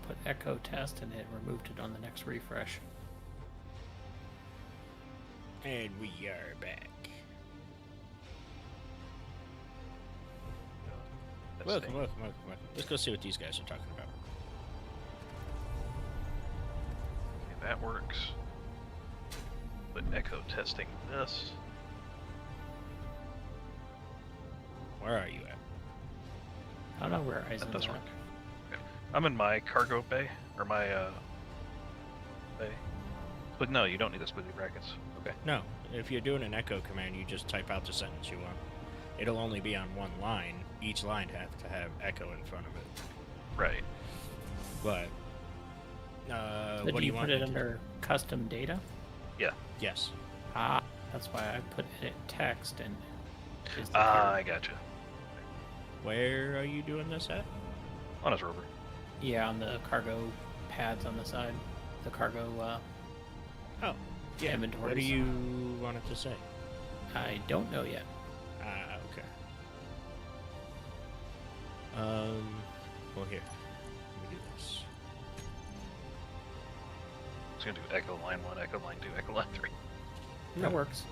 put echo test and it removed it on the next refresh. And we are back. Welcome. Let's go see what these guys are talking about. Okay, that works. But echo testing this. Where are you at? I don't know where Eisen's That does at. work. Okay. I'm in my cargo bay, or my bay. But no, you don't need the squiggly brackets. Okay. No, if you're doing an echo command, you just type out the sentence you want. It'll only be on one line. Each line has to have echo in front of it. Right. But, But what do you want? put it under custom data? Yeah. Yes. Ah, that's why I put edit text and. I gotcha. Where are you doing this at? On his rover. Yeah, on the cargo pads on the side. The cargo Oh, yeah. inventories. What do you want it to say? I don't know yet. Ah, okay. Well, here. Let me do this. It's gonna do echo line 1, echo line 2, echo line 3. That works.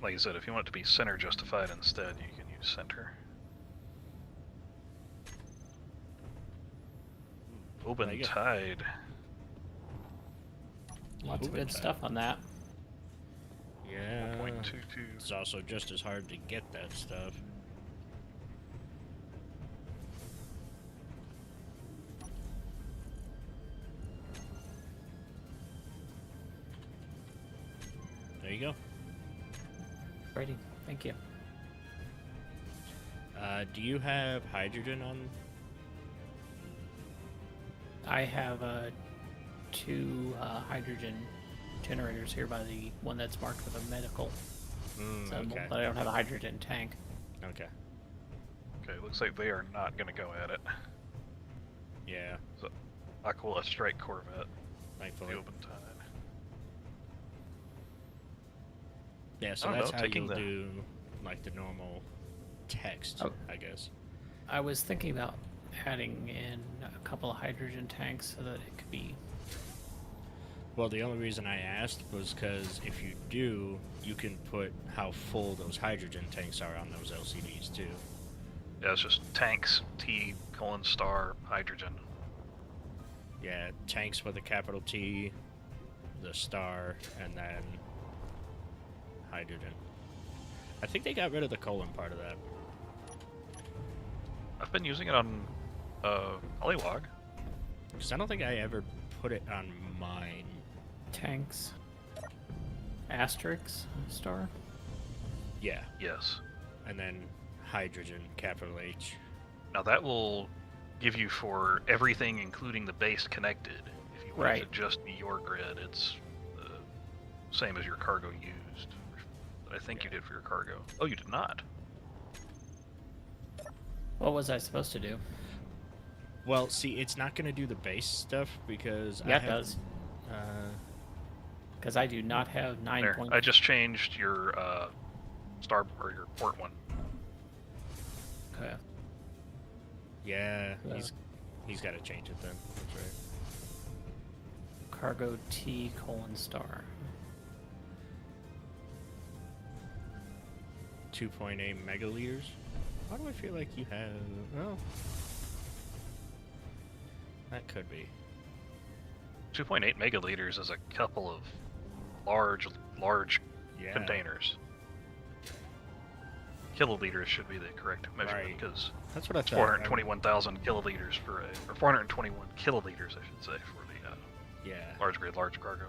Like you said, if you want it to be center justified instead, you can use center. Open There you go. tide. Lots of Open good tide. stuff on that. Yeah. 1.22. It's also just as hard to get that stuff. There you go. Righty, thank you. Do you have hydrogen on? I have 2 hydrogen generators here by the one that's marked with a medical symbol, Okay. but I don't have a hydrogen tank. Okay. Okay, looks like they are not gonna go at it. Yeah. So, Aquila Strike Corvette, Thankfully. the open tide. Yeah. So I don't that's know, how taking you'll the- do like the normal text, Oh. I guess. I was thinking about adding in a couple of hydrogen tanks so that it could be. Well, the only reason I asked was because if you do, you can put how full those hydrogen tanks are on those LCDs too. Yeah, it's just tanks, T, colon, star, hydrogen. Yeah, tanks with a capital T, the star, and then hydrogen. I think they got rid of the colon part of that. I've been using it on Hollywog. Because I don't think I ever put it on mine. Tanks. Asterisk star. Yeah, Yes. and then hydrogen, capital H. Now that will give you for everything, including the base connected. If you want it to Right. just be your grid, it's the same as your cargo used. I think you did for your cargo. Oh, you did not. What was I supposed to do? Well, see, it's not going to do the base stuff because Yeah, I it haven't- does. Because I do not have 9 There, point. I just changed your star or your port one. Okay. Yeah, Yeah. he's got to change it then. That's right. Cargo T colon star. 2.8 megaliters. Why do I feel like you have? Oh, that could be. 2.8 megaliters is a couple of large Yeah. containers. Kiloliters should be the correct measurement Right. because That's what I thought. 421,000 kiloliters for a, or 421 kiloliters, I should say, for the Yeah. large grid, large cargo.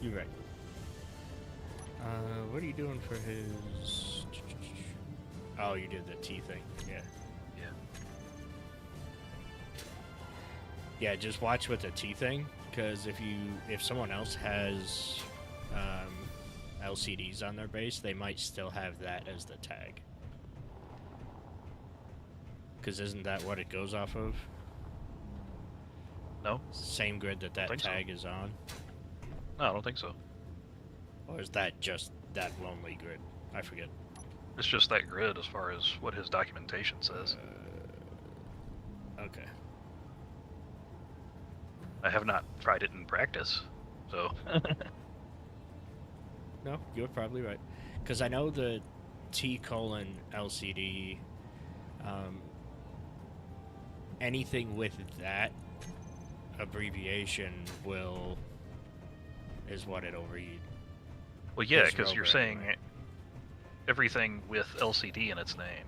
You're right. What are you doing for his? Oh, you did the T thing. Yeah. Yeah. Yeah, just watch with the T thing, because if someone else has LCDs on their base, they might still have that as the tag. Because isn't that what it goes off of? No, Same grid that think so. tag is on? no, I don't think so. Or is that just that lonely grid? I forget. It's just that grid as far as what his documentation says. Okay. I have not tried it in practice, so. No, you're probably right. Because I know the T colon LCD, anything with that abbreviation is what it'll read. Well, yeah, His because you're Rover, saying anyway. everything with LCD in its name.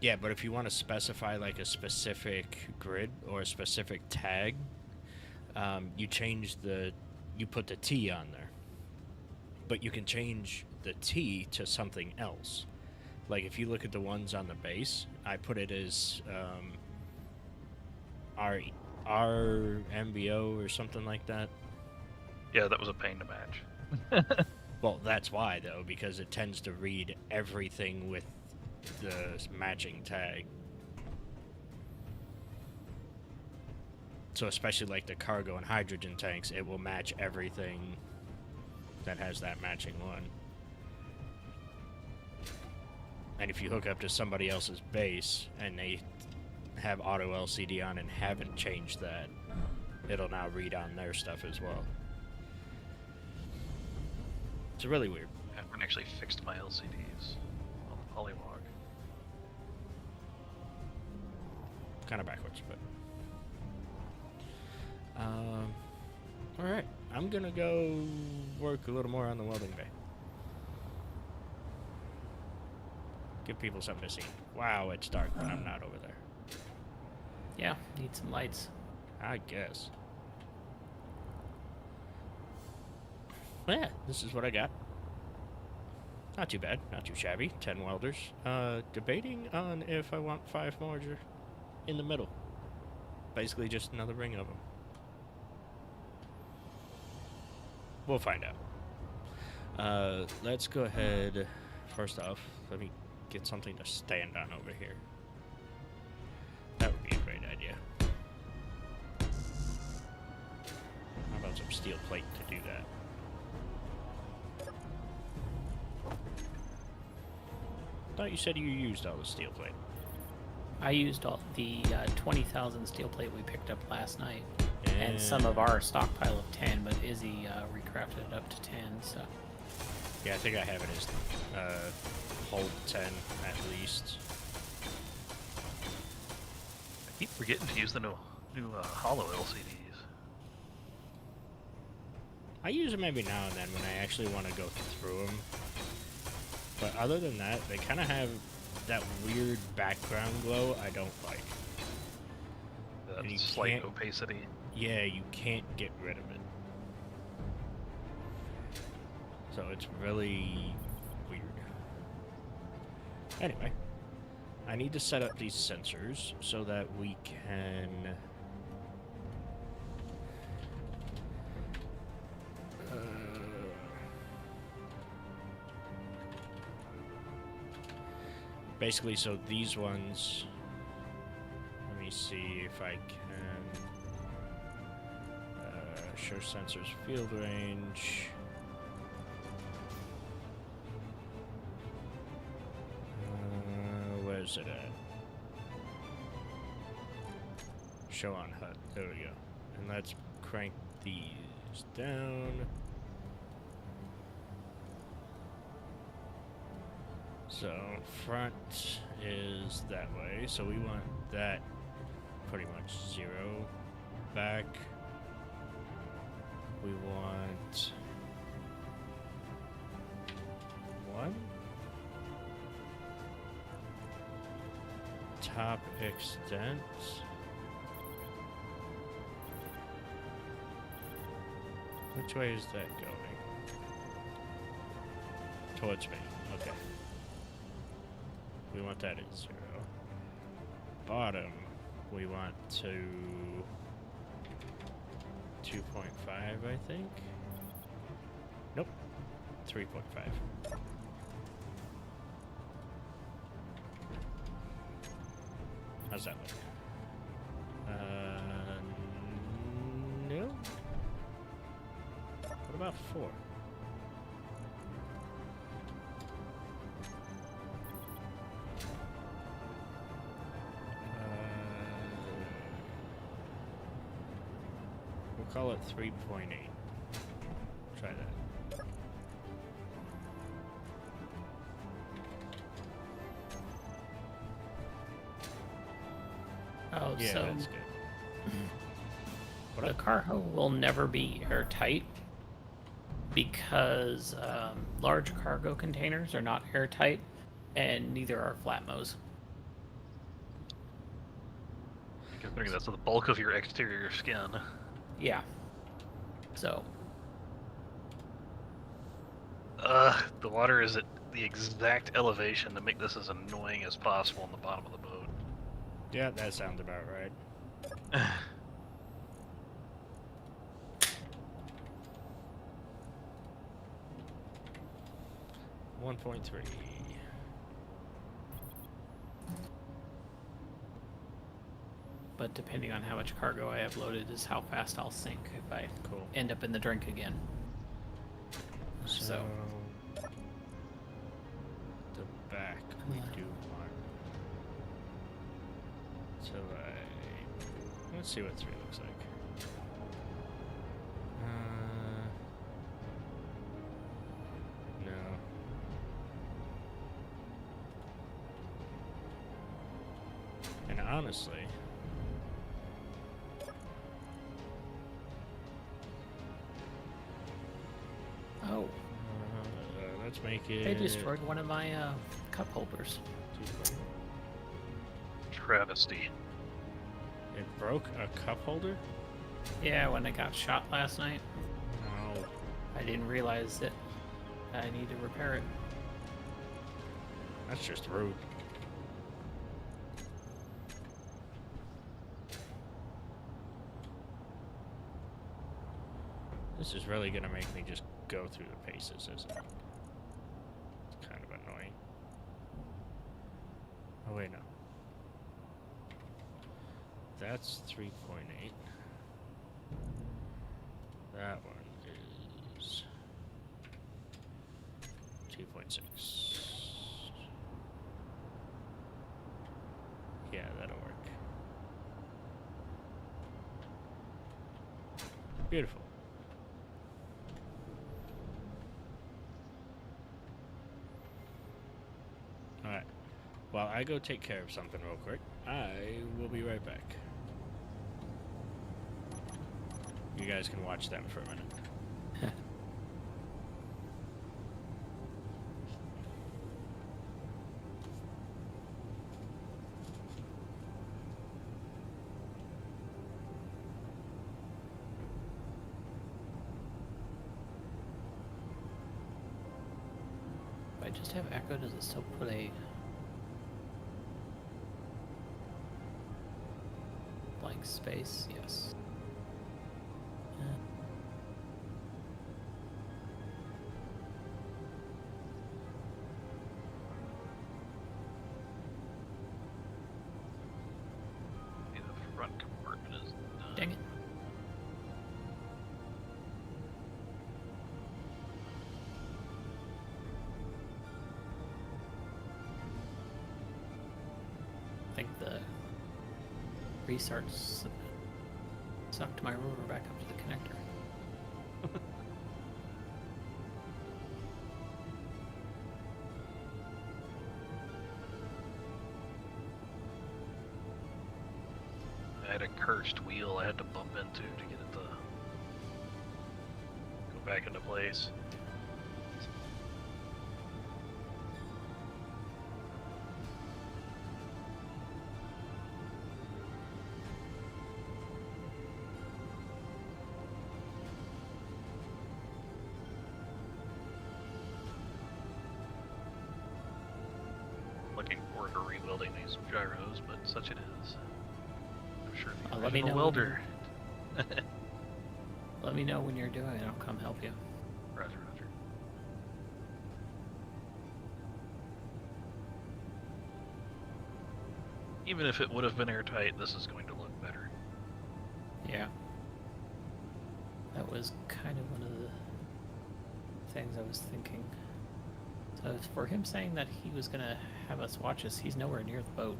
Yeah, but if you want to specify like a specific grid or a specific tag, you put the T on there. But you can change the T to something else. Like if you look at the ones on the base, I put it as RMBO or something like that. Yeah, that was a pain to match. Well, that's why though, because it tends to read everything with the matching tag. So especially like the cargo and hydrogen tanks, it will match everything that has that matching one. And if you hook up to somebody else's base and they have auto LCD on and haven't changed that, it'll now read on their stuff as well. It's really weird. I haven't actually fixed my LCDs on the Polywog. Kind of backwards, but... Alright, I'm gonna go work a little more on the welding bay. Give people something to see. Wow, it's dark, but I'm not over there. Yeah, need some lights. I guess. Well, yeah, this is what I got. Not too bad, not too shabby. 10 welders. Debating on if I want 5 more in the middle. Basically just another ring of them. We'll find out. Let's go ahead. First off, let me get something to stand on over here. That would be a great idea. How about some steel plate to do that? Thought you said you used all the steel plate. I used all the 20,000 steel plate we picked up last night. And some of our stockpile of 10, but Izzy recrafted it up to 10, so... Yeah, I think I have it as hold 10 at least. I keep forgetting to use the new hollow LCDs. I use them every now and then when I actually want to go through them. But other than that, they kind of have that weird background glow I don't like. That You slight can't- opacity. Yeah, you can't get rid of it. So it's really weird. Anyway, I need to set up these sensors so that we can... basically, so these ones... Let me see if I can... show sensors field range. Where's it at? Show on HUD. There we go. And let's crank these down. So front is that way. So we want that pretty much 0 back. We want 1. Top extent. Which way is that going? Towards me. Okay. We want that at 0. Bottom, we want to 2.5, I think. Nope. 3.5. How's that look? No. What about 4? We'll call it 3.8. Try that. Oh, Yeah, so that's good. What the up? cargo will never be airtight because large cargo containers are not airtight, and neither are flatmos. Considering that's the bulk of your exterior skin. Yeah. So The water is at the exact elevation to make this as annoying as possible on the bottom of the boat. Yeah, that sounds about right. 1.3. but depending on how much cargo I have loaded is how fast I'll sink if I Cool. end up in the drink again. So the back we do want to like. Let's see what 3 looks like. No. And honestly, oh, let's make it. they destroyed one of my cup holders. 2.0. Travesty. It broke a cup holder? Yeah, when I got shot last night, No. I didn't realize that I need to repair it. That's just rude. This is really gonna make me just go through the paces, isn't it? It's kind of annoying. Oh wait, no. That's 3.8. That one is 2.6. Yeah, that'll work. Beautiful. Alright. While I go take care of something real quick, I will be right back. You guys can watch them for a minute. If I just have echo, does it still put a blank space? Yes. The front compartment is done. Dang it. I think the restarts sucked my rotor back up to the connector. I had a cursed wheel I had to bump into to get it to go back into place. Looking forward to rebuilding these gyros, but such it is. I'm sure the Let me original know when welder. Let me know when you're doing it. I'll come help you. Roger, roger. Even if it would have been airtight, this is going to look better. Yeah. That was kind of one of the things I was thinking. So for him saying that he was going to have us watch us, he's nowhere near the boat.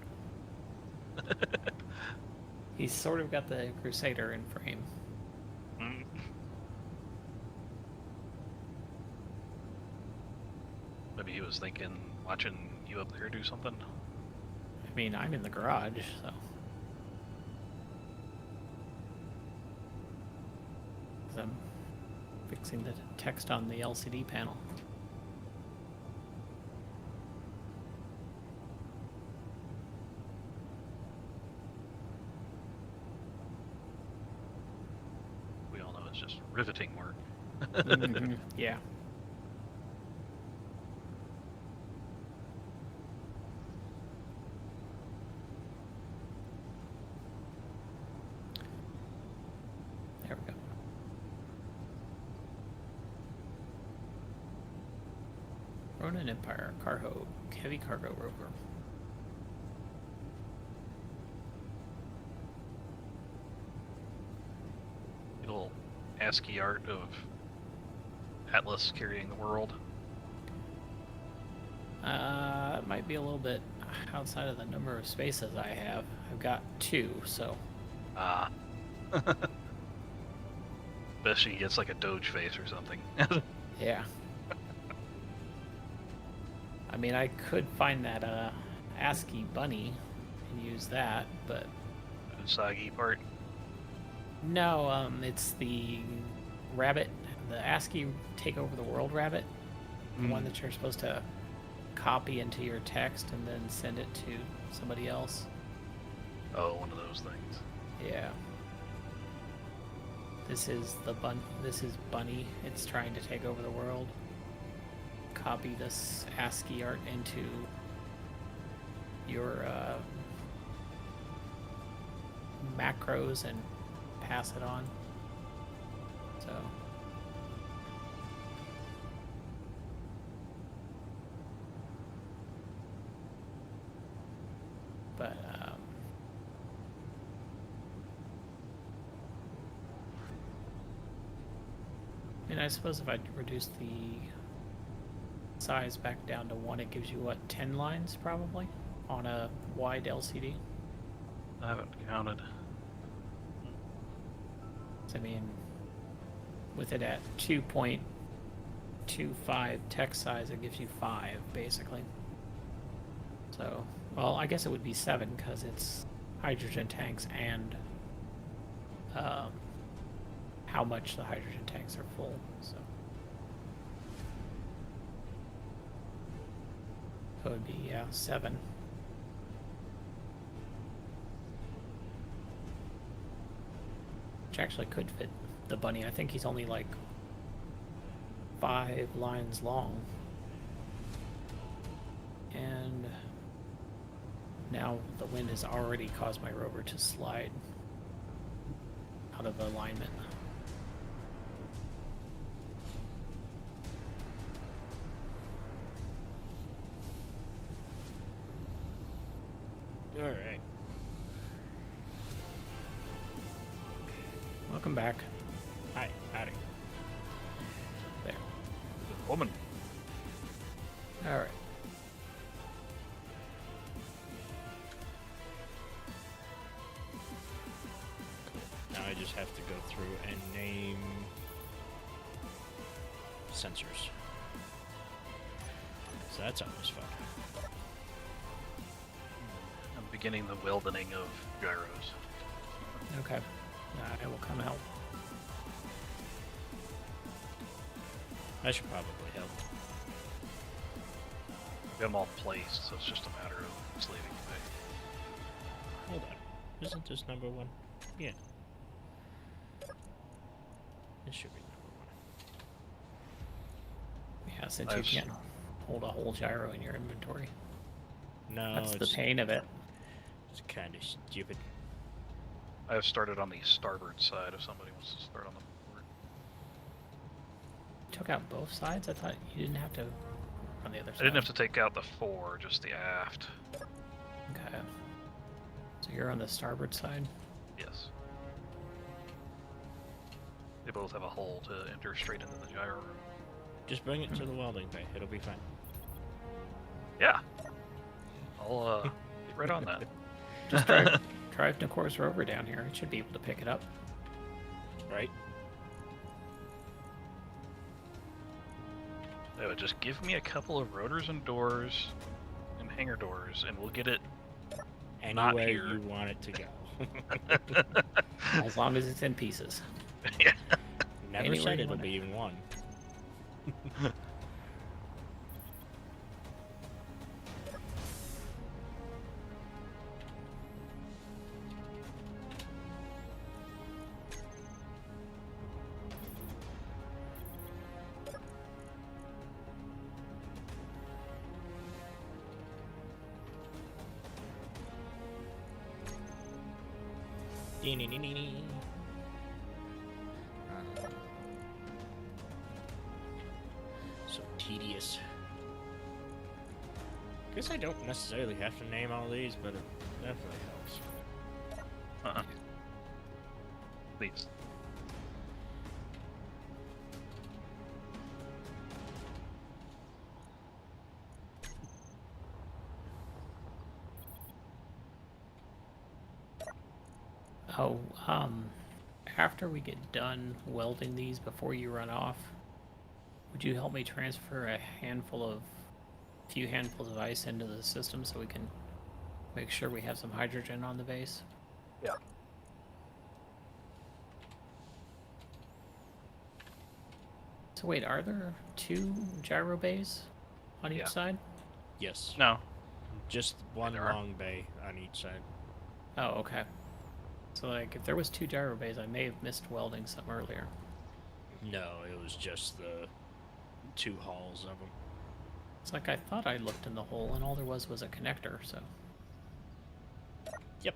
He's sort of got the Crusader in frame. Mm. Maybe he was thinking, watching you up there do something. I mean, I'm in the garage, so... 'Cause I'm fixing the text on the LCD panel. We all know it's just riveting work. Mhm, yeah. There we go. Ronin Empire, cargo, heavy cargo rover. Little ASCII art of Atlas carrying the world. It might be a little bit outside of the number of spaces I have. I've got 2, so... Ah. Bet she gets like a Doge face or something. Yeah. I mean, I could find that ASCII bunny and use that, but... Usagi part. No, it's the rabbit, the ASCII take over the world rabbit. The one that you're supposed to copy into your text and then send it to somebody else. Oh, one of those things. Yeah. This is This is Bunny. It's trying to take over the world. Copy this ASCII art into your macros and pass it on. So. But I mean, I suppose if I reduce the size back down to 1, it gives you, what, 10 lines, probably? On a wide LCD? I haven't counted. So, I mean, with it at 2.25 text size, it gives you 5, basically. So, well, I guess it would be 7, because it's hydrogen tanks and how much the hydrogen tanks are full, so. So it would be, yeah, 7. Which actually could fit the bunny. I think he's only like 5 lines long. And now the wind has already caused my rover to slide out of alignment. All right. Welcome back. Hi, howdy. There. Woman. All right. Now I just have to go through and name sensors. So that's always fun. I'm beginning the welding of gyros. Okay. I will come help. I should probably help. I've got them all placed, so it's just a matter of slaving away. Hold on. Isn't this number 1? Yeah. This should be number 1. Yeah, since you can't hold a whole gyro in your inventory. No, That's the it's pain of it. kind of stupid. I have started on the starboard side if somebody wants to start on the port. Took out both sides? I thought you didn't have to on the other side. I didn't have to take out the 4, just the aft. Okay. So you're on the starboard side. Yes. They both have a hole to enter straight into the gyro room. Just bring it to the welding bay. It'll be fine. Yeah. I'll get right on that. Just drive Nicore's rover down here. It should be able to pick it up. Right? They would just give me a couple of rotors and doors and hangar doors, and we'll get it not Anywhere here. you want it to go. As long as it's in pieces. Yeah. Never Anywhere said you it'll want be in one. So tedious. Guess I don't necessarily have to name all these, but it definitely helps. Please. Oh, after we get done welding these before you run off, would you help me transfer a few handfuls of ice into the system so we can make sure we have some hydrogen on the base? Yeah. So wait, are there 2 gyro bays on each Yeah. side? Yes. No. Just one there are. long bay on each side. Oh, okay. So like, if there was 2 gyro bays, I may have missed welding some earlier. No, it was just the 2 halls of them. It's like I thought I looked in the hole and all there was a connector, so... Yep.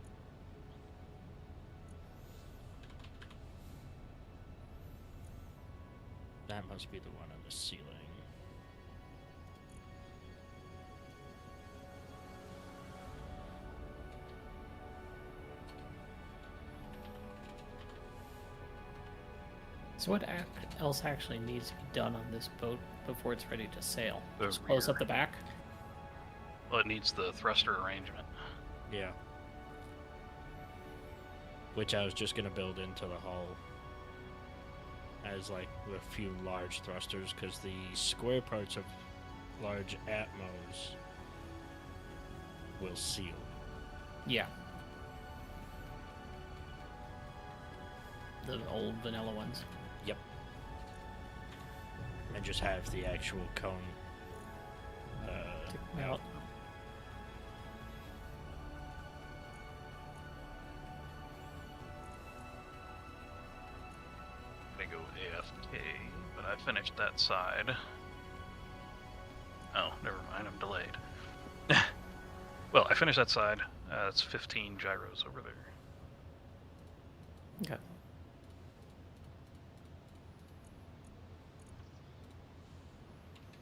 That must be the one on the ceiling. So what else actually needs to be done on this boat before it's ready to sail? The Just close up rear. the back? Well, it needs the thruster arrangement. Yeah. Which I was just gonna build into the hull as like with a few large thrusters, because the square parts of large Atmos will seal. Yeah. The old vanilla ones. Yep. And just have the actual cone. Out. I'm gonna go AFK, but I finished that side. Oh, never mind, I'm delayed. Well, I finished that side. It's 15 gyros over there. Okay.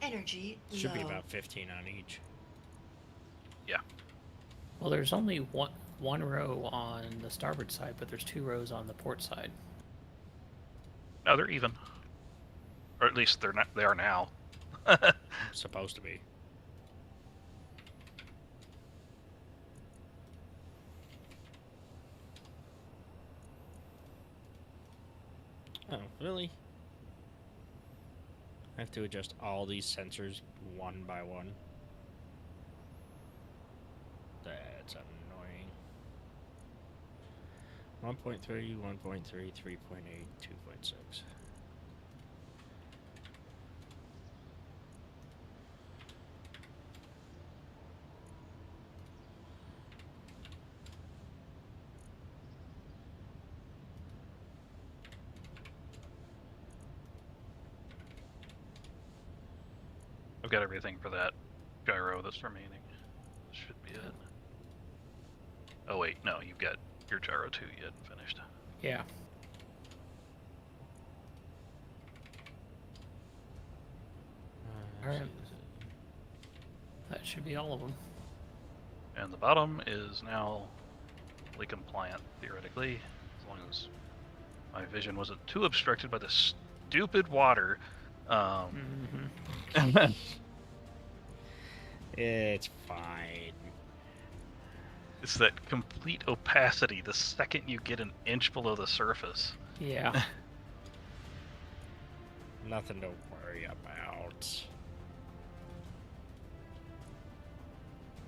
Energy Should be low. about 15 on each. Yeah. Well, there's only one row on the starboard side, but there's 2 rows on the port side. No, they're even. Or at least they're not. They are now. Supposed to be. Oh, really? I have to adjust all these sensors one by one. That's annoying. 1.3, 1.3, 3.8, 2.6. I've got everything for that gyro that's remaining. Should be it. Oh wait, no, you've got your gyro 2 you hadn't finished. Yeah. Alright. That should be all of them. And the bottom is now perfectly compliant, theoretically, as long as my vision wasn't too obstructed by the stupid water. Mm-hmm. It's fine. It's that complete opacity the second you get an inch below the surface. Yeah. Nothing to worry about.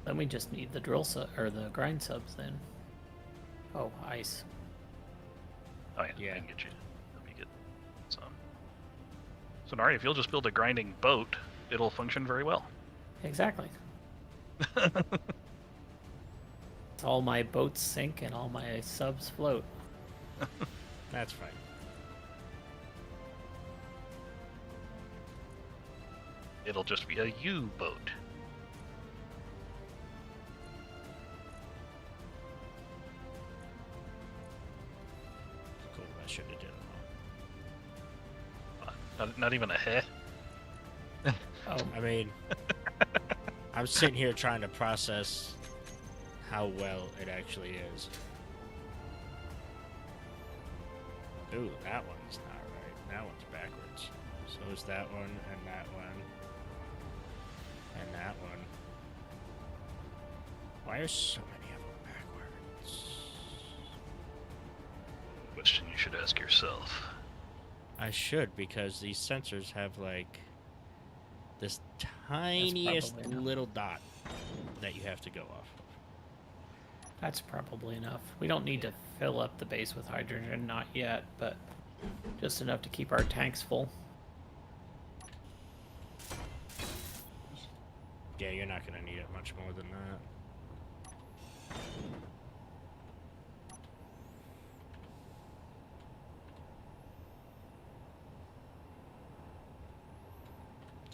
Then we just need the drill or the grind subs then. Oh, ice. Oh yeah, Yeah. I can get you. Let me get some. So Nari, if you'll just build a grinding boat, it'll function very well. Exactly. All my boats sink and all my subs float. That's fine. It'll just be a U-boat. Cool, I should have done it Not even a heh. Oh, I mean, I'm sitting here trying to process how well it actually is. Ooh, that one's not right. That one's backwards. So is that one, and that one, and that one. Why are so many of them backwards? Question you should ask yourself. I should, because these sensors have like this tiniest probably enough. little dot that you have to go off of. that's probably enough. We don't need to fill up the base with hydrogen, not yet, but just enough to keep our tanks full. Yeah, you're not going to need it much more than that.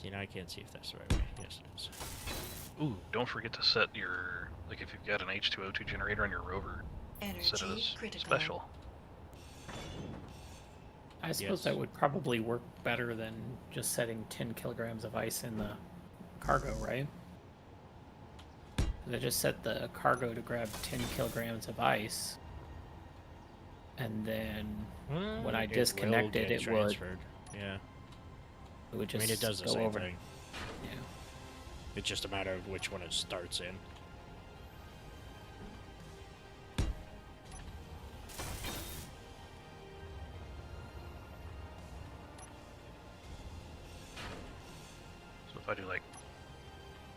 You know, I can't see if that's the right way. Yes, it is. Ooh, don't forget to set your, like if you've got an H2O2 generator on your rover, set it Energy as critical. special. I suppose Yes. that would probably work better than just setting 10 kilograms of ice in the cargo, right? They just set the cargo to grab 10 kilograms of ice, and then when I It will disconnected, get it would transferred. Yeah. it would I just mean, it does the go same over. thing. Yeah. It's just a matter of which one it starts in. So if I do like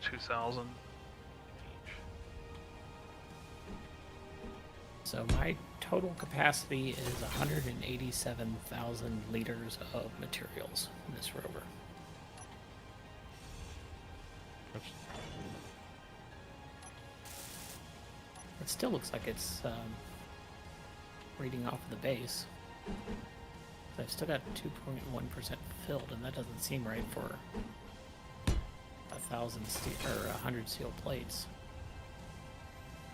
2,000 each. So my total capacity is 187,000 liters of materials in this rover. Oops. It still looks like it's reading off of the base. I've still got 2.1% filled, and that doesn't seem right for 1,000 steel or 100 steel plates.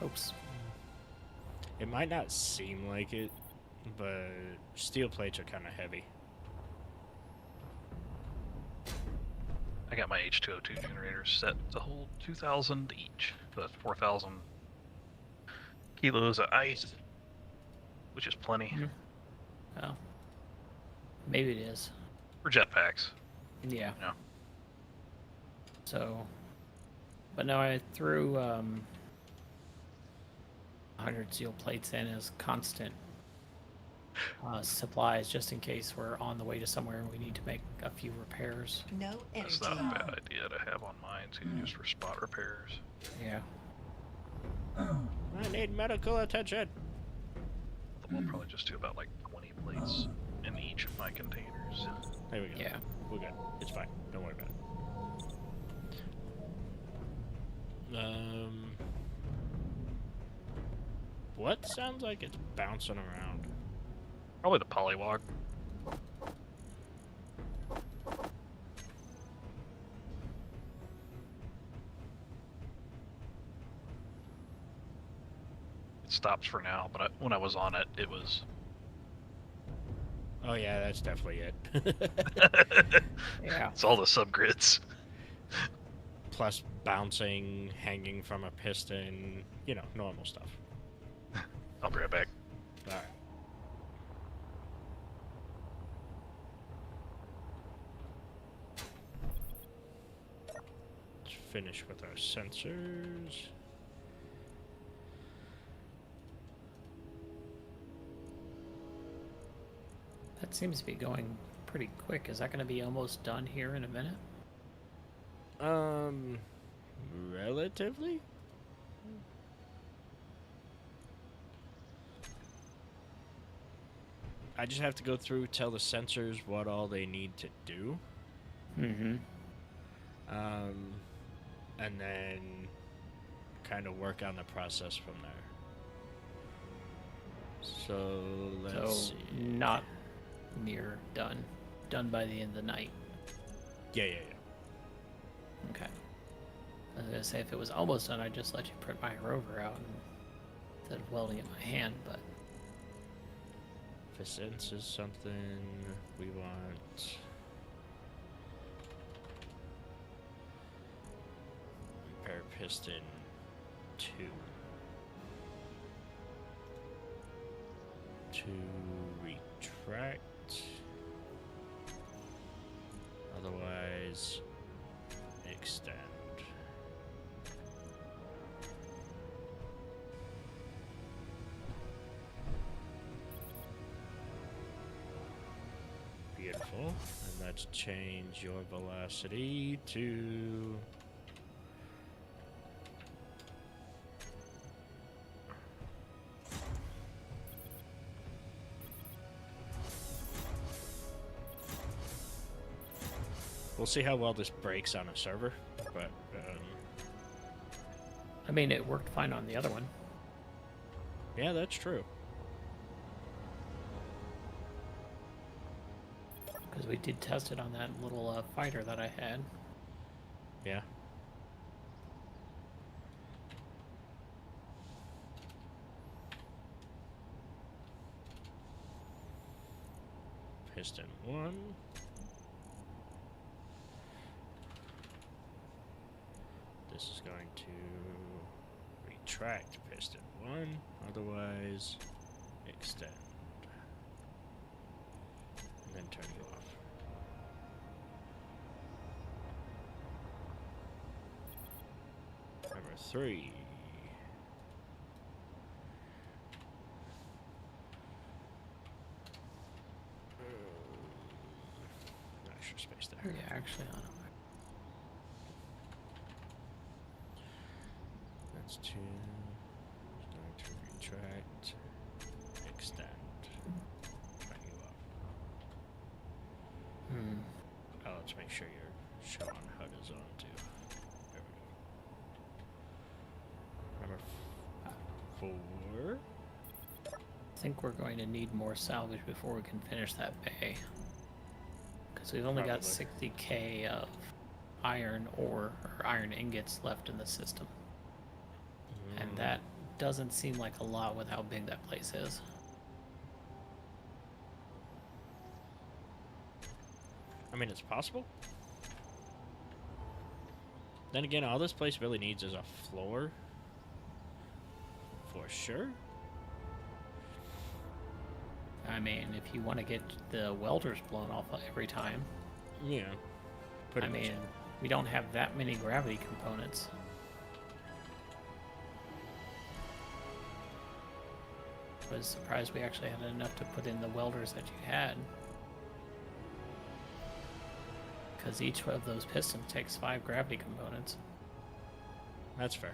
Oops. It might not seem like it, but steel plates are kind of heavy. I got my H2O2 generators set to hold 2,000 each. So that's 4,000 kilos of ice, which is plenty Mhm. Oh. Maybe it is. for jetpacks. Yeah. Yeah. So, but no, I threw 100 steel plates in as constant supplies, just in case we're on the way to somewhere and we need to make a few repairs. No That's energy. not a bad idea to have on mine too, just for spot repairs. Yeah. I need medical attention. We'll probably just do about like 20 plates in each of my containers. There we go. Yeah. We're good. It's fine. Don't worry about it. What sounds like it's bouncing around? Probably the polywog. It stops for now, but when I was on it, it was. Oh yeah, that's definitely it. Yeah. It's all the subgrids. Plus bouncing, hanging from a piston, you know, normal stuff. I'll be right back. All right. Let's finish with our sensors. That seems to be going pretty quick. Is that going to be almost done here in a minute? Relatively? I just have to go through, tell the sensors what all they need to do. Mm-hmm. And then kind of work on the process from there. So let's see. Not near done. Done by the end of the night. Yeah. Okay. I was gonna say if it was almost done, I'd just let you print my rover out instead of welding it by hand, but If sense is something we want. Repair piston 2. To retract. Otherwise, extend. Beautiful. And let's change your velocity to... We'll see how well this breaks on a server, but I mean it worked fine on the other one. yeah, that's true. Because we did test it on that little fighter that I had. Yeah. Piston 1. This is going to retract piston 1, otherwise extend. And then turn you off. Number 3. Extra space there. Yeah, actually on it. That's 2. It's going to retract, extend, turn you off. Oh, let's make sure you're showing HUD is on too. There we go. Number 4. I think we're going to need more salvage before we can finish that bay. Because we've only got Probably. 60k of iron ore, or iron ingots left in the system. And that doesn't seem like a lot with how big that place is. I mean, it's possible. Then again, all this place really needs is a floor. For sure. I mean, if you want to get the welders blown off every time, Yeah. Pretty much. we don't have that many gravity components. I was surprised we actually had enough to put in the welders that you had. Because each of those pistons takes 5 gravity components. That's fair.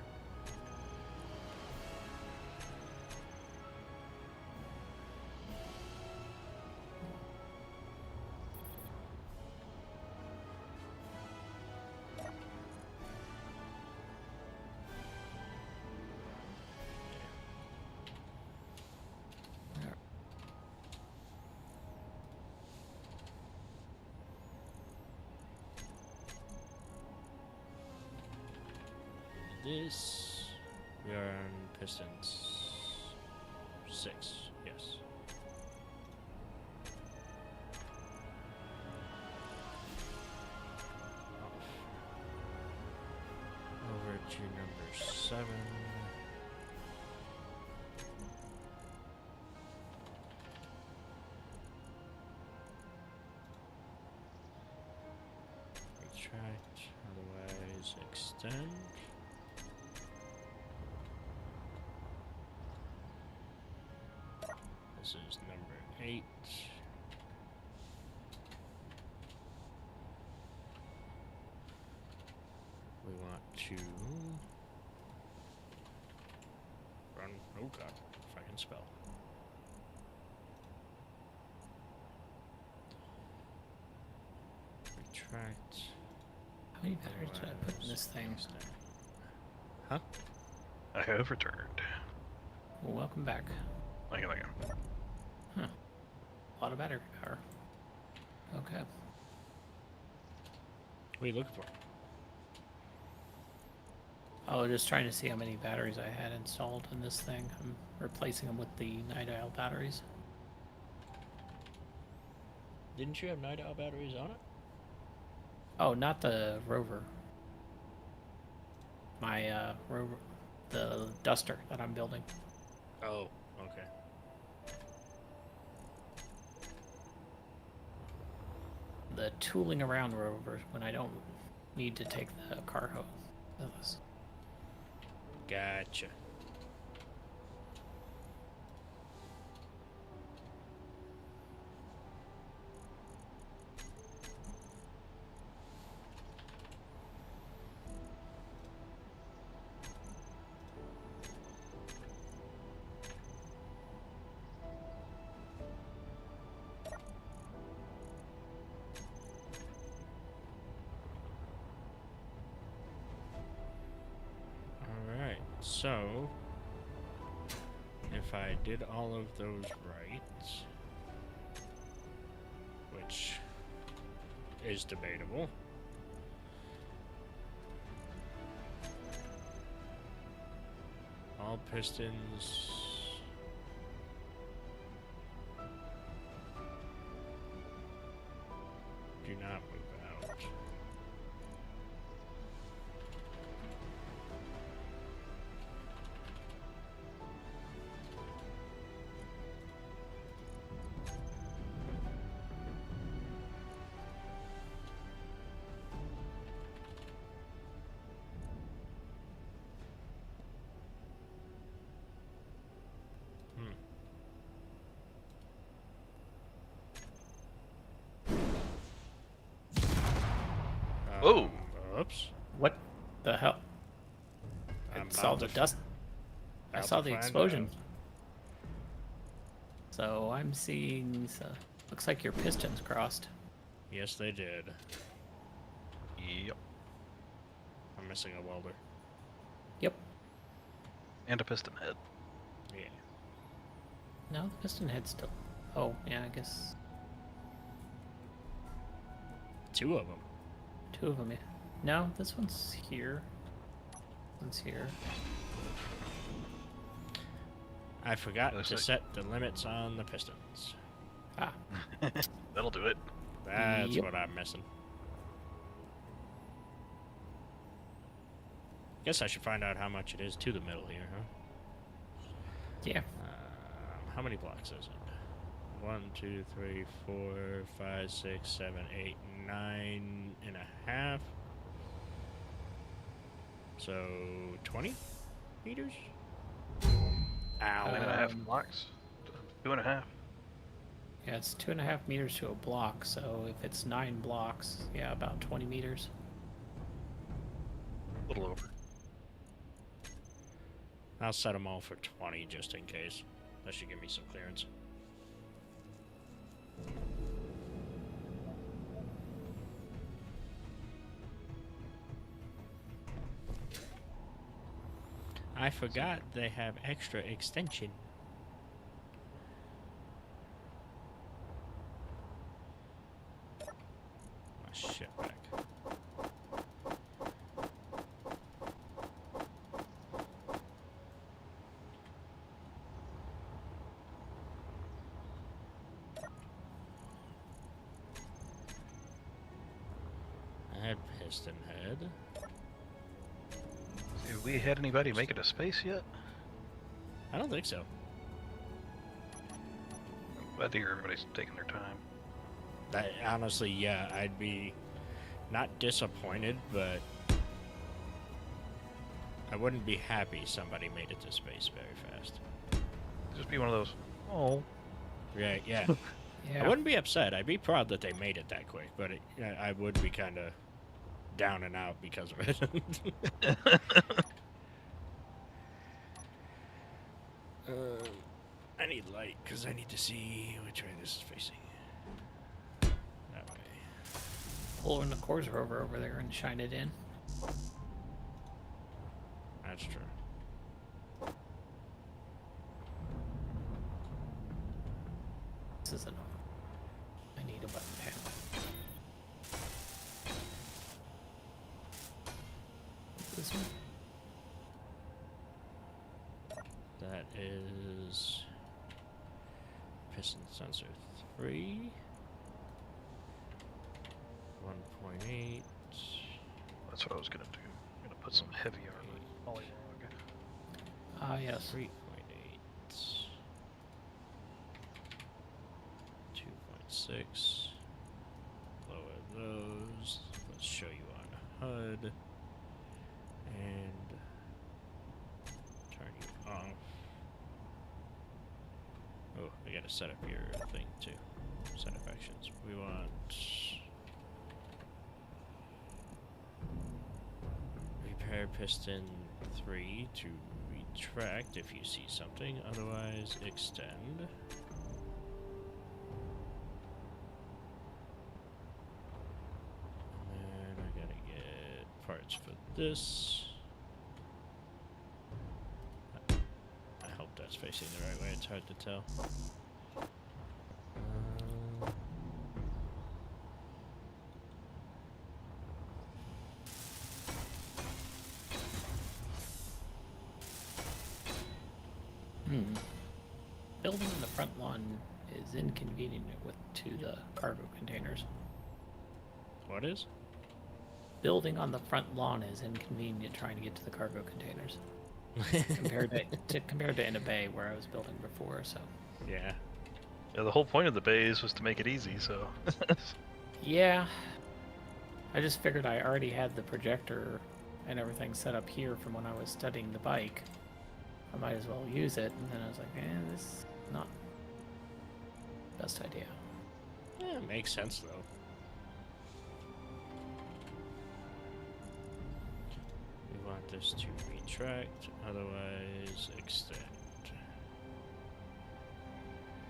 This, we are on pistons 6, yes. Off. Over to number 7. Retract, otherwise extend. This is number 8. We want to run. Oh god, if I can spell. Retract. How many batteries did I put in this thing? Huh? I have returned. Well, welcome back. Thank you. Huh. A lot of battery power. Okay. What are you looking for? Oh, just trying to see how many batteries I had installed in this thing. I'm replacing them with the night owl batteries. Didn't you have night owl batteries on it? Oh, not the rover. My rover, the duster that I'm building. Oh, okay. The tooling around rover when I don't need to take the cargo. Gotcha. Alright, so if I did all of those right, which is debatable, all pistons do not move out. Whoa! Oops. What the hell? I I'm saw about the to dust. I about saw to the find explosion. out. So I'm seeing. Looks like your pistons crossed. Yes, they did. Yep. I'm missing a welder. Yep. And a piston head. Yeah. No, the piston head's still. Oh, yeah, I guess 2 of them. 2 of them. Yeah. No, this one's here. This one's here. I forgot Looks to like- set the limits on the pistons. Ah, That'll do it. That's Yep. what I'm missing. Guess I should find out how much it is to the middle here, huh? yeah. How many blocks is it? 1, 2, 3, 4, 5, 6, 7, 8, 9.5. So 20 meters? Ow. 9.5 Um, blocks. 2.5. Yeah, it's 2.5 meters to a block. So if it's 9 blocks, yeah, about 20 meters. A little over. I'll set them all for 20 just in case. That should give me some clearance. I forgot they have extra extension. My shit back. I had piston head. Have we had anybody make it to space yet? I don't think so. Glad to hear everybody's taking their time. Honestly, yeah, I'd be Not disappointed, but I wouldn't be happy somebody made it to space very fast. Just be one of those. Oh. Right, yeah. Yeah. I wouldn't be upset. I'd be proud that they made it that quick, but I would be kind of down and out because of it. I need light because I need to see which way this is facing. That way. Pull in the cores rover over there and shine it in. That's true. This isn't on. I need a button panel. This one? That is piston sensor 3. 1.8. That's what I was gonna do. I'm gonna put some heavy poly log. Ah, yes. 3.8. 2.6. Lower those. Let's show you on HUD. And turn you off. Oh, I gotta set up your thing too. Set up actions. We want repair piston 3 to retract if you see something, otherwise extend. And then I gotta get parts for this. I hope that's facing the right way, it's hard to tell. Building in the front lawn is inconvenient to the cargo containers. What is? Building on the front lawn is inconvenient trying to get to the cargo containers compared to in a bay where I was building before. So Yeah. Yeah, the whole point of the bays was to make it easy, so. yeah, I just figured I already had the projector and everything set up here from when I was studying the bike. I might as well use it, and then I was like, this is not the best idea. Yeah, it makes sense though. We want this to retract, otherwise extend.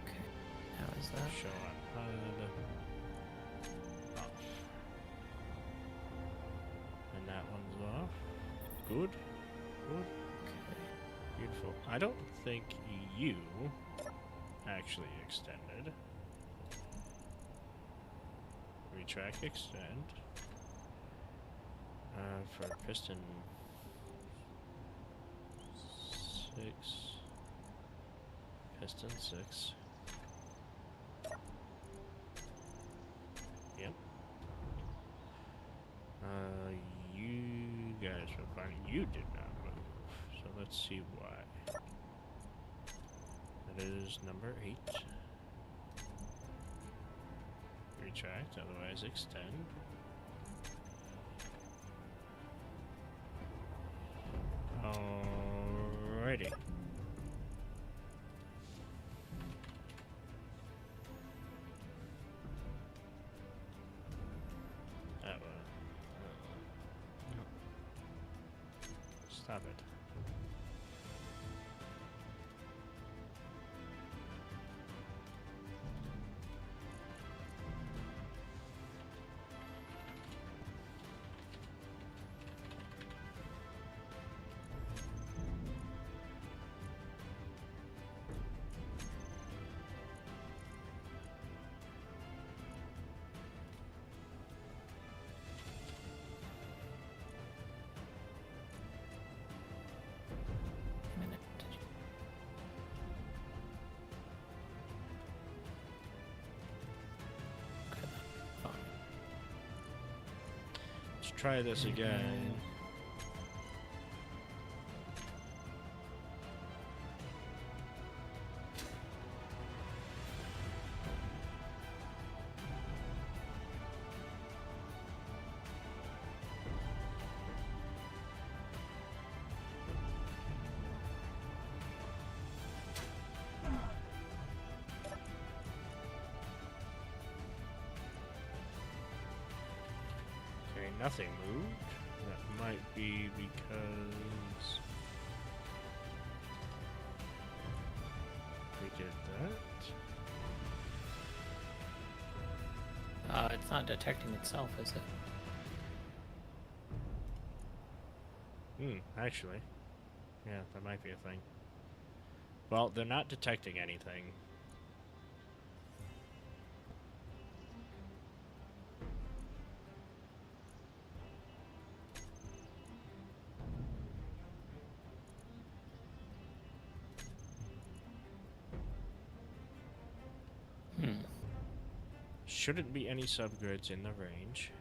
Okay, how is that? Show on HUD. Off. And that one's off. Good. Good. Beautiful. I don't think you actually extended. Retract, extend. For piston 6. Piston 6. Yep. You guys were fine. You did not move. So let's see why. That is number 8. Retract, otherwise extend. Alrighty. That one. Stop it. Let's try this again. nothing moved. That might be because we did that. It's not detecting itself, is it? Actually. Yeah, that might be a thing. Well, they're not detecting anything. Shouldn't be any subgrids in the range.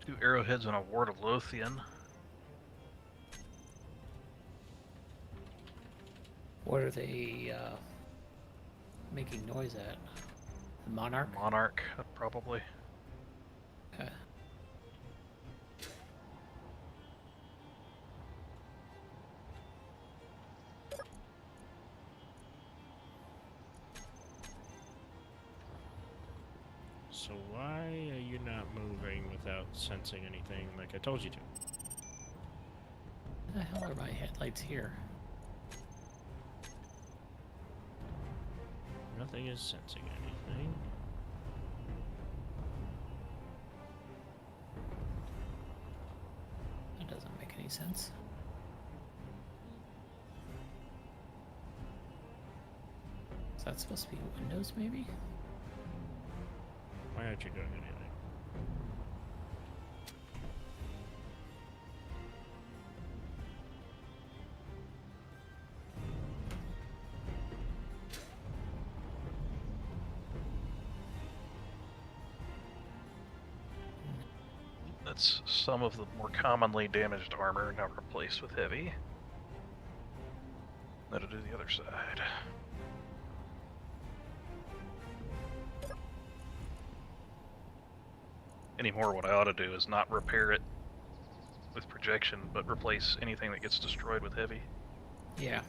Two arrowheads and a ward of Lothian. What are they making noise at? The Monarch? Monarch, probably. Okay. So why are you not moving without sensing anything like I told you to? Where the hell are my headlights here? Nothing is sensing anything. That doesn't make any sense. Is that supposed to be Windows, maybe? Why aren't you doing anything? That's some of the more commonly damaged armor now replaced with heavy. That'll do the other side. Anymore, what I ought to do is not repair it with projection, but replace anything that gets destroyed with heavy. Yeah.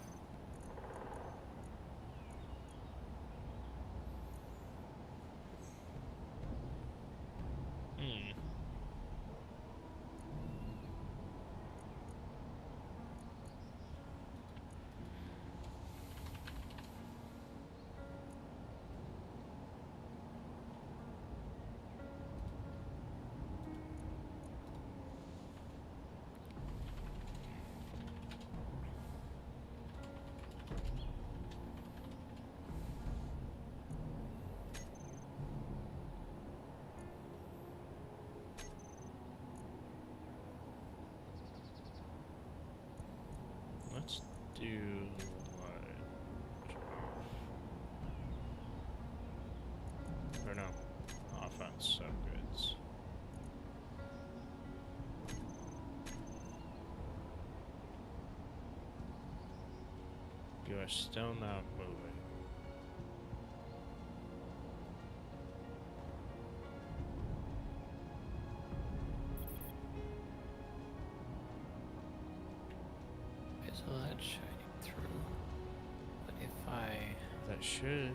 Let's do large off. Or no, off on subgrids. You are still not moving. Okay, so that's shining through. But if I... That should...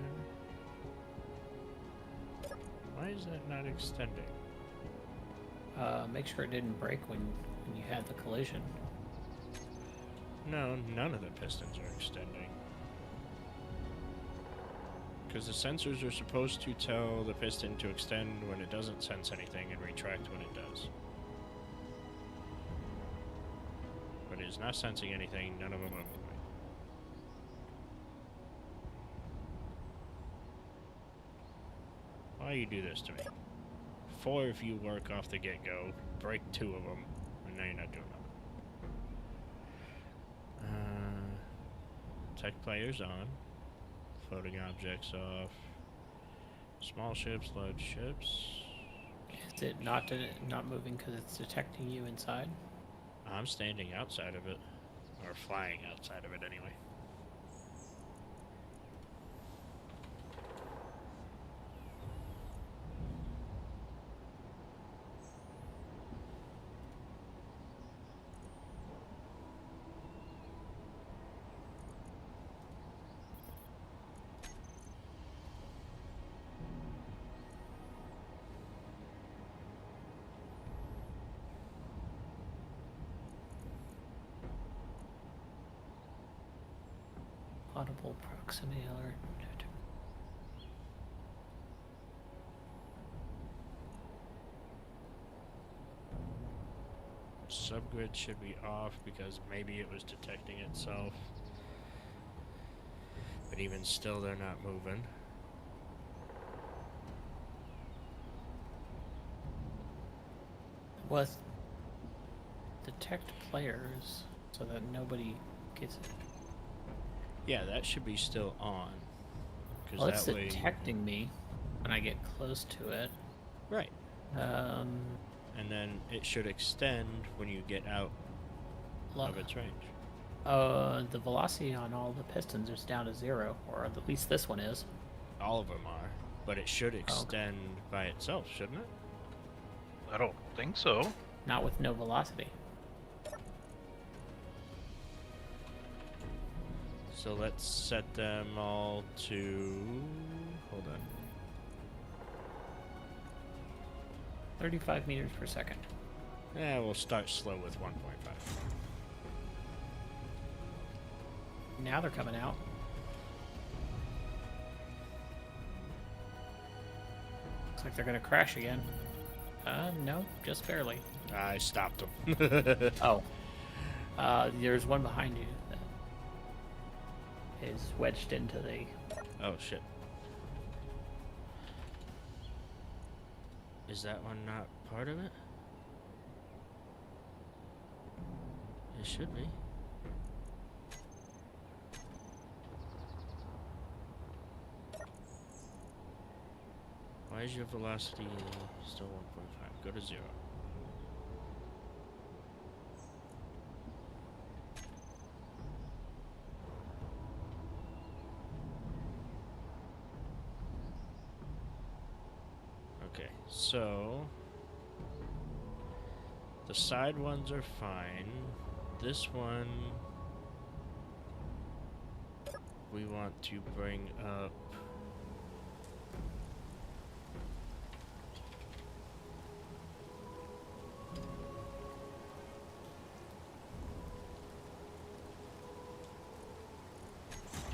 Why is that not extending? make sure it didn't break when you had the collision. No, none of the pistons are extending. Because the sensors are supposed to tell the piston to extend when it doesn't sense anything and retract when it does. But it is not sensing anything, none of them are moving. Why you do this to me? 4 if you work off the get-go, break 2 of them, and now you're not doing nothing. Tech players on. Floating objects off. Small ships, large ships. Is it not moving because it's detecting you inside? I'm standing outside of it. Or flying outside of it anyway. audible proximity alert. Subgrid should be off because maybe it was detecting itself. But even still, they're not moving. Was detect players so that nobody gets it. Yeah, that should be still on. Well, it's that way... detecting me when I get close to it. Right. Um, And then it should extend when you get out of its range. the velocity on all the pistons is down to 0, or at least this one is. All of them are. But it should extend by itself, shouldn't it? I don't think so. Not with no velocity. So let's set them all to... Hold on. 35 meters per second. Yeah, we'll start slow with 1.5. Now they're coming out. Looks like they're gonna crash again. No, just barely. I stopped them. Oh. There's one behind you that is wedged into the... Oh, shit. Is that one not part of it? It should be. Why is your velocity still 1.5? Go to 0. Okay, so the side ones are fine. This one we want to bring up.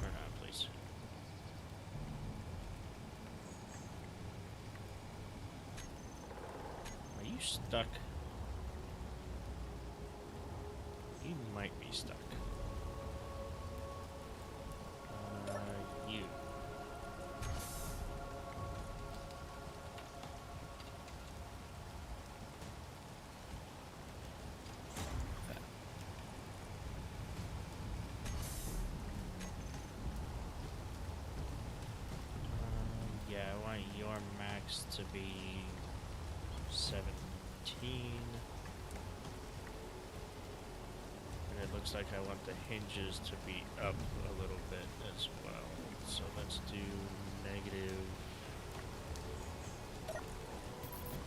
Turn on, please. Are you stuck? You might be stuck. You. Yeah, I want your max to be 17. And it looks like I want the hinges to be up a little bit as well. So let's do negative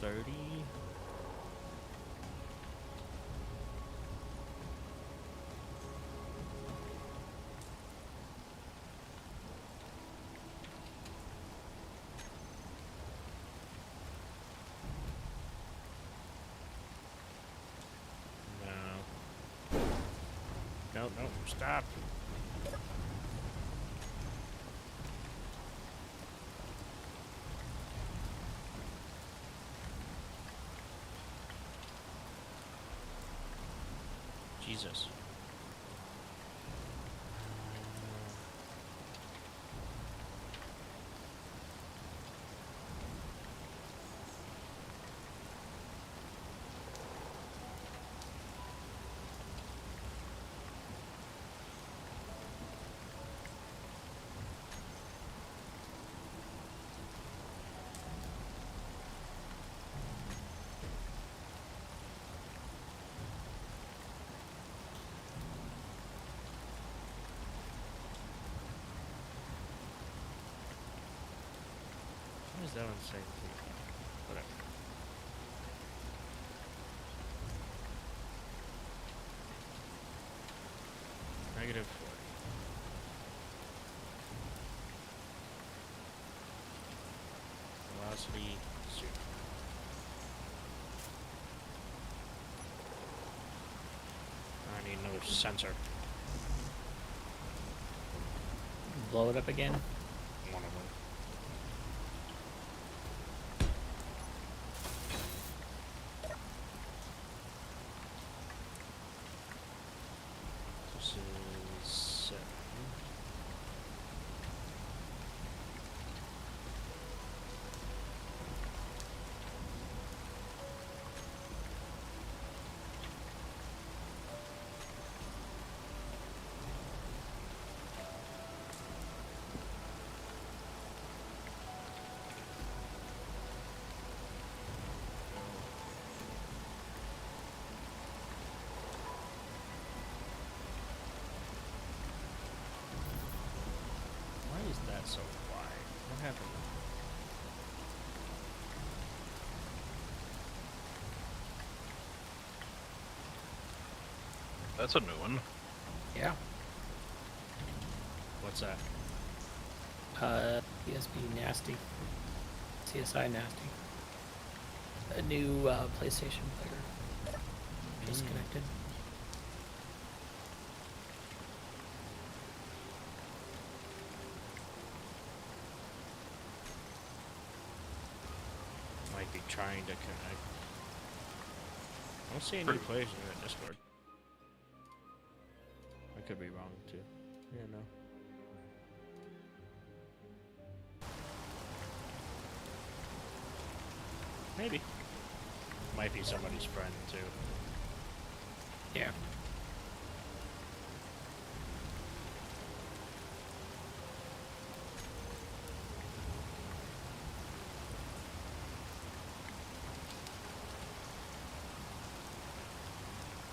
30. No, stop. Jesus. What is that one saying? Whatever. Negative 40. Velocity 0. I need another sensor. blow it up again? One of them. This is 7. Why is that so wide? What happened? That's a new one. Yeah. What's that? PSP Nasty. CSI Nasty. A new PlayStation player. Disconnected. Might be trying to connect. I don't see any Pretty- players in the Discord. I could be wrong too. Yeah, no. Maybe. Might be somebody's friend too. Yeah.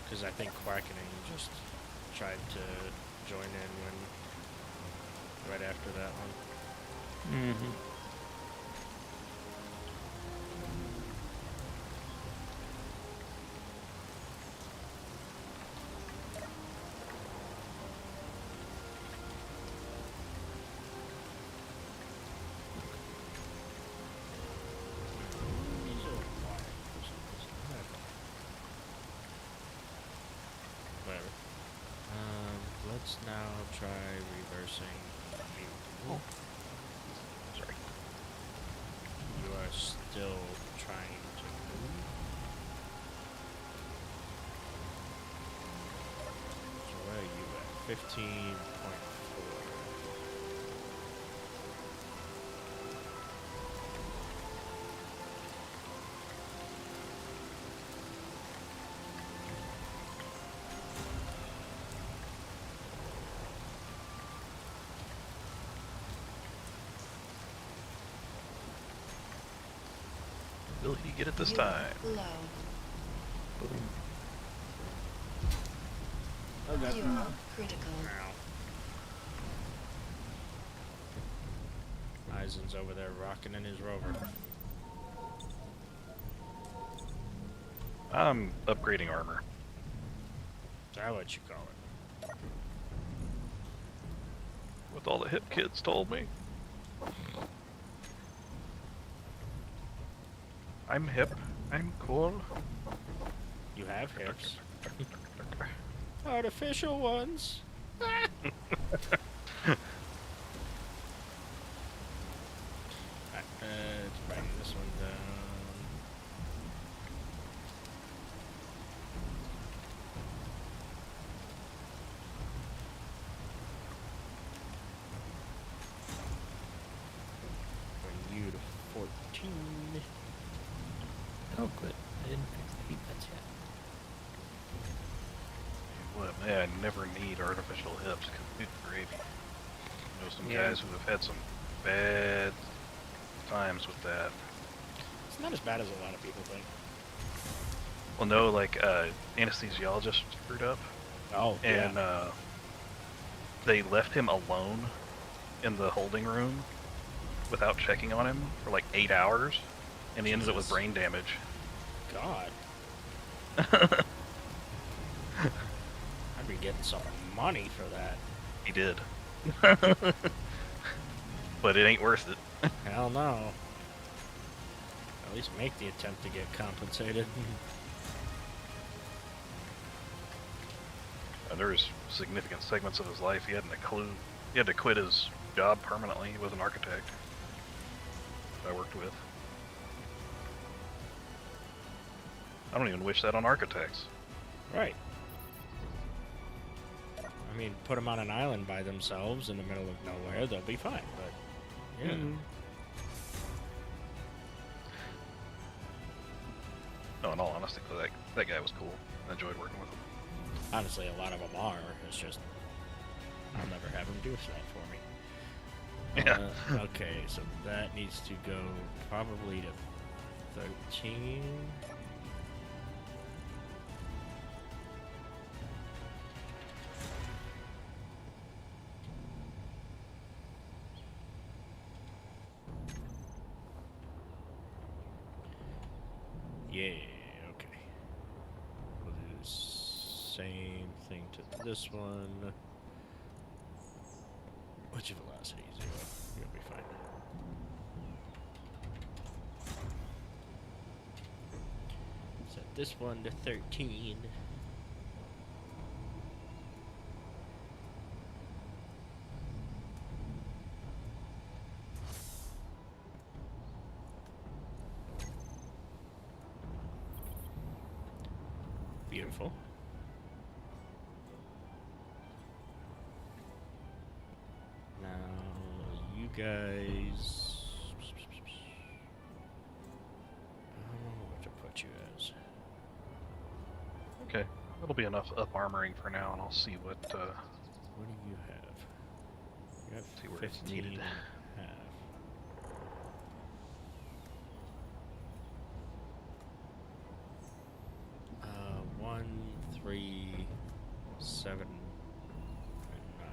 Because I think Quackening just tried to join in right after that one. Mm-hmm. He's a little quiet for some reason. Whatever. Let's now try reversing. Oh. Sorry. You are still trying to move. So where are you at? 15.4. Will he get it this Unit time? Low. Boom. Fuel critical. Ow. Eisen's over there rocking in his rover. I'm upgrading armor. Is that what you call it? What all the hip kids told me. I'm hip. I'm cool. You have hips. Artificial ones. Let's bring this one down. Bring you to 14. Oh, good. I didn't fix the heat vents yet. What? Man, I never need artificial hips. 'Cause good gravy. I know some Yeah. guys who have had some bad times with that. It's not as bad as a lot of people think. Well, no, like anesthesiologist screwed up, Oh, and they left him alone in the holding room without checking on him for like 8 hours, and he ended up with Jesus. brain damage. God. I'd be getting some money for that. He did. But it ain't worth it. Hell no. At least make the attempt to get compensated. And there's significant segments of his life he hadn't a clue. He had to quit his job permanently with an architect I worked with. I don't even wish that on architects. Right. I mean, put them on an island by themselves in the middle of nowhere, they'll be fine, but, yeah. No, in all honesty, that guy was cool. I enjoyed working with him. Honestly, a lot of them are. It's just, I'll never have them do that for me. Yeah. Okay, so that needs to go probably to 13. Yeah, okay. We'll do the same thing to this one. What's your velocity? 0. You'll be fine. Set this one to 13. Beautiful. Now, you guys... I don't know what to put you as. Okay, that'll be enough up armoring for now, and I'll see what. What do you have? You have See where it's 15 needed. and a half. 1, 3, 7, and 9.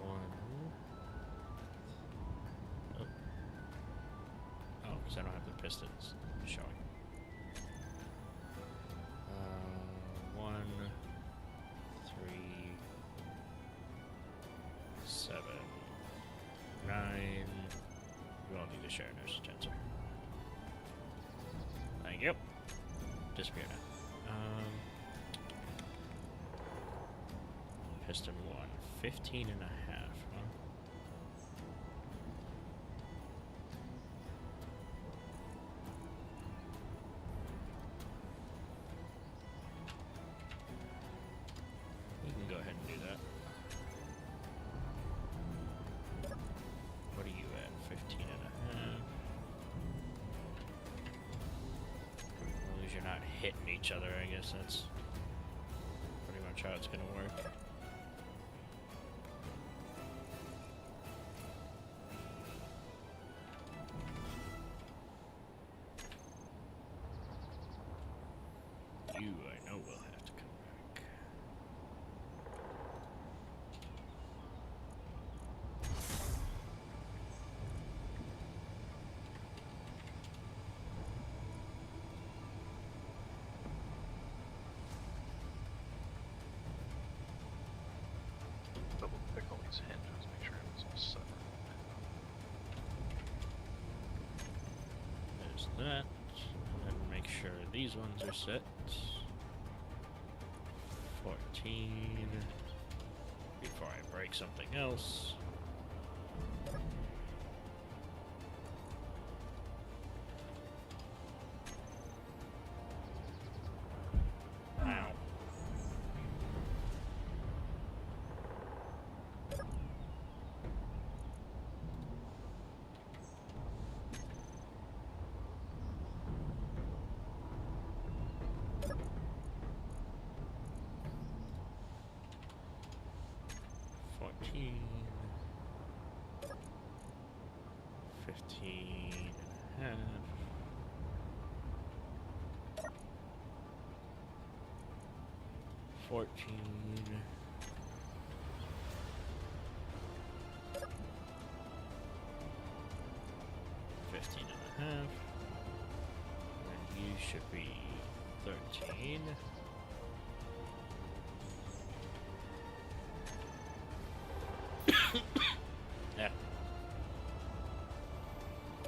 1. Oh, because I don't have the pistons showing. 1, 3, 7, 9. You all need to share nurse utensil. Thank you. Disappear now. Piston 1. 15 and a half, huh? We can go ahead and do that. What are you at? 15 and a half. As long as you're not hitting each other, I guess that's pretty much how it's gonna work. You, I know, will have to come back. Double pick all these hinges, make sure it's all set. There's that. And then make sure these ones are set. 14. Before I break something else. Ow. Fourteen. 15 and a half. 14. 15 and a half. And you should be 13. Yeah.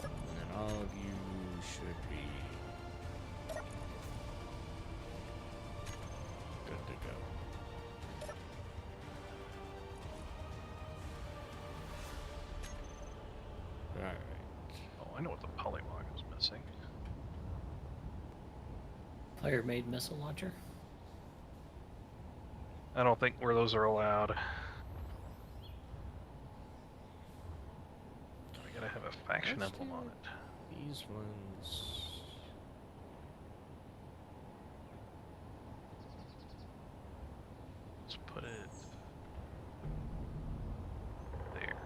And then all of you should be Alright. Oh, I know what the polymog is missing. Player-made missile launcher. I don't think where those are allowed. I gotta have a faction Let's emblem on do it. These ones. Let's put it there.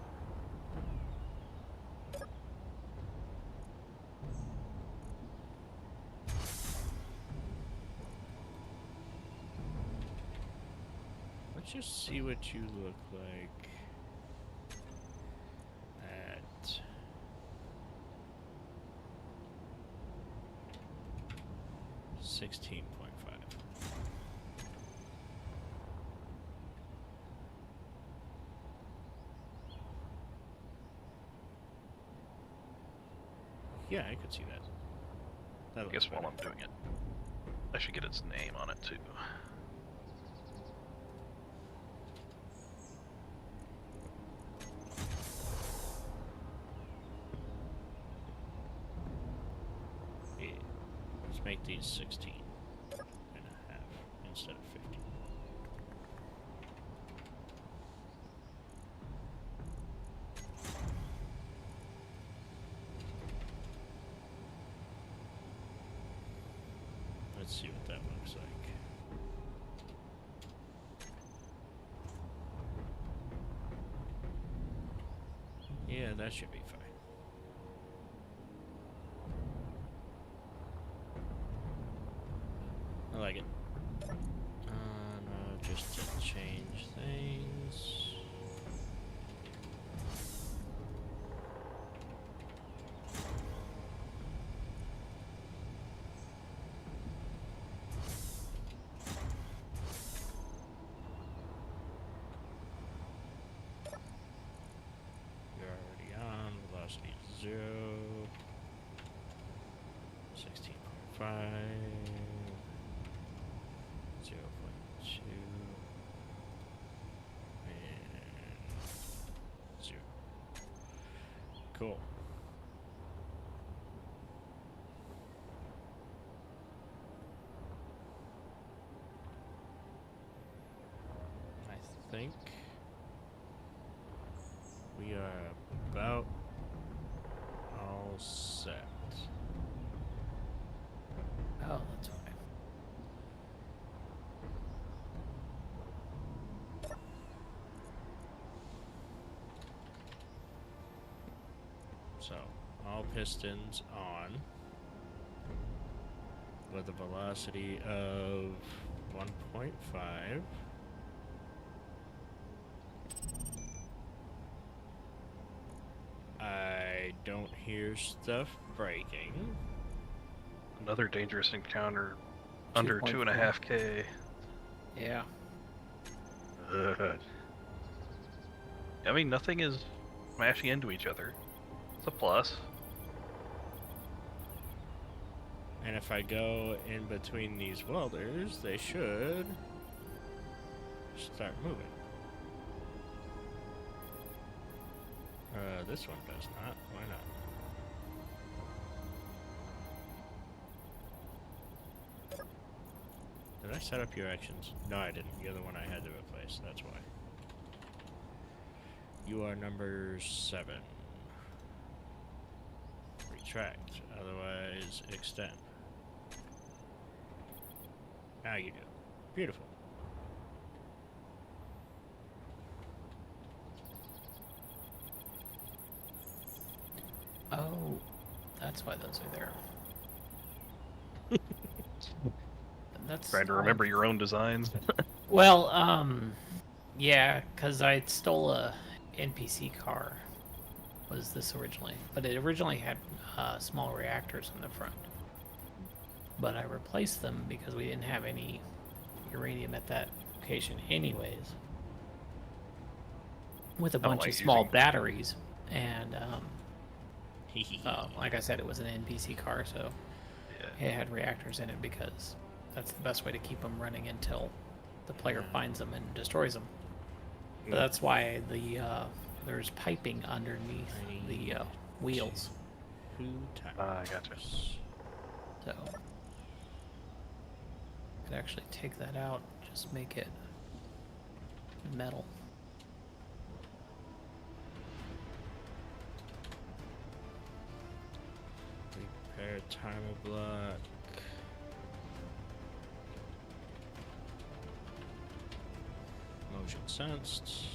Let's just see what you look like at 16.5. Yeah, I could see that. I That'll guess look while better. I'm doing it, I should get its name on it too. Yeah. Let's make these 16 and a half instead of 15. Let's see what that looks like. Yeah, that should be fine. I like it. No, just to change things. You're already on. Velocity 0. 16.5. 0.2. And 0. Cool. I think we are about all set. Oh, that's fine. So, all pistons on with a velocity of 1.5. I don't hear stuff breaking. Another dangerous encounter under 2.4. 2.5K. Yeah. I mean, nothing is smashing into each other. It's a plus. And if I go in between these welders, they should start moving. This one does not. Why not? Did I set up your actions? No, I didn't. You're the one I had to replace. That's why. You are number 7. Retract. Otherwise, extend. Now you do. Beautiful. Oh, that's why those are there. That's Trying to all- remember your own designs. Well, yeah, because I stole a NPC car. Was this originally? But it originally had small reactors in the front. But I replaced them because we didn't have any uranium at that location, anyways. With a I don't bunch like of small using- batteries, and like I said, it was an NPC car, so Yeah. it had reactors in it because that's the best way to keep them running until the player finds them and destroys them. But that's why the there's piping underneath the wheels. Two tires. Gotcha. So could actually take that out, just make it metal. Repair timer block. Motion sensed.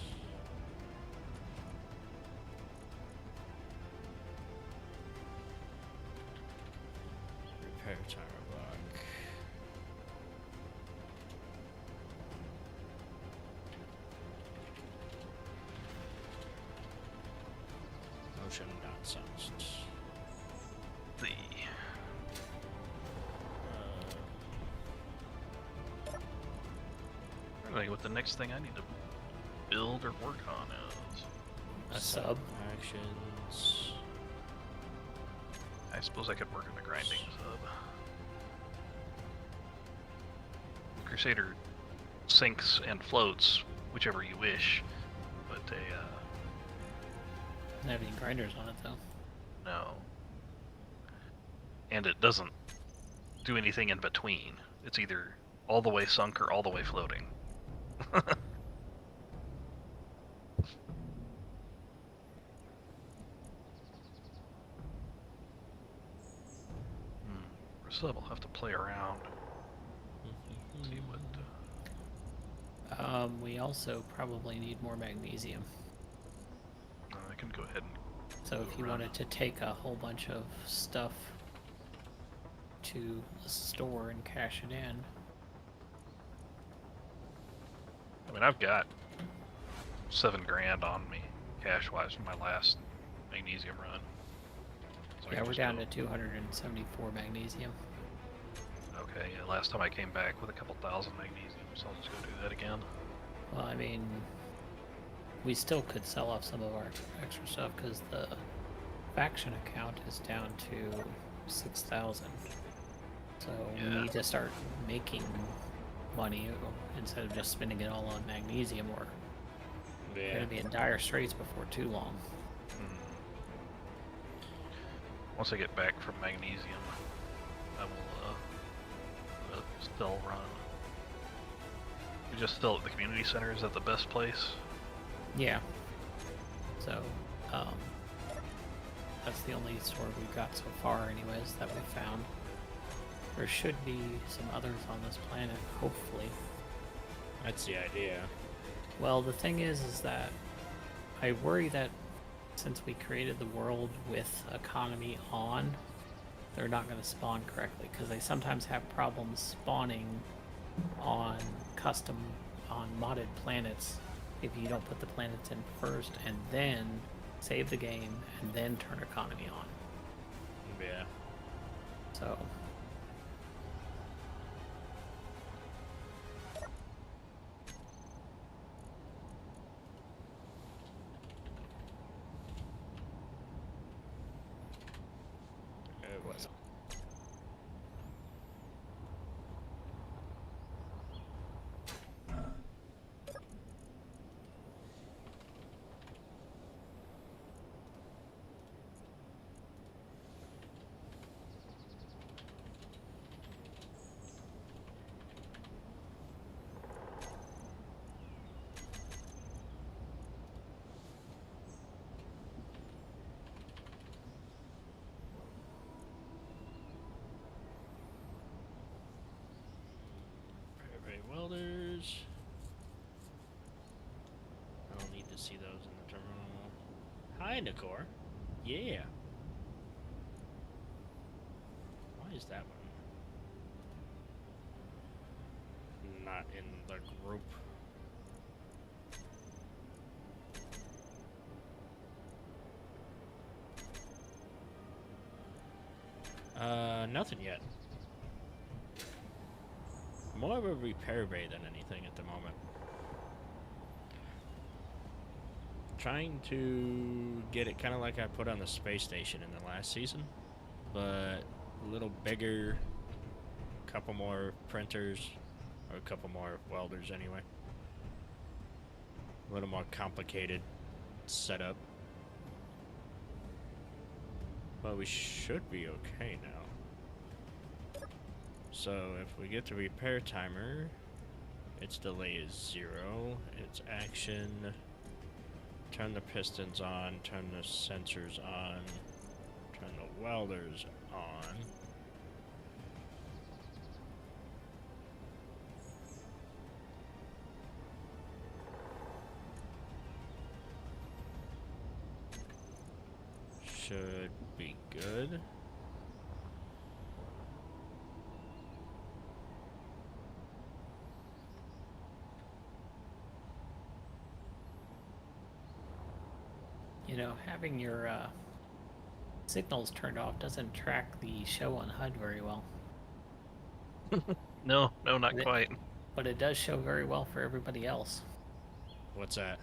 Repair timer block. Motion not sensed. The I think what the next thing I need to build or work on is. A sub. Actions. I suppose I could work on the grinding sub. Crusader sinks and floats, whichever you wish, but they Doesn't have any grinders on it though. no. And it doesn't do anything in between. It's either all the way sunk or all the way floating. Sub, I'll have to play around. See what. We also probably need more magnesium. I can go ahead and. So if you run. wanted to take a whole bunch of stuff to the store and cash it in, I mean, I've got $7,000 on me, cash-wise, from my last magnesium run. So I yeah, can we're just down go- to 274 magnesium. Okay, yeah, last time I came back with a couple thousand magnesium, so I'll just go do that again. Well, I mean, we still could sell off some of our extra stuff because the faction account is down to 6,000. So we Yeah. need to start making money instead of just spending it all on magnesium, or we're Yeah. going to be in dire straits before too long. Once I get back from magnesium, I will still run. You just still at the community center, is that the best place? Yeah. So, that's the only store we've got so far anyways that we've found. There should be some others on this planet, hopefully. That's the idea. Well, the thing is that I worry that since we created the world with economy on, they're not going to spawn correctly because they sometimes have problems spawning on on modded planets if you don't put the planets in first and then save the game and then turn economy on. Yeah. So It was. Welders. I don't need to see those in the terminal. Hi, Nicor. Yeah. Why is that one not in the group? Nothing yet. More of a repair bay than anything at the moment. Trying to get it kind of like I put on the space station in the last season, but a little bigger, a couple more printers, or a couple more welders anyway. A little more complicated setup. Well, we should be okay now. So if we get the repair timer, its delay is 0. Its action, turn the pistons on, turn the sensors on, turn the welders on. Should be good. You know, having your signals turned off doesn't track the show on HUD very well. No, not But it- quite. But it does show very well for everybody else. What's that?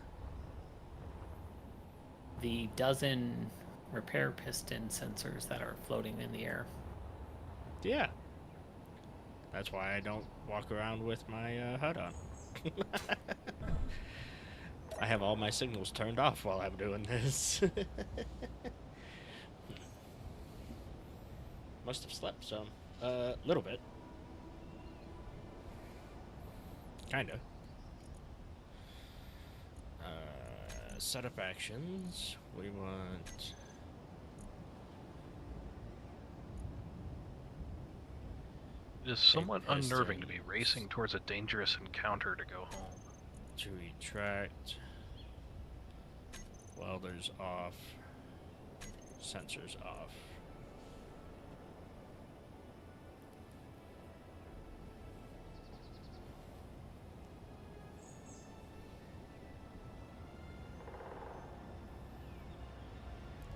The dozen repair piston sensors that are floating in the air. Yeah. That's why I don't walk around with my HUD on. I have all my signals turned off while I'm doing this. Must have slept some. Little bit. Kinda. Setup actions. We want... It is somewhat unnerving to be pistons. racing towards a dangerous encounter to go home. To retract. Welders off. Sensors off.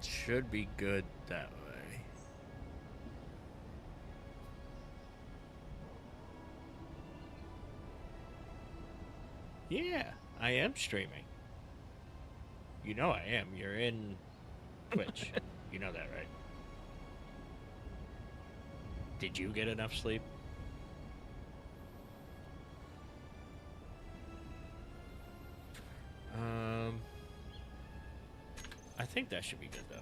Should be good that way. Yeah, I am streaming. You know I am. You're in Twitch. You know that, right? Did you get enough sleep? I think that should be good though.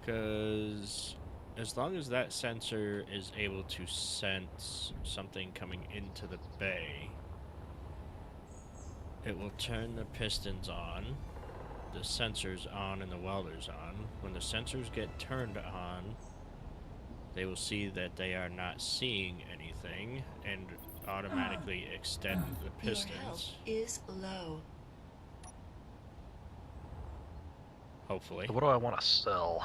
Because as long as that sensor is able to sense something coming into the bay, it will turn the pistons on, the sensors on, and the welders on. When the sensors get turned on, they will see that they are not seeing anything and automatically extend the Your health pistons. is low. Hopefully. So what do I want to sell?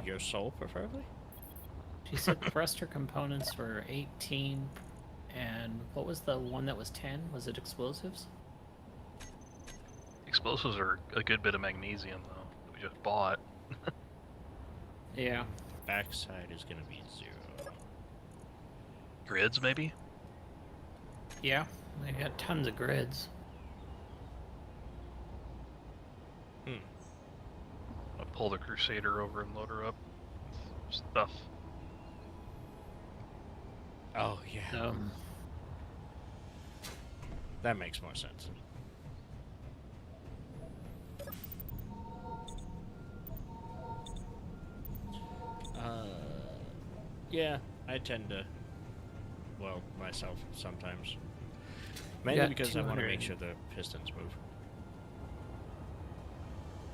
Your soul, preferably? She said thruster components were 18, and what was the one that was 10? Was it explosives? Explosives are a good bit of magnesium, though, that we just bought. Yeah. Backside is going to be 0. Grids, maybe? Yeah, they got tons of grids. I'll pull the Crusader over and load her up with stuff. Oh, yeah. Um, That makes more sense. Yeah, I tend to, well, myself sometimes. Mainly got because I want to 200. make sure the pistons move.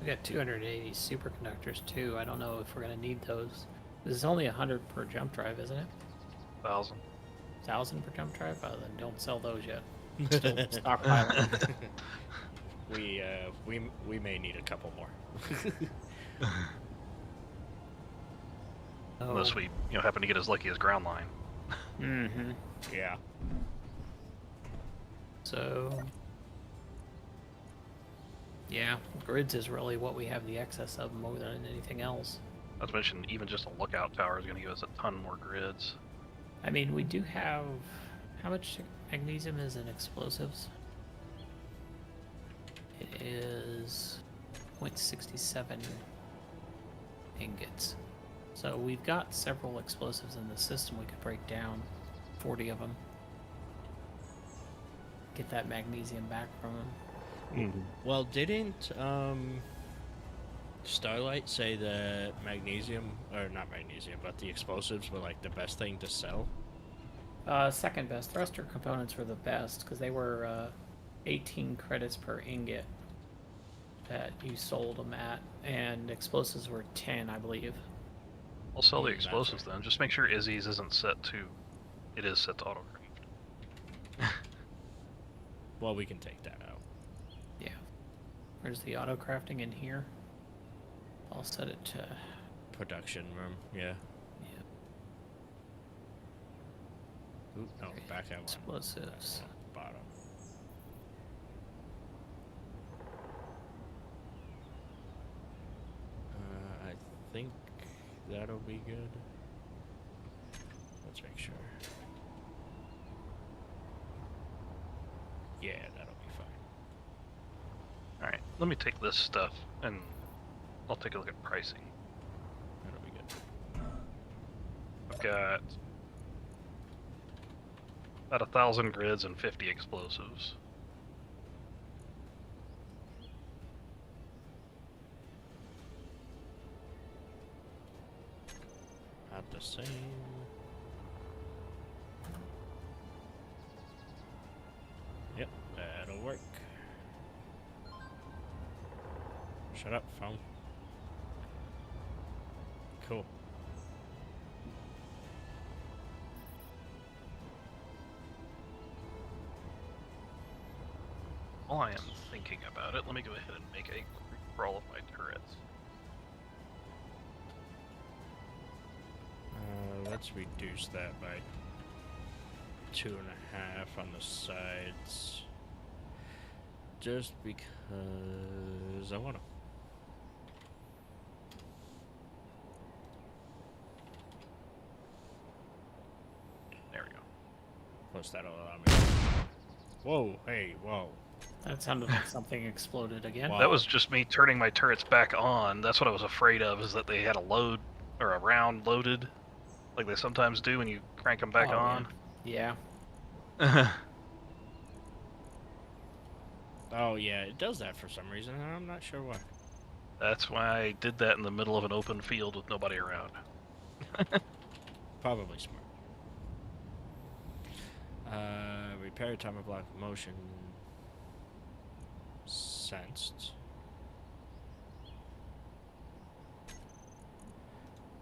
we got 280 superconductors too. I don't know if we're gonna need those. This is only 100 per jump drive, isn't it? 1,000. 1,000 per jump drive? Oh, then don't sell those yet. Still stockpiling. We may need a couple more. Unless we, happen to get as lucky as ground line. Mm-hmm. Yeah. So, yeah, grids is really what we have the excess of more than anything else. Not to mention, even just a lookout tower is going to give us a ton more grids. I mean, we do have... How much magnesium is in explosives? It is 0.67 ingots. So we've got several explosives in the system we could break down. 40 of them. Get that magnesium back from them. Well, didn't Starlight say that magnesium, or not magnesium, but the explosives were like the best thing to sell? Second best. Thruster components were the best because they were 18 credits per ingot that you sold them at, and explosives were 10, I believe. I'll sell the That's explosives right. then. Just make sure Izzy's isn't set to. It is set to autocraft. Well, we can take that out. Yeah. Where's the auto crafting in here? I'll set it to. Production room, yeah. Yeah. Oop, no, back at one. Explosives. Bottom. I think that'll be good. Let's make sure. Yeah, that'll be fine. Alright, let me take this stuff and I'll take a look at pricing. That'll be good. I've got about 1,000 grids and 50 explosives. Not the same. Yep, that'll work. Shut up, phone. Cool. While I am thinking about it, let me go ahead and make a quick roll of my turrets. Let's reduce that by 2.5 on the sides. Just because I want to. There we go. Plus that'll allow me. Whoa, hey, whoa. That sounded like something exploded again. Wow. That was just me turning my turrets back on. That's what I was afraid of, is that they had a load or a round loaded, like they sometimes do when you crank them back Oh, on. Yeah. Oh yeah, it does that for some reason, and I'm not sure why. That's why I did that in the middle of an open field with nobody around. Probably smart. Repair timer block motion sensed.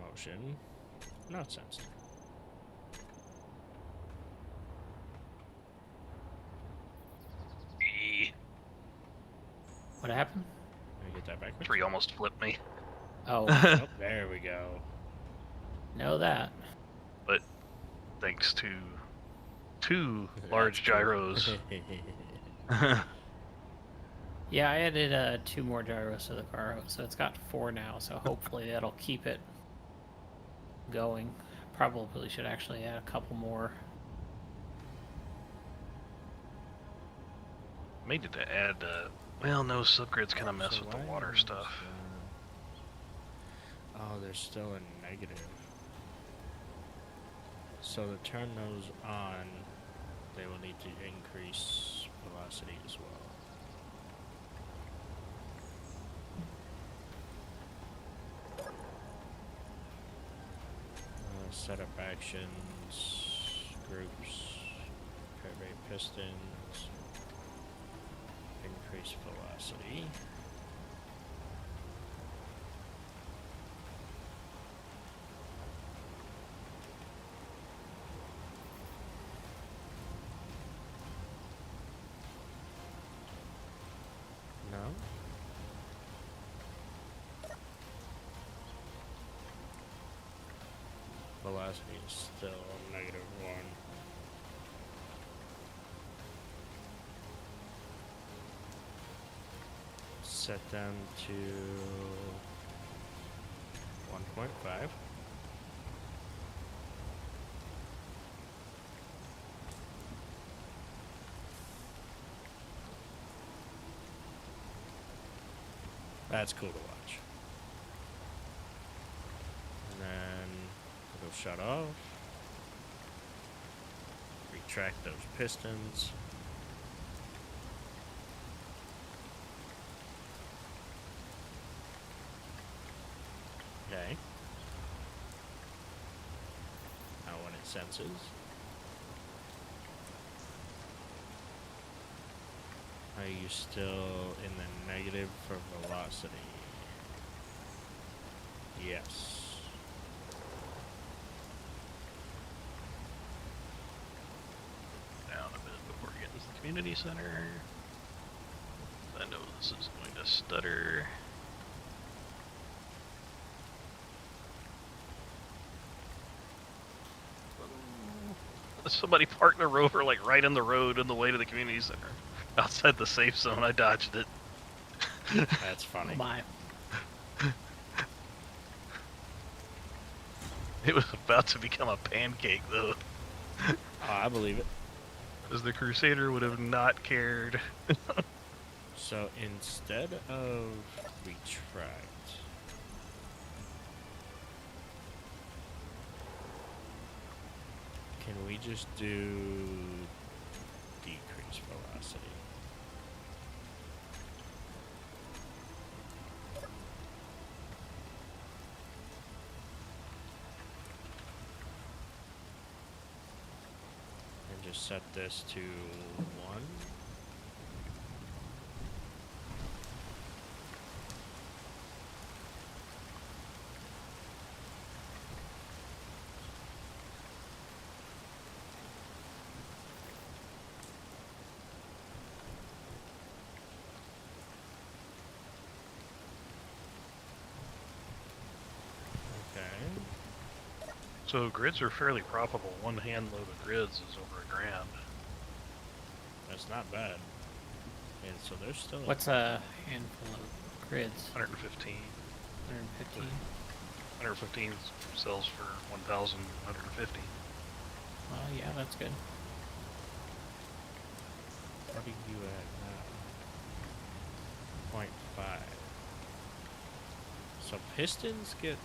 Motion not sensed. What happened? Let me get that back. Tree almost flipped me. Oh, Oh, there we go. know that. But thanks to 2 large That's cool. gyros. Yeah, I added 2 more gyros to the car, so it's got 4 now. So hopefully that'll keep it going. Probably should actually add a couple more. Made it to add, well, no, subgrids kind of mess So with the why water is, stuff. Oh, there's still a negative. So to turn those on, they will need to increase velocity as well. Setup actions, groups, R.E.P. pistons, increase velocity. No? Velocity is still -1. Set them to 1.5. That's cool to watch. And then it'll shut off. Retract those pistons. senses. Are you still in the negative for velocity? Yes. Down a bit before we get into the community center. I know this is going to stutter. Somebody parked their rover like right in the road on the way to the community center. Outside the safe zone, I dodged it. That's funny. Oh my. It was about to become a pancake though. Oh, I believe it. Because the Crusader would have not cared. So instead of retract, can we just do decrease velocity? And just set this to 1. Okay. So grids are fairly profitable. One hand load of grids is over $1,000. That's not bad. And so there's still What's a handful of grids? 115. 115. 115 sells for 1,150. Well, yeah, that's good. What are you at now? 0.5. So pistons get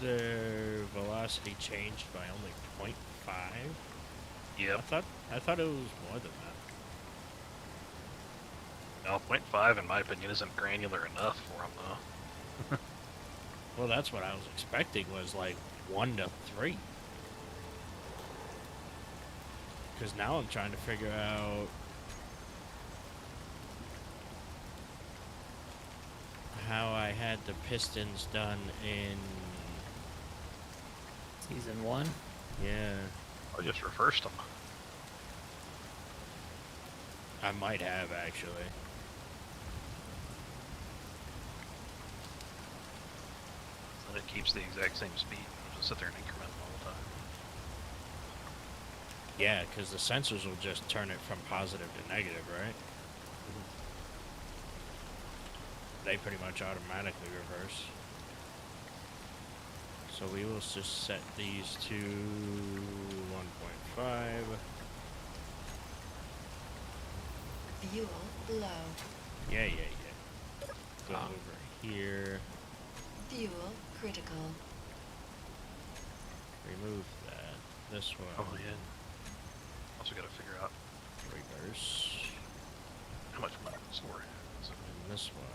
their velocity changed by only 0.5? Yep. I thought it was more than that. No, 0.5 in my opinion isn't granular enough for them though. Well, that's what I was expecting, was like 1 to 3. Because now I'm trying to figure out how I had the pistons done in... Season 1. Yeah, I just reversed them. I might have actually. And it keeps the exact same speed. It'll just sit there and increment all the time. Yeah, because the sensors will just turn it from positive to negative, right? They pretty much automatically reverse. So we will just set these to 1.5. Fuel low. Yeah. Go Ah. over here. Fuel critical. Remove that. This one. Oh yeah. Also got to figure out Reverse. how much money this for. And this one.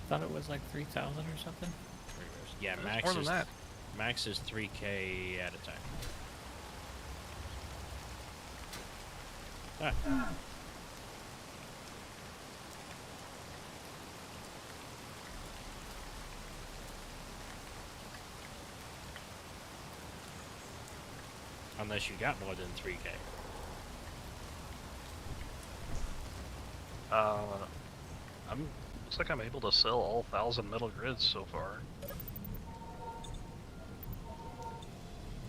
Thought it was like 3,000 or something. Reverse. Yeah, It's max more than is that. max is 3K at a time. Ah. Unless you got more than 3K. Looks like I'm able to sell all 1,000 metal grids so far.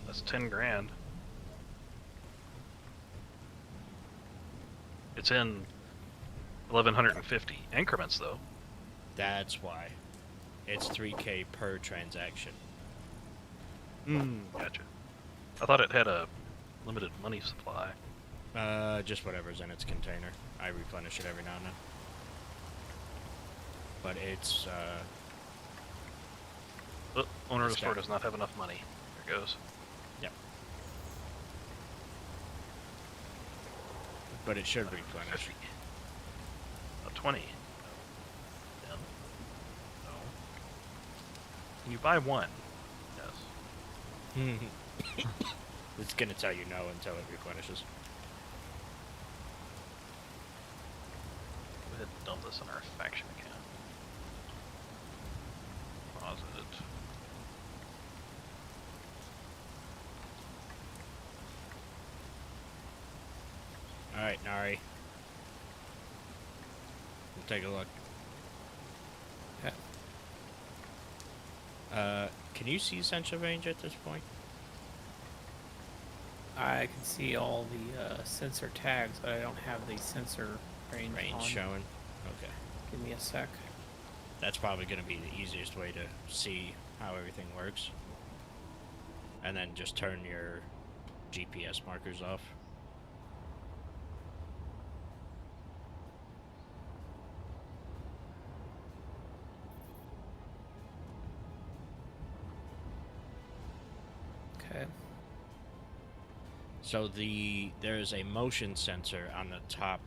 That's 10 grand. It's in 1,150 increments though. That's why. It's 3K per transaction. Gotcha. I thought it had a limited money supply. Just whatever's in its container. I replenish it every now and then. But it's, Oh, owner of the It's store got- does not have enough money. There goes. yep. But it should replenish. 50. 20. 10. No. Can you buy one? Yes. It's gonna tell you no until it replenishes. Go ahead and dump this in our faction account. Pause it. Alright, Nari. We'll take a look. Yeah. Can you see sensor range at this point? I can see all the sensor tags, but I don't have the sensor range on. Showing. Okay. Give me a sec. That's probably going to be the easiest way to see how everything works. And then just turn your GPS markers off. Okay. So there's a motion sensor on the top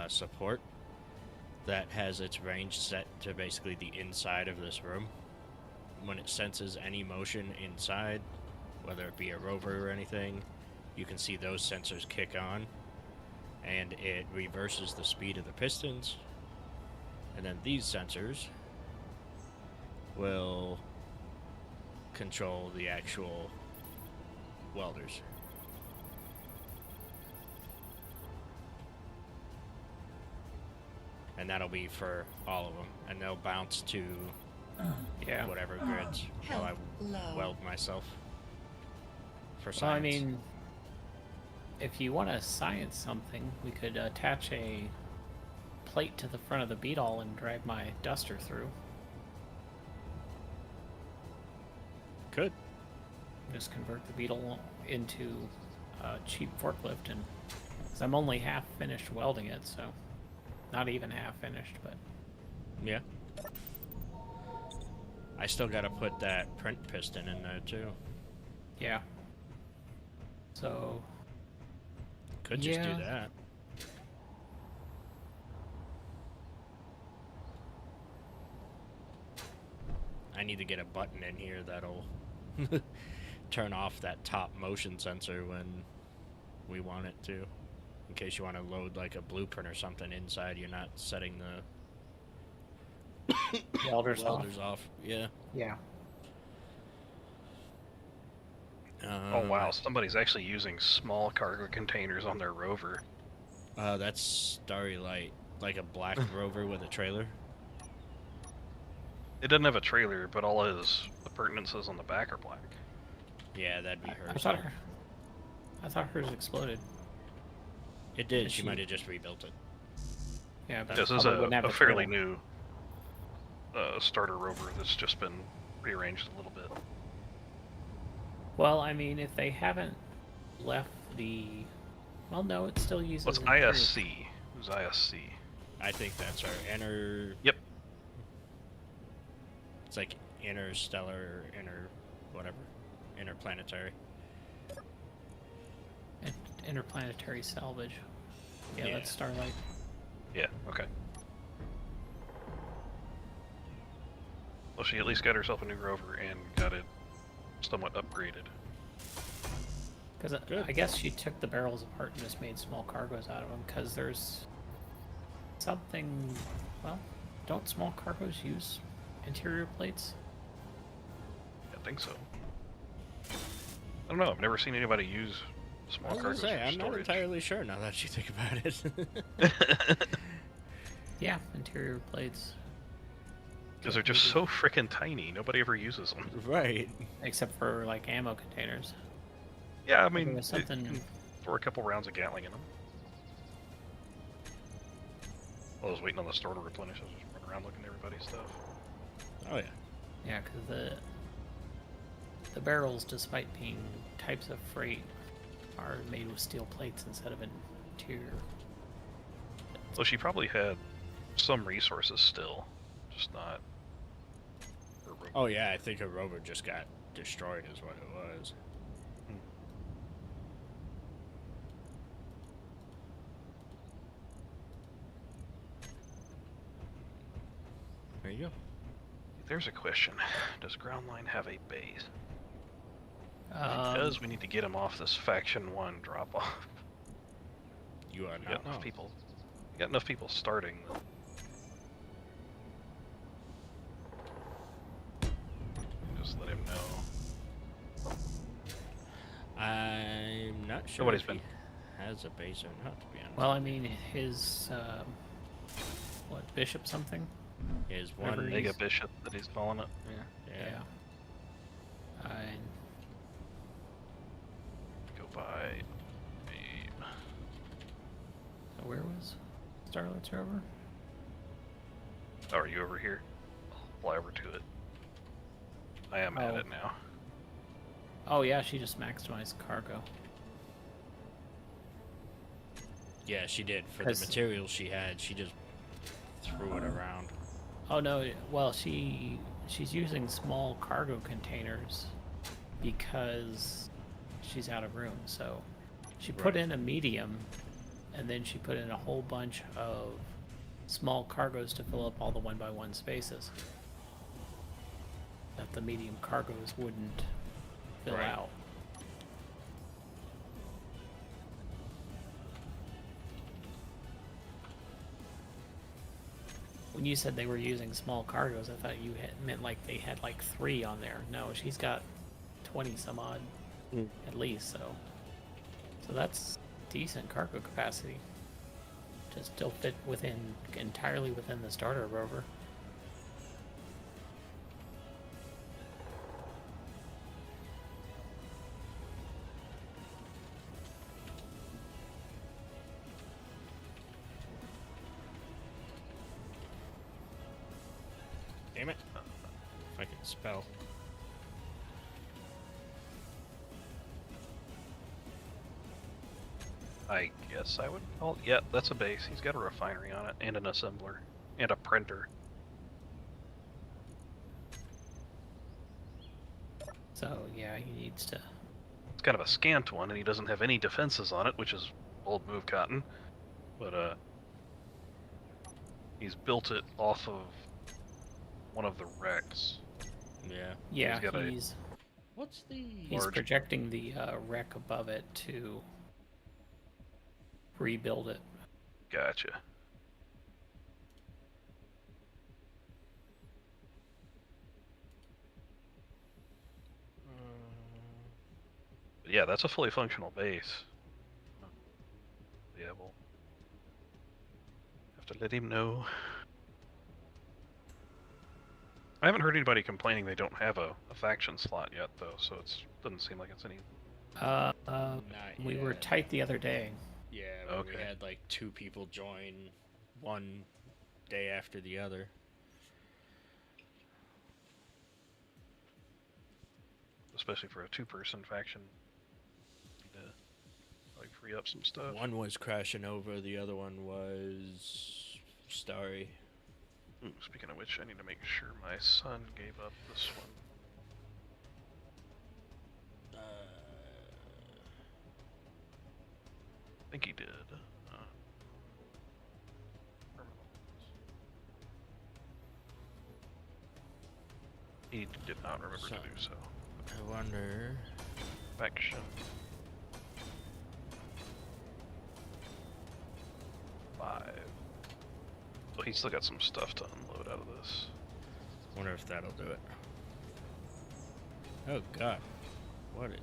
support that has its range set to basically the inside of this room. When it senses any motion inside, whether it be a rover or anything, you can see those sensors kick on, and it reverses the speed of the pistons, and then these sensors will control the actual welders. And that'll be for all of them, and they'll bounce to Yeah. whatever grids while I Health low. weld myself for So I science. mean, if you want to science something, we could attach a plate to the front of the beetle and drive my duster through. Could. Just convert the beetle into a cheap forklift, and because I'm only half finished welding it, so not even half finished, but Yeah. I still gotta put that print piston in there too. yeah. So Could just do Yeah. that. I need to get a button in here that'll turn off that top motion sensor when we want it to. In case you want to load like a blueprint or something inside, you're not setting the welders off. welders off. Yeah. Yeah. Oh wow, somebody's actually using small cargo containers on their rover. That's Starry Light, like a black rover with a trailer. It doesn't have a trailer, but all his appurtenances on the back are black. Yeah, that'd be I hers. thought hers exploded. It did. Is She she- might have just rebuilt it. Yeah, but This is probably wouldn't have a a fairly trailer. new starter rover that's just been rearranged a little bit. Well, I mean, if they haven't left the, well, no, it still uses. What's interior- ISC? Who's ISC? I think that's our inner. Yep. It's like interstellar, inner, whatever, interplanetary. Interplanetary salvage. Yeah, Yeah. that's Starlight. Yeah, okay. Well, she at least got herself a new rover and got it somewhat upgraded. Because Good. I guess she took the barrels apart and just made small cargoes out of them. Because there's something. Well, don't small cargoes use interior plates? I think so. I don't know. I've never seen anybody use small I was gonna cargos say, for I'm not storage. entirely sure now that you think about it. Yeah, interior plates. Because they're just so frickin' tiny. Nobody ever uses them. Right. Except for like ammo containers. Yeah, I Maybe mean, there's something. you can throw a couple rounds of Gatling in them. I was waiting on the store to replenish. I was just running around looking at everybody's stuff. Oh yeah. Yeah, because the barrels, despite being types of freight, are made with steel plates instead of interior. So she probably had some resources still, just not. her rover. Oh yeah, I think a rover just got destroyed is what it was. There you go. There's a question. Does Groundline have a base? Because we need to get him off this faction 1 drop off. You are We not got enough wrong. people. We got enough people starting. Just let him know. I'm not sure Nobody's if been- he has a base or not, to be honest. Well, I mean, his bishop something? His whatever one it Mega is. bishop that he's calling it. Yeah. Yeah. Go by. So where was Starlet's Rover? Oh, are you over here? I'll fly over to it. I am at Oh. it now. Oh yeah, she just maximized cargo. Yeah, she did. For the 'Cause- materials she had, she just threw it around. Oh no, well she's using small cargo containers because she's out of room. So she put Right. in a medium, and then she put in a whole bunch of small cargos to fill up all the 1x1 spaces that the medium cargos wouldn't fill Right. out. When you said they were using small cargos, I thought you meant like they had like 3 on there. No, she's got 20 some odd at least, so that's decent cargo capacity to still fit entirely within the starter rover. Damn it. If I can spell. I guess I would call. Yeah, that's a base. He's got a refinery on it, and an assembler, and a printer. So yeah, he needs to. It's kind of a scant one, and he doesn't have any defenses on it, which is bold move, Cotton. But he's built it off of one of the wrecks. Yeah. Yeah, got a- he's What's the... he's large- projecting the wreck above it to rebuild it. Gotcha. But yeah, that's a fully functional base. Yeah, we'll have to let him know. I haven't heard anybody complaining they don't have a faction slot yet, though, so it doesn't seem like it's any. Not We were yet. tight the other day. Yeah, where we Okay. had like 2 people join one day after the other. Especially for a 2-person faction. Need to like free up some stuff. One was crashing over, the other one was starry. Ooh, speaking of which, I need to make sure my son gave up this one. I think he did. He did not remember to Son. do so. I wonder... Faction. 5. So he's still got some stuff to unload out of this. Wonder if that'll do it. Oh god. What is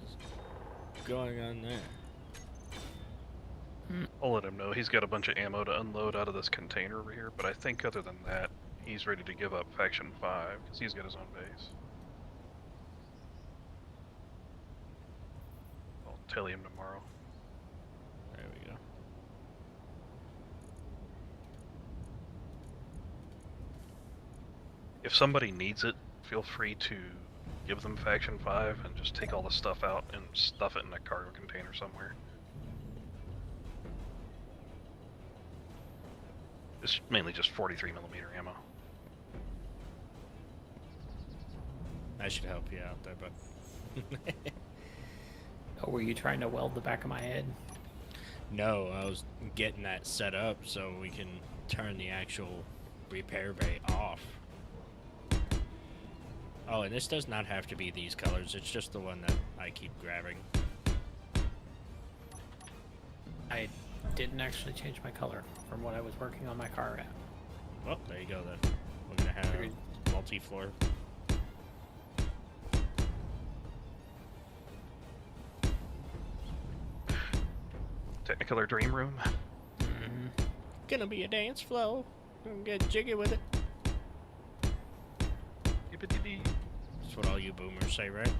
going on there? I'll let him know. He's got a bunch of ammo to unload out of this container over here, but I think other than that, he's ready to give up Faction 5, because he's got his own base. I'll tell him tomorrow. There we go. If somebody needs it, feel free to give them Faction 5 and just take all the stuff out and stuff it in a cargo container somewhere. It's mainly just 43mm ammo. I should help you out there, but... Oh, were you trying to weld the back of my head? No, I was getting that set up so we can turn the actual repair bay off. Oh, and this does not have to be these colors. It's just the one that I keep grabbing. I didn't actually change my color from what I was working on my car at. Well, there you go then. We're gonna have Agreed. multi-floor. Technicolor Dream Room. Mm-hmm. Gonna be a dance floor. Gonna get jiggy with it. Yippee-dee-dee. That's what all you boomers say, right?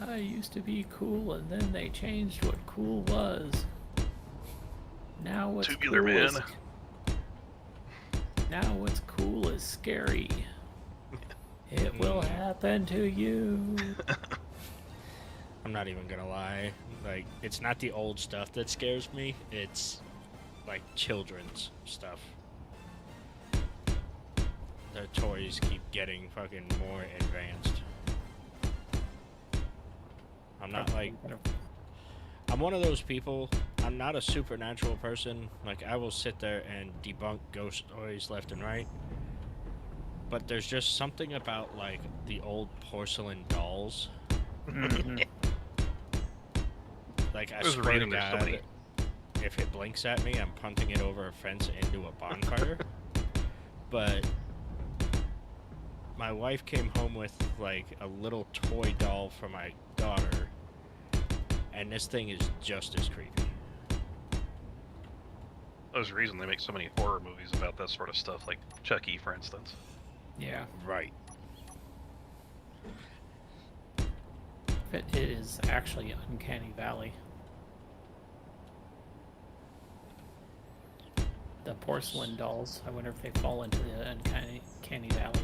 I used to be cool, and then they changed what cool was. Now what's Tubular cool Man. is now what's cool is scary. It will happen to you. I'm not even gonna lie. Like, it's not the old stuff that scares me. It's like children's stuff. The toys keep getting fucking more advanced. I'm not like, I'm one of those people. I'm not a supernatural person. Like, I will sit there and debunk ghost stories left and right. But there's just something about like the old porcelain dolls. Mhm. Like, I was swear to reading there's so God, many- if it blinks at me, I'm punting it over a fence into a bonfire. But my wife came home with like a little toy doll for my daughter, and this thing is just as creepy. There's a reason they make so many horror movies about that sort of stuff, like Chucky, for instance. Yeah, Right. it is actually Uncanny Valley. The porcelain dolls. I wonder if they fall into the Uncanny Valley.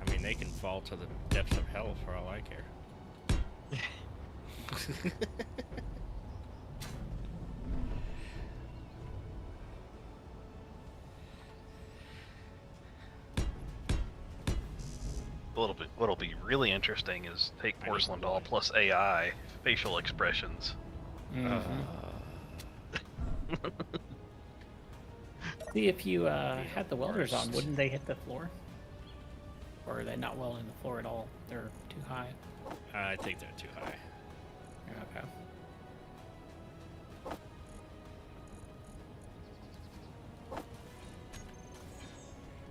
I mean, they can fall to the depths of hell for all I care. What'll be really interesting is take I need Porcelain Doll one. plus AI facial expressions. Mhm. See, if you had the welders on, worst. wouldn't they hit the floor? Or are they not welding the floor at all? They're too high. I think they're too high. Okay.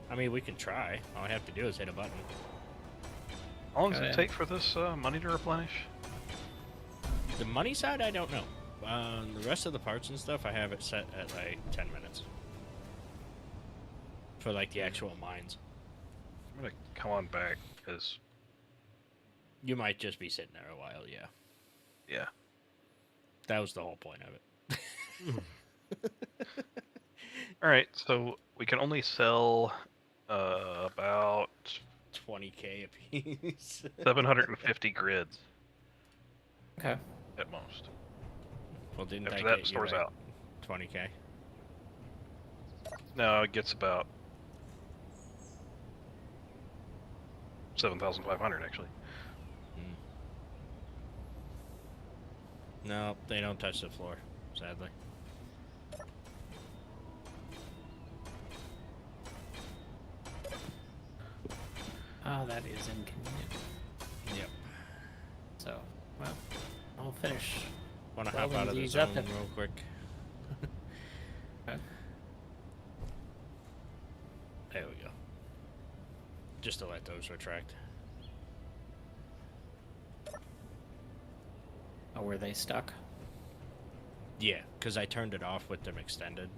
I mean, we can try. All I have to do is hit a button. How long does Oh, it yeah. take for this money to replenish? The money side, I don't know. The rest of the parts and stuff, I have it set at like 10 minutes. For like the actual mines. I'm gonna come on back, because, You might just be sitting there a while, yeah. yeah. That was the whole point of it. Alright, so we can only sell about 20k a piece. 750 grids Okay. at most. Well, didn't After that that, get you store's like out. 20k? No, it gets about 7,500 actually. No, they don't touch the floor, sadly. Oh, that is inconvenient. Yep. So, well, I'll finish. Want to hop Welding out of the these zone up and- real quick? Okay. There we go. Just to let those retract. Oh, were they stuck? Yeah, because I turned it off with them extended.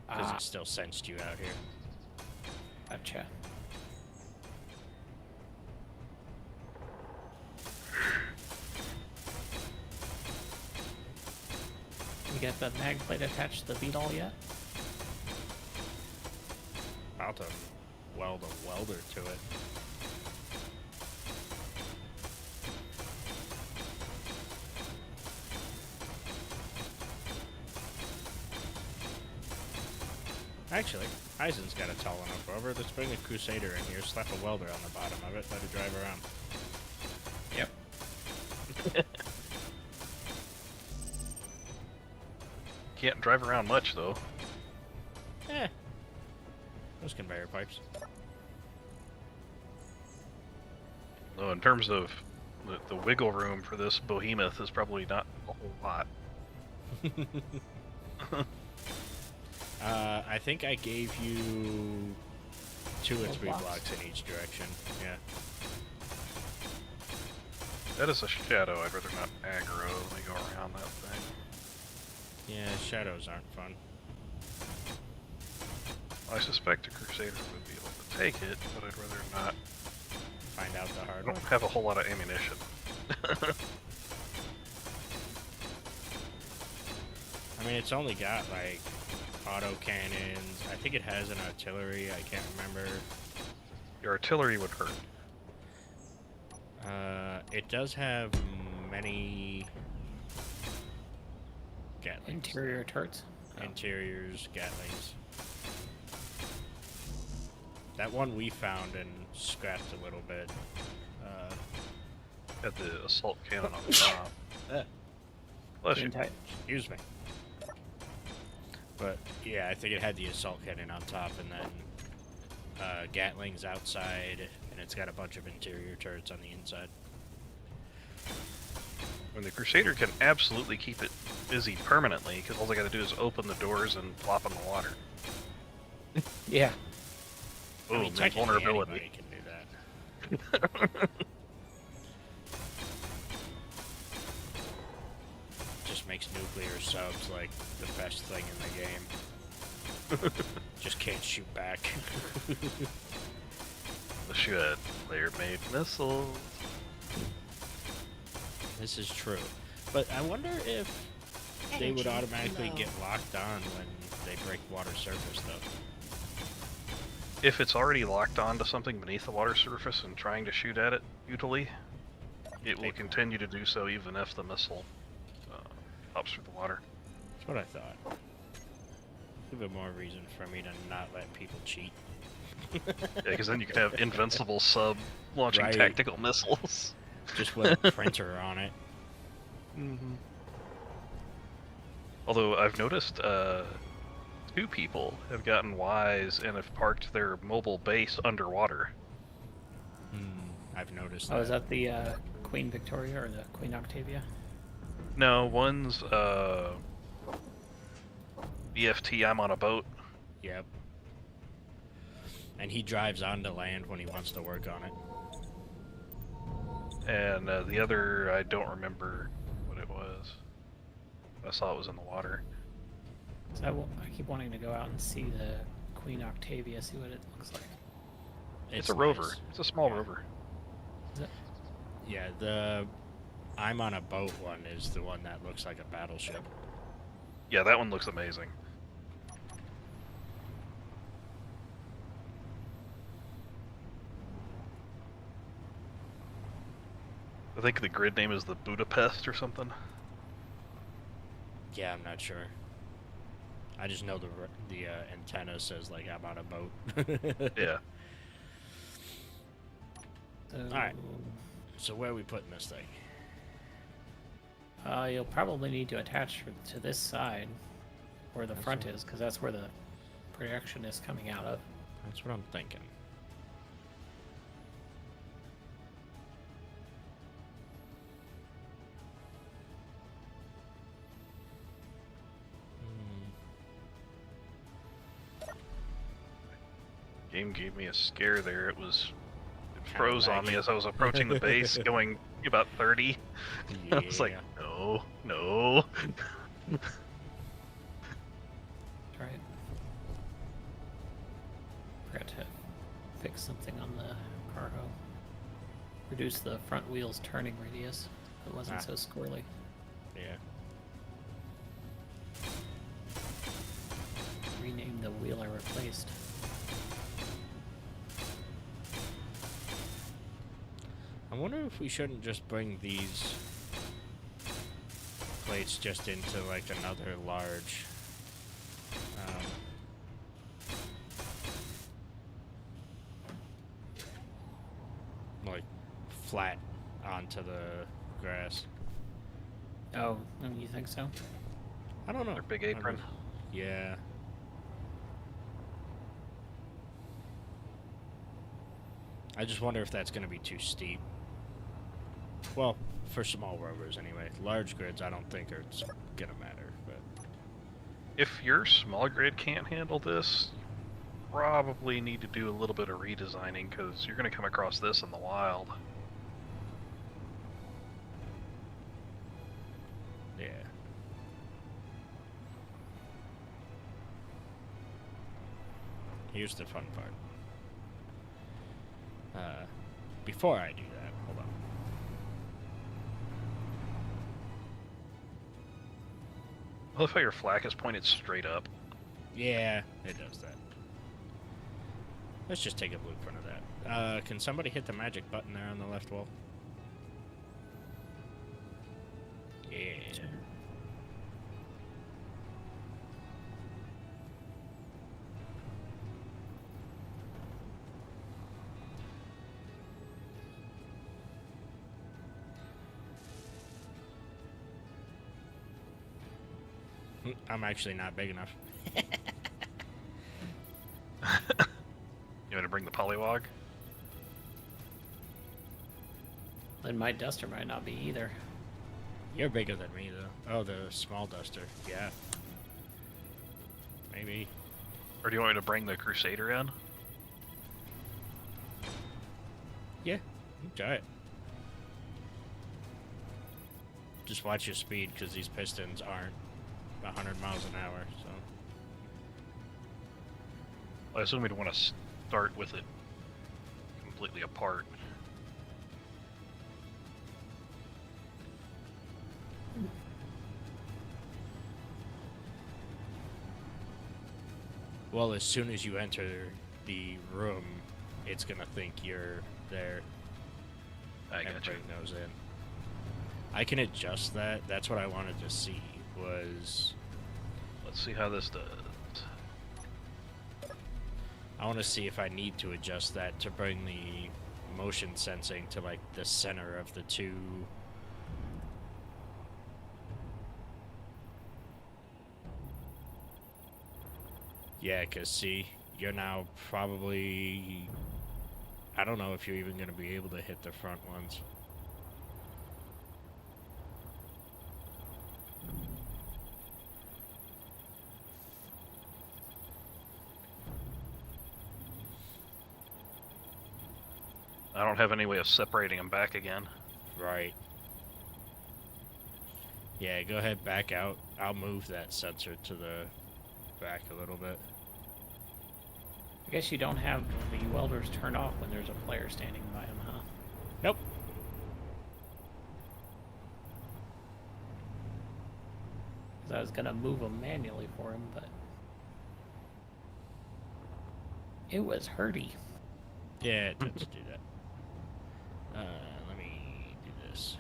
Because Ah, it still sensed you out here. gotcha. You got the mag plate attached to the beetle yet? About to weld a welder to it. Actually, Eisen's got a tall enough rubber. Let's bring a Crusader in here, slap a welder on the bottom of it, let it drive around. Yep. can't drive around much though. Eh. Those conveyor pipes. No, in terms of the wiggle room for this behemoth is probably not a whole lot. I think I gave you 2 or 3 blocks. blocks in each direction. Yeah. That is a shadow. I'd rather not aggro. Let me go around that thing. Yeah, shadows aren't fun. I suspect a Crusader would be able to take it, but I'd rather not. Find out the I hard don't way. have a whole lot of ammunition. I mean, it's only got like auto cannons. I think it has an artillery. I can't remember. Your artillery would hurt. It does have many Gatlings. Interior turrets. Oh. Interiors, Gatlings. That one we found and scrapped a little bit. Had the assault cannon on the top. Bless you. Tight. Excuse me. But yeah, I think it had the assault cannon on top, and then Gatlings outside, and it's got a bunch of interior turrets on the inside. When the Crusader can absolutely keep it busy permanently, because all they got to do is open the doors and plop in the water. Yeah. Boom, I mean, big technically vulnerability. anybody can do that. Just makes nuclear subs like the best thing in the game. Just can't shoot back. Unless you had player-made missiles. This is true. But I wonder if they would Energy automatically low. get locked on when they break water surface, though. If it's already locked onto something beneath the water surface and trying to shoot at it futilely, it will continue to do so even if the missile pops through the water. That's what I thought. A bit more reason for me to not let people cheat. Yeah, because then you could have invincible sub launching Right. tactical missiles. Just with a printer on it. Mm-hmm. Although I've noticed 2 people have gotten wise and have parked their mobile base underwater. I've noticed Oh, that. is that the Queen Victoria or the Queen Octavia? No, one's BFT, I'm on a boat. Yep. And he drives onto land when he wants to work on it. And the other, I don't remember what it was. I saw it was in the water. So I keep wanting to go out and see the Queen Octavia, see what it looks like. It's a rover. nice. It's a small Yeah. rover. Is it? Yeah, the I'm on a boat one is the one that looks like a battleship. Yeah, that one looks amazing. I think the grid name is the Budapest or something. Yeah, I'm not sure. I just know the antenna says like I'm on a boat. Yeah. So, Alright. So where are we putting this thing? You'll probably need to attach to this side, where the front is, because that's where the projection is coming out of. That's what I'm thinking. Game gave me a scare there. It Kinda froze on me laggy. as I was approaching the base, going about 30. Yeah. I was like, no, no. That's right. Forgot to fix something on the cargo. Reduce the front wheel's turning radius. It wasn't Ah. so squirrely. Yeah. Rename the wheel I replaced. I wonder if we shouldn't just bring these plates just into like another large like flat onto the grass. Oh, you think so? I don't know. Their big I don't apron. know. Yeah. I just wonder if that's going to be too steep. Well, for small rovers anyway. Large grids, I don't think are going to matter. But If your small grid can't handle this, you probably need to do a little bit of redesigning because you're going to come across this in the wild. yeah. Here's the fun part. Before I do that, hold on. I love how your flak is pointed straight up. Yeah, it does that. Let's just take a blueprint of that. Can somebody hit the magic button there on the left wall? Yeah. I'm actually not big enough. You want to bring the polywog? And my duster might not be either. You're bigger than me, though. Oh, the small duster. Yeah. Maybe. Or do you want me to bring the Crusader in? Yeah. Try it. Just watch your speed, because these pistons aren't 100 miles an hour, so... I assume we'd want to start with it completely apart. Well, as soon as you enter the room, it's gonna think you're there. I and got you. bring those in. I can adjust that. That's what I wanted to see, was... Let's see how this does. I want to see if I need to adjust that to bring the motion sensing to, like, the center of the two. Yeah, because, see, you're now probably... I don't know if you're even going to be able to hit the front ones. I don't have any way of separating them back again. Right. Yeah, go ahead, back out. I'll move that sensor to the back a little bit. I guess you don't have the welders turned off when there's a player standing by them, huh? Nope. Because I was going to move them manually for him, but... It was hurty. Yeah, it tends to do that. Let me do this.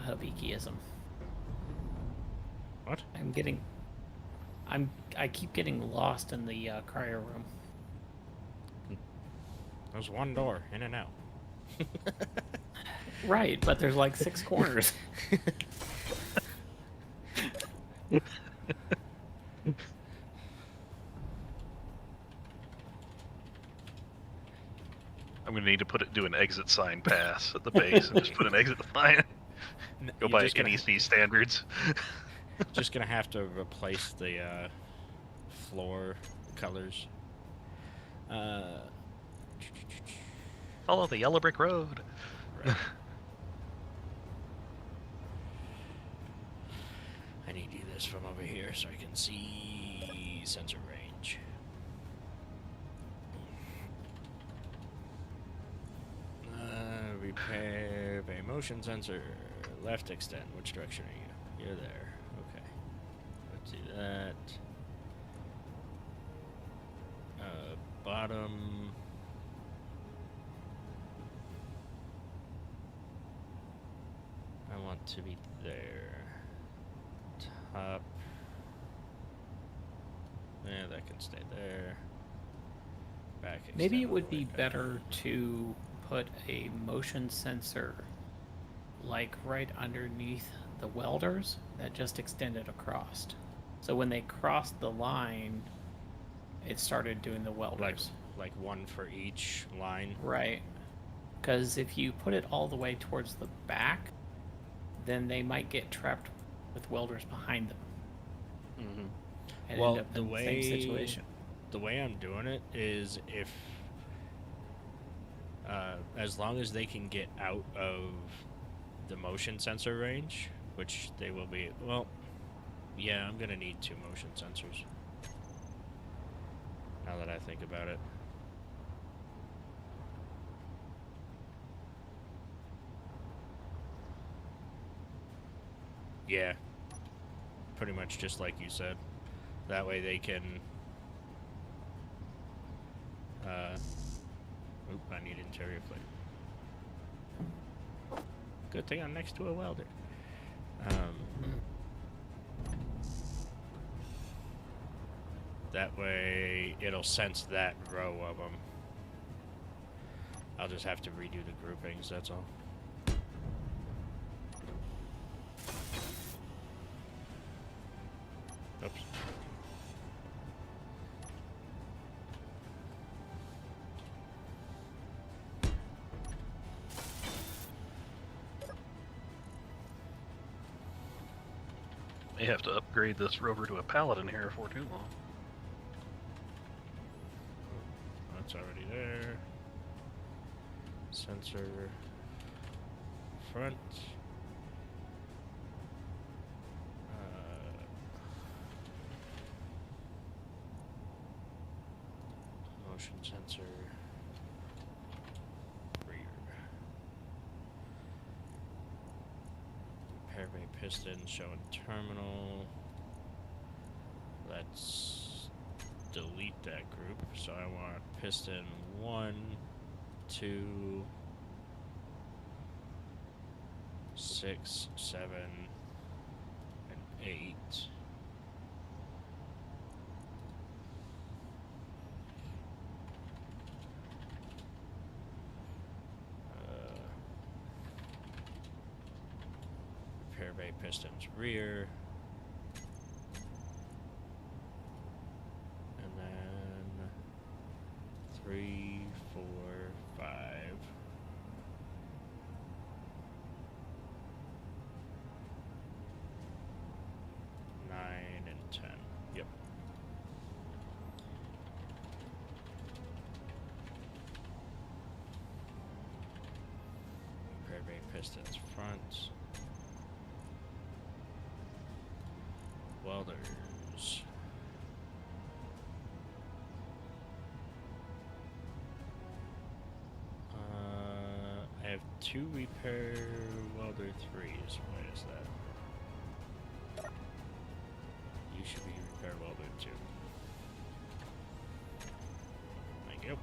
Hubbyism. What? I keep getting lost in the cryo room. There's one door, in and out. Right, but there's like 6 corners. I'm gonna need to do an exit sign pass at the base and just put an exit sign. Go You're by just gonna- NEC standards. Just gonna have to replace the floor colors. Follow the yellow brick road. Right. I need to do this from over here so I can see sensor range. Repair a motion sensor. Left extend. Which direction are you? You're there. Okay. Let's do that. Bottom. I want to be there. Top. Yeah, that can stay there. back. Maybe extend it all would the way be back. better to put a motion sensor like right underneath the welders that just extended across. So when they crossed the line, it started doing the welders. Like one for each line. Right. Because if you put it all the way towards the back, then they might get trapped with welders behind them Mm-hmm. and Well, end up in the same situation. The way I'm doing it is if as long as they can get out of the motion sensor range, which they will be. Well, yeah, I'm gonna need 2 motion sensors. Now that I think about it. Yeah. Pretty much just like you said. That way they can... Oop, I need interior plate. Good thing I'm next to a welder. That way it'll sense that row of them. I'll just have to redo the groupings, that's all. Oops. May have to upgrade this rover to a paladin here before too long. That's already there. Sensor front. Motion sensor rear. Repair bay piston showing terminal. Let's delete that group. So I want piston 1, 2, 6, 7, and 8. Repair bay pistons rear. And then 3, 4, 5. 9 and 10. Yep. Repair bay pistons front. Welders. I have 2 repair welder 3s. Why is that? You should be repair welder 2. Thank you.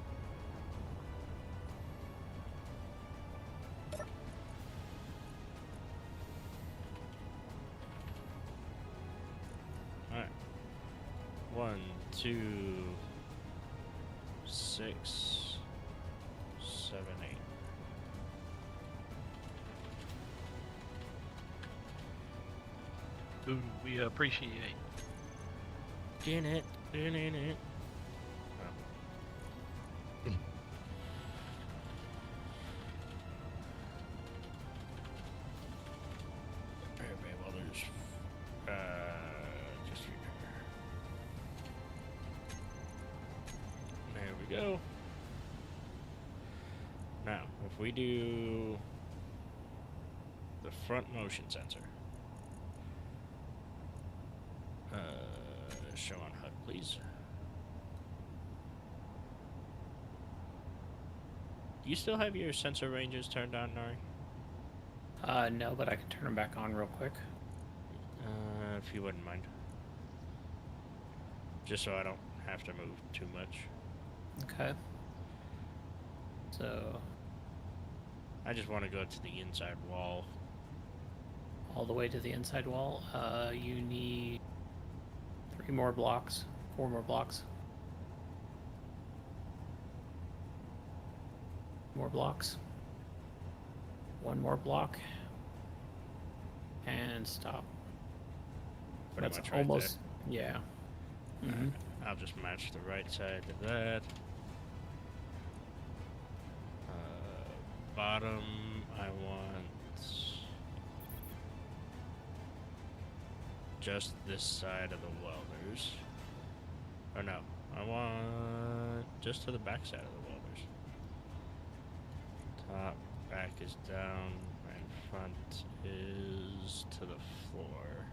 Alright. 1, 2, 6, 7, 8. Ooh, we appreciate. In it. Repair bay welders. Just repair. There we go. Now, if we do the front motion sensor, show on HUD, please. Do you still have your sensor ranges turned on, Nari? No, but I can turn them back on real quick. If you wouldn't mind. Just so I don't have to move too much. Okay. So, I just want to go to the inside wall. all the way to the inside wall, you need 3 more blocks, 4 more blocks. more blocks. One more block. And stop. Pretty That's much right almost, yeah. there. Mhm. I'll just match the right side to that. Bottom, I want just this side of the welders. Or no, I want just to the back side of the welders. Top, back is down, and front is to the floor.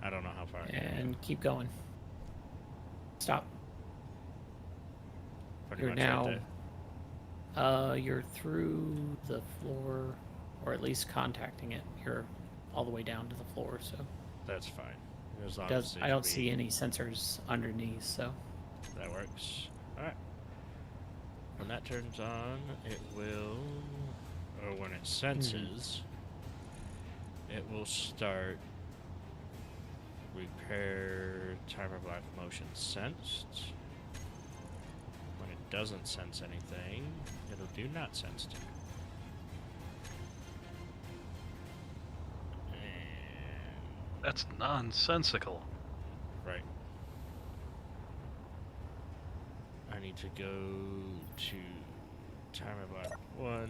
I don't know how far I can And keep going. Stop. Pretty You're much now, right there. you're through the floor, or at least contacting it. You're all the way down to the floor, so That's fine. As long as I don't see we- any sensors underneath, so That works. Alright. When that turns on, it will, or when it senses, it will start repair timer block motion sensed. When it doesn't sense anything, it'll do not sensed. And That's nonsensical. right. I need to go to timer block 1,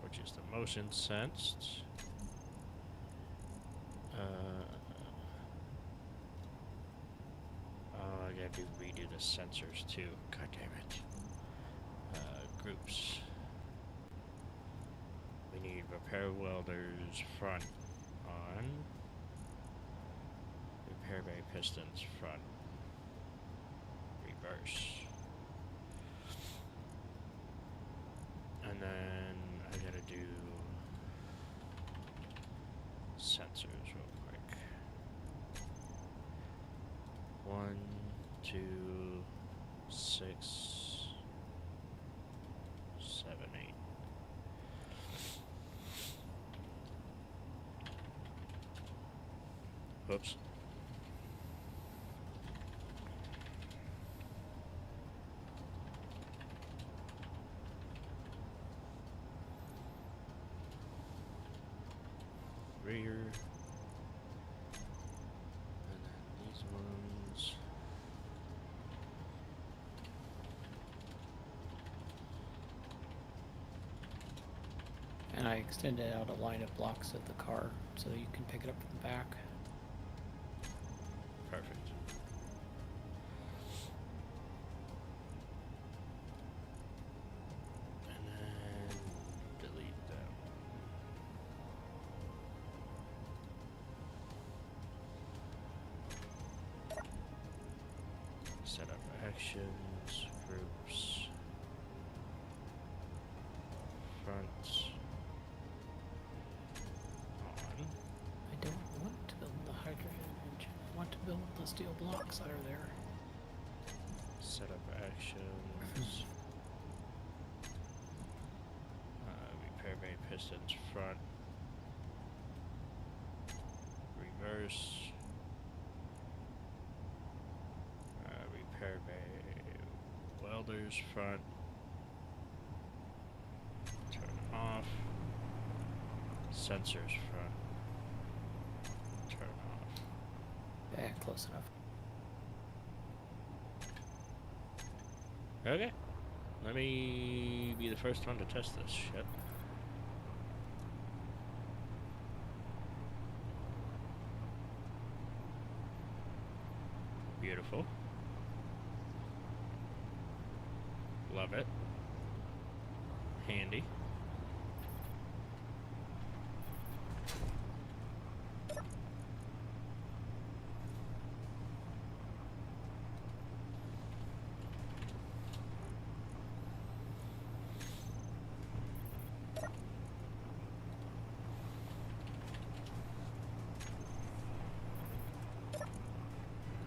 which is the motion sensed. Oh, I gotta redo the sensors too. God damn it. Groups. We need repair welders front on. Repair bay pistons front. Reverse. And then I gotta do sensors real quick. 1, 2, 6, 7, 8. Whoops. Rear. And then these ones. and I extended out a line of blocks of the car so that you can pick it up from the back. Perfect. And then delete that one. Set up actions, groups, front, on. I don't want to build the hydrogen engine. I want to build the steel blocks that are there. Set up actions. Repair bay pistons front. Reverse. Repair bay welders front. Turn off. Sensors front. Turn off. Yeah, close enough. Okay. Let me be the first one to test this shit. Beautiful. Love it. Handy.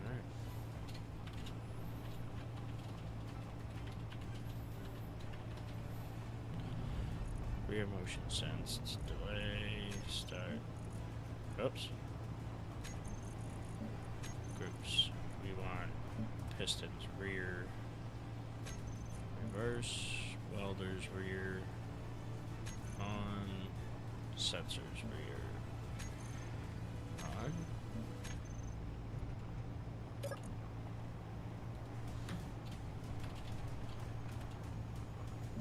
Alright. Rear motion sensed. Delay. Start. Oops. Groups. We want pistons rear. reverse, welders rear, on, sensors rear, on.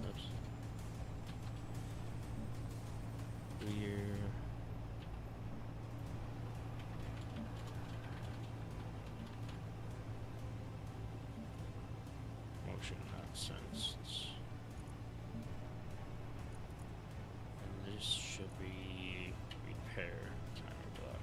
Oops. Rear. Motion not sensed. And this should be repair timer block.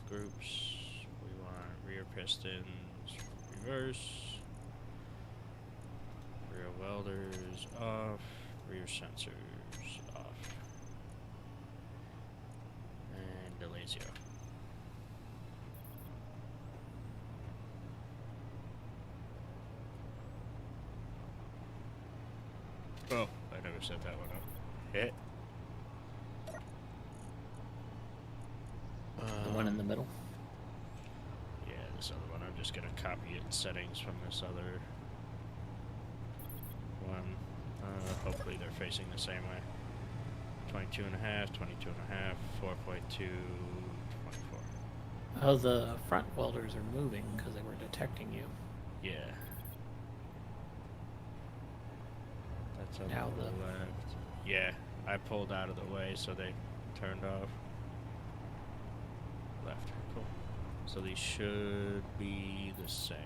Groups, we want rear pistons, reverse, rear welders off, rear sensors off, and delay 0. Oh, I never set that one up. Hit. The one in the middle. Yeah, this other one. I'm just gonna copy it in settings from this other one. Hopefully they're facing the same way. 22 and a half, 22 and a half, 4.2, 24. Oh, the front welders are moving because they were detecting you. Yeah. That's on Now the the- left. Yeah, I pulled out of the way so they turned off. Left. Cool. So these should be the same.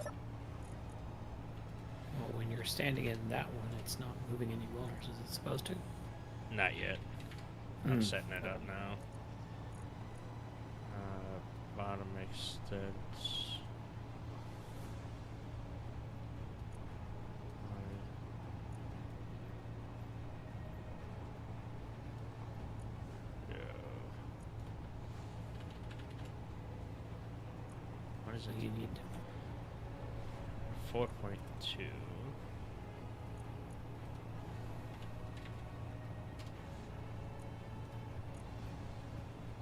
Well, when you're standing in that one, it's not moving any welders. Is it supposed to? Not yet. I'm Hmm. setting it up now. Bottom extents. Go. What is So it? you need 4.2.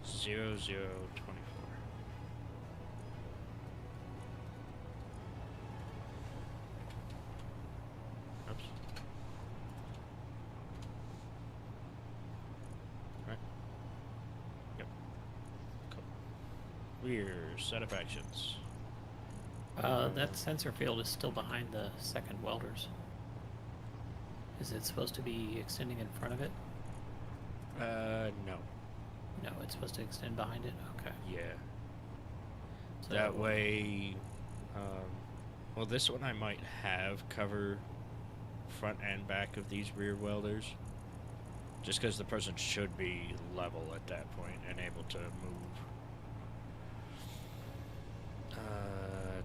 Zero 24. Oops. Right. Yep. Cool. Rear set of actions. that sensor field is still behind the second welders. Is it supposed to be extending in front of it? No. No, it's supposed to extend behind it. Okay. Yeah. So That way, well, this one I might have cover front and back of these rear welders. Just because the person should be level at that point and able to move.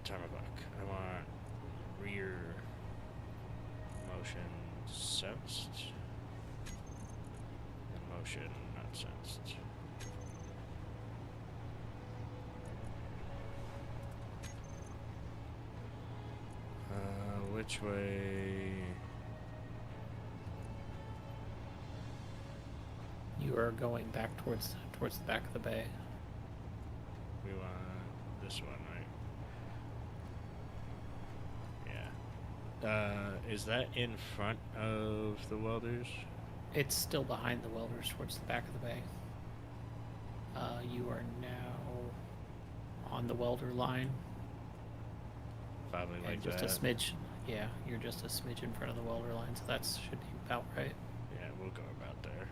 Timer block. I want rear motion sensed and motion not sensed. Which way? you are going back towards the back of the bay. We want this one, right? Yeah. Is that in front of the welders? It's still behind the welders towards the back of the bay. You are now on the welder line. Probably like And just that. a smidge. Yeah, you're just a smidge in front of the welder line, so that should be about right. Yeah, we'll go about there.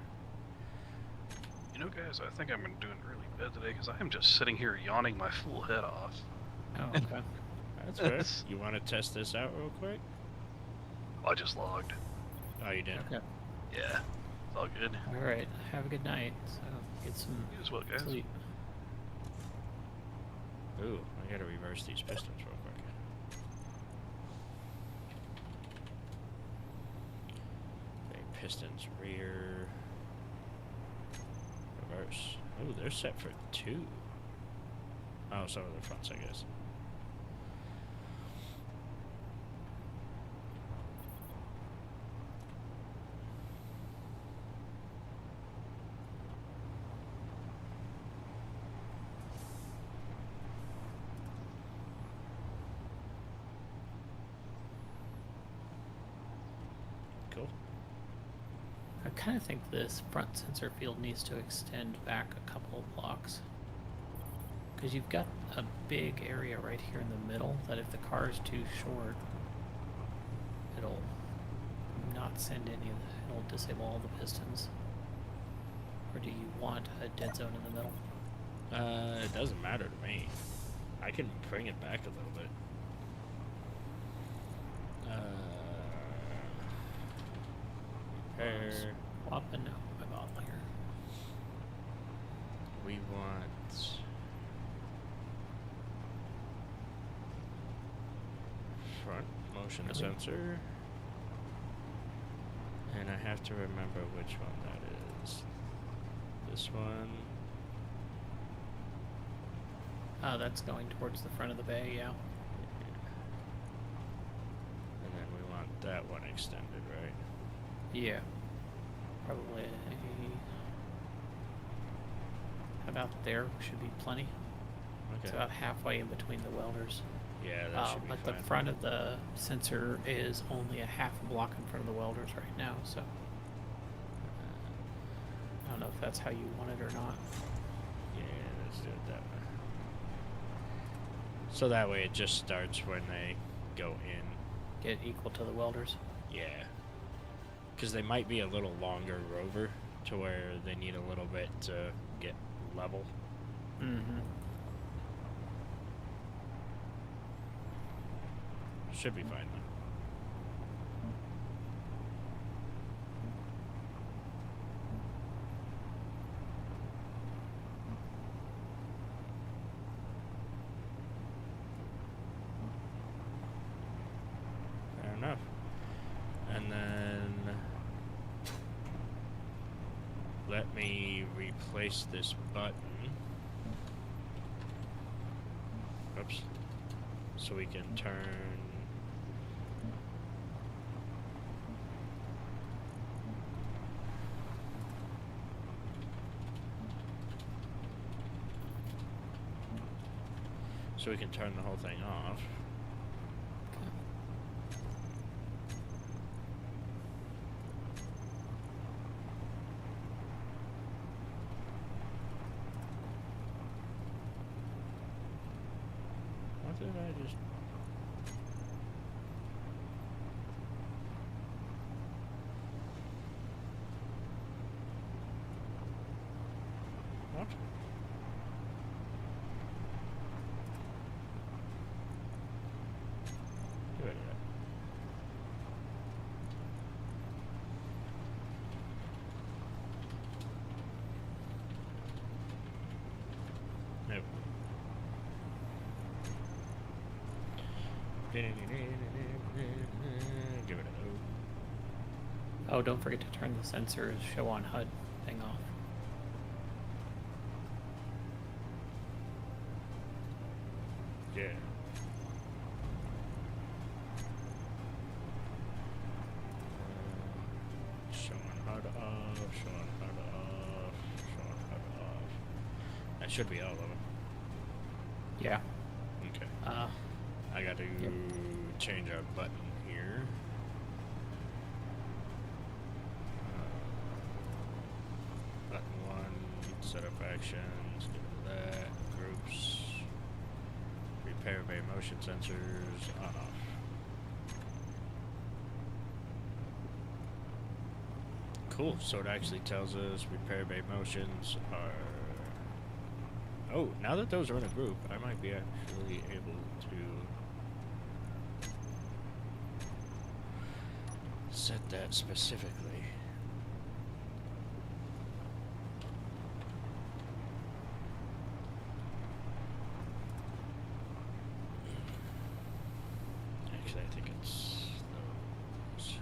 You know, guys, I think I'm doing really bad today because I am just sitting here yawning my full head off. Oh, okay. That's fair. You want to test this out real quick? I just logged. Oh, you did? Okay. Yeah, it's all good. All right. Have a good night. So get some You as well, guys. sleep. Ooh, I gotta reverse these pistons real quick. Okay, pistons rear. cars. Oh, they're set for 2. Oh, some of the fronts, I guess. Cool. I kind of think this front sensor field needs to extend back a couple of blocks. Because you've got a big area right here in the middle that if the car is too short, it'll not send any of the, it'll disable all the pistons. Or do you want a dead zone in the middle? It doesn't matter to me. I can bring it back a little bit. Repair. Swap and no, my model here. We want front motion Really? sensor. And I have to remember which one that is. This one. Oh, that's going towards the front of the bay, yeah. And then we want that one extended, right? Yeah. Probably. About there should be plenty. Okay. It's about halfway in between the welders. Yeah, that should be But fine. the front of the sensor is only a half a block in front of the welders right now, so I don't know if that's how you want it or not. Yeah, let's do it that way. So that way it just starts when they go in. Get equal to the welders. Yeah. Because they might be a little longer rover to where they need a little bit to get level. Mm-hmm. Should be fine though. Fair enough. And then let me replace this button. Oops. So we can turn. So we can turn the whole thing off. What did I just... What? Get rid of that. Nope. Give it a Oh, don't forget to turn the sensor show on HUD thing off. yeah. Showing HUD off, showing HUD off, showing HUD off. That should be all of them. Yeah. Okay. I got to Yep. change our button here. Button 1, setup actions, get rid of that, groups, repair bay motion sensors, on off. Cool, so it actually tells us repair bay motions are... Oh, now that those are in a group, I might be actually able to set that specifically. Actually, I think it's those.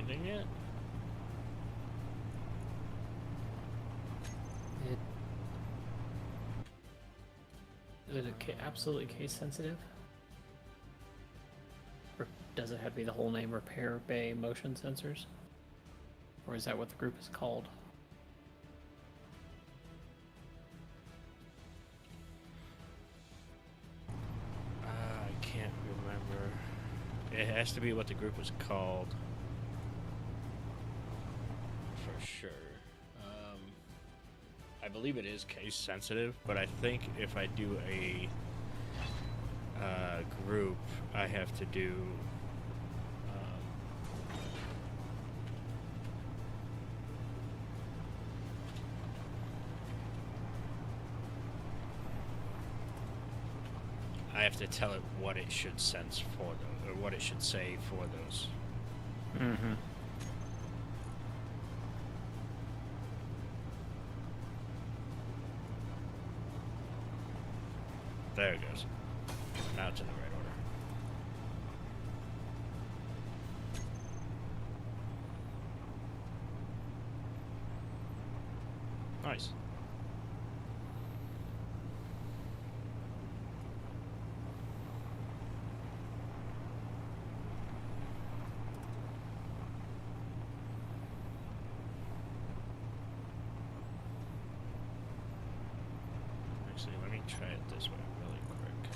finding it. Is it absolutely case sensitive? Or does it have to be the whole name, Repair Bay Motion Sensors? Or is that what the group is called? I can't remember. It has to be what the group is called. For sure. I believe it is case sensitive, but I think if I do a group, I have to do I have to tell it what it should sense for those, or what it should say for those. Mm-hmm. There it goes. Now it's in the right order. Nice. Actually, let me try it this way really quick.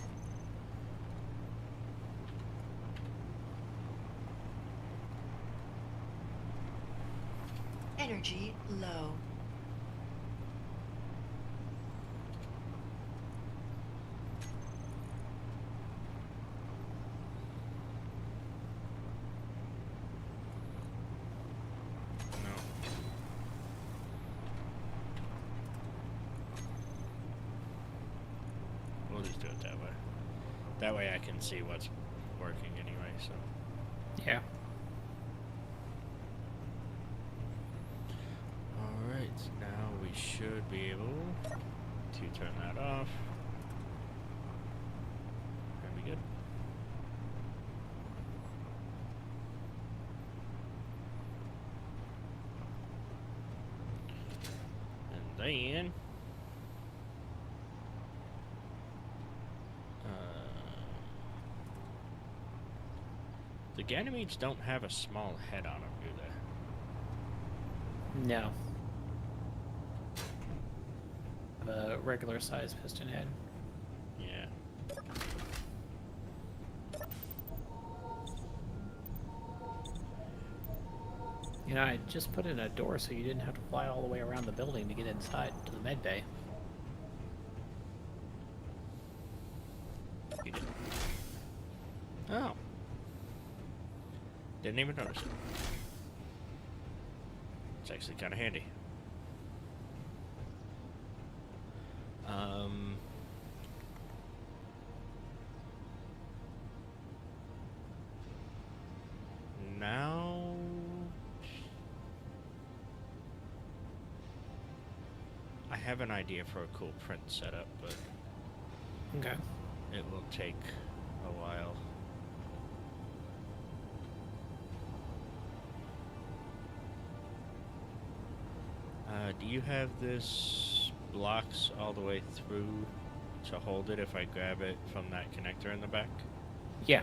Energy low. No. We'll just do it that way. That way I can see what's working anyway, so. Yeah. Alright, now we should be able to turn that off. And be good. And then the Ganymedes don't have a small head on them, do they? No. A regular size piston head. Yeah. You know, I just put in a door so you didn't have to fly all the way around the building to get inside to the med bay. You did. Oh. Didn't even notice it. It's actually kind of handy. Now I have an idea for a cool print setup, but Okay. it will take a while. Do you have this blocks all the way through to hold it if I grab it from that connector in the back? Yeah.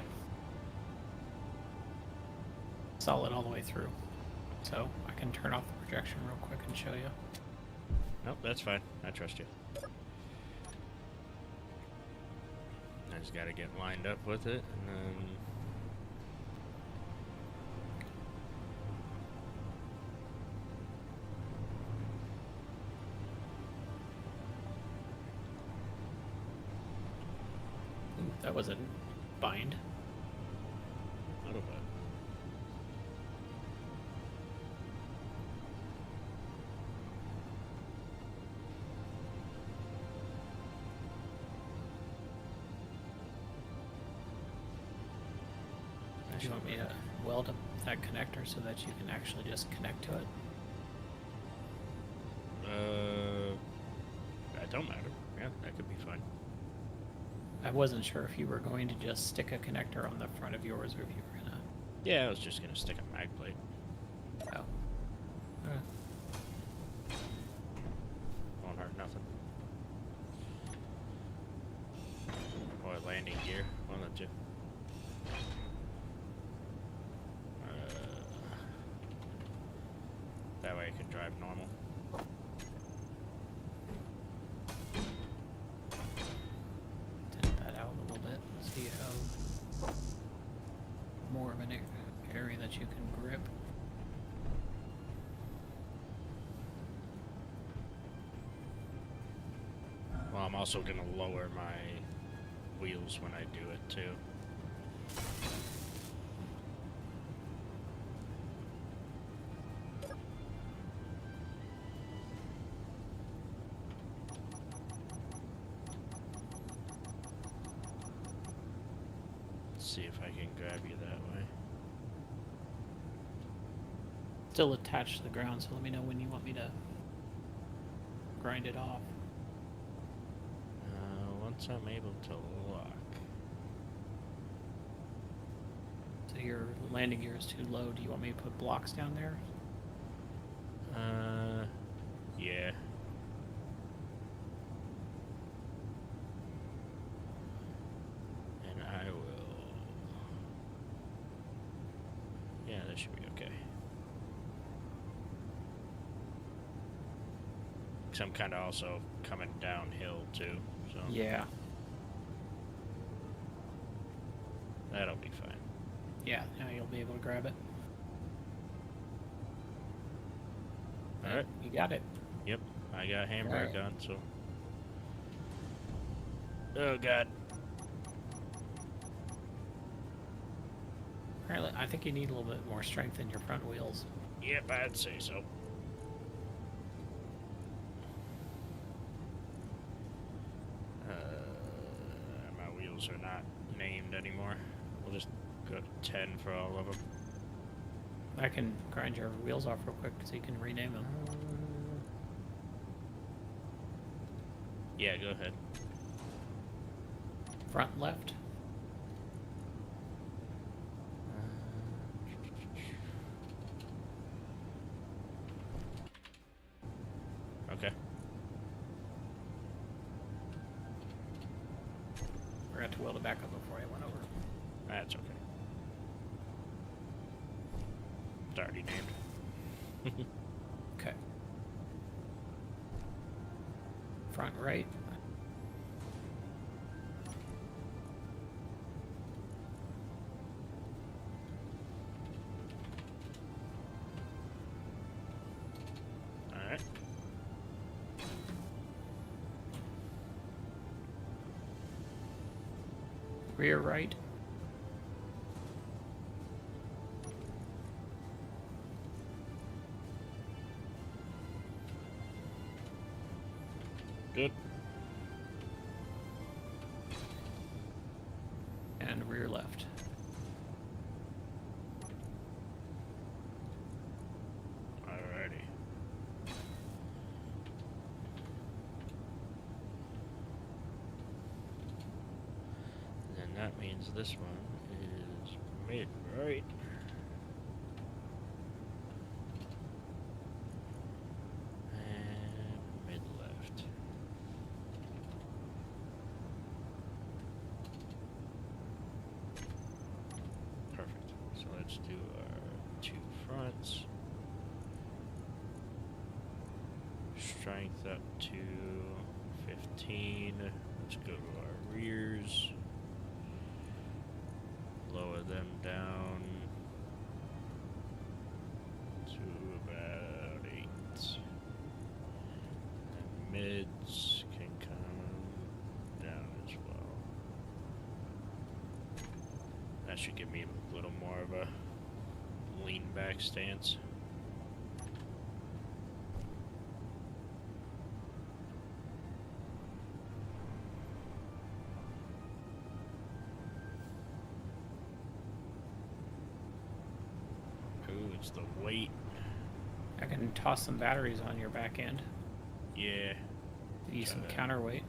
Solid all the way through. So I can turn off the projection real quick and show you. Nope, that's fine. I trust you. I just gotta get lined up with it, and then... Ooh, that was a bind. A little bit. Do you want me to weld up that connector so that you can actually just connect to it? That don't matter. Yeah, that could be fine. I wasn't sure if you were going to just stick a connector on the front of yours or if you were gonna... Yeah, I was just gonna stick a mag plate. Won't hurt nothing. Or landing gear, one of the two. That way I can drive normal. Tint that out a little bit. So you have more of an area that you can grip. Well, I'm also gonna lower my wheels when I do it too. Let's see if I can grab you that way. Still attached to the ground, so let me know when you want me to grind it off. Once I'm able to lock. So your landing gear is too low. Do you want me to put blocks down there? Yeah. And I will. Yeah, that should be okay. Because I'm kind of also coming downhill too, so. Yeah. That'll be fine. Yeah, now you'll be able to grab it. Alright. You got it. Yep, I got handbrake Alright. on, so. Oh god. Apparently, I think you need a little bit more strength in your front wheels. Yep, I'd say so. My wheels are not named anymore. We'll just go to 10 for all of them. I can grind your wheels off real quick so you can rename them. Yeah, go ahead. Front left. Okay. Forgot to weld it back up before I went over. That's okay. It's already named. Okay. Front right. Alright. Rear right. Good. And rear left. Alrighty. Then that means this one is mid right. And mid left. Perfect. So let's do our two fronts. Strength up to 15. Let's go to our rears. Lower them down to about 8. And mids can come down as well. That should give me a little more of a lean back stance. Ooh, it's the weight. I can toss some batteries on your back end. Yeah. Use some Got it. counterweight.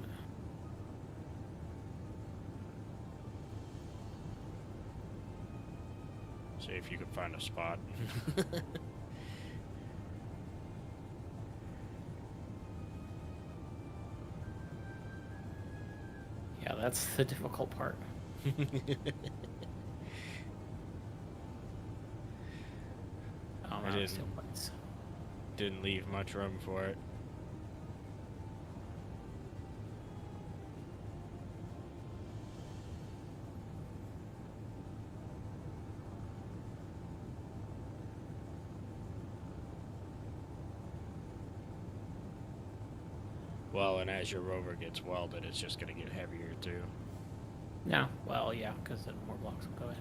See if you can find a spot. that's the difficult part. Oh, I no, didn't. still plates. Didn't leave much room for it. Well, and as your rover gets welded, it's just going to get heavier too. No, well, yeah, because then more blocks will go in.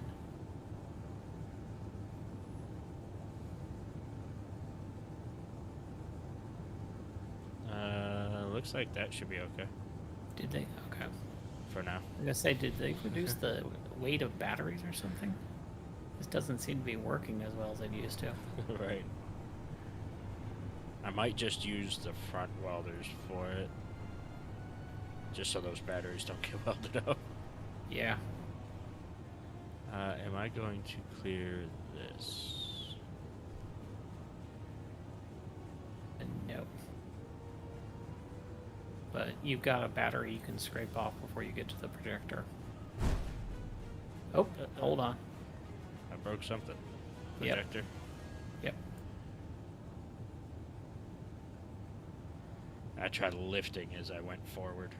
Looks like that should be okay Did they? Okay. for now. I was gonna say, did they reduce the weight of batteries or something? This doesn't seem to be working as well as it used to. Right. I might just use the front welders for it. Just so those batteries don't get welded up. Yeah. Am I going to clear this? No. But you've got a battery you can scrape off before you get to the projector. Oh, hold on. I broke something. Yep. Projector. Yep. I tried lifting as I went forward.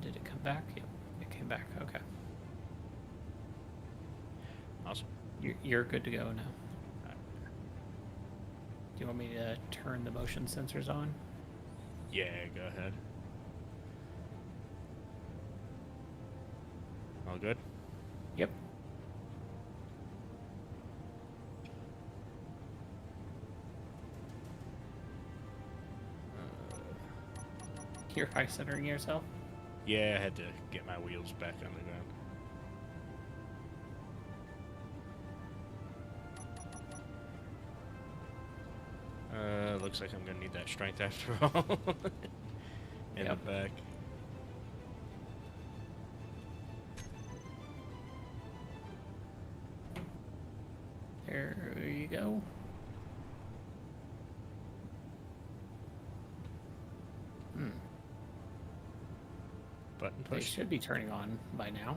Did it come back? Yep. It came back. Okay. Awesome. You're good to go now. Do you want me to turn the motion sensors on? Yeah, go ahead. All good? Yep. You're high centering yourself? Yeah, I had to get my wheels back on the ground. Looks like I'm gonna need that strength after all. In Yep. the back. There you go. Button They push. should be turning on by now.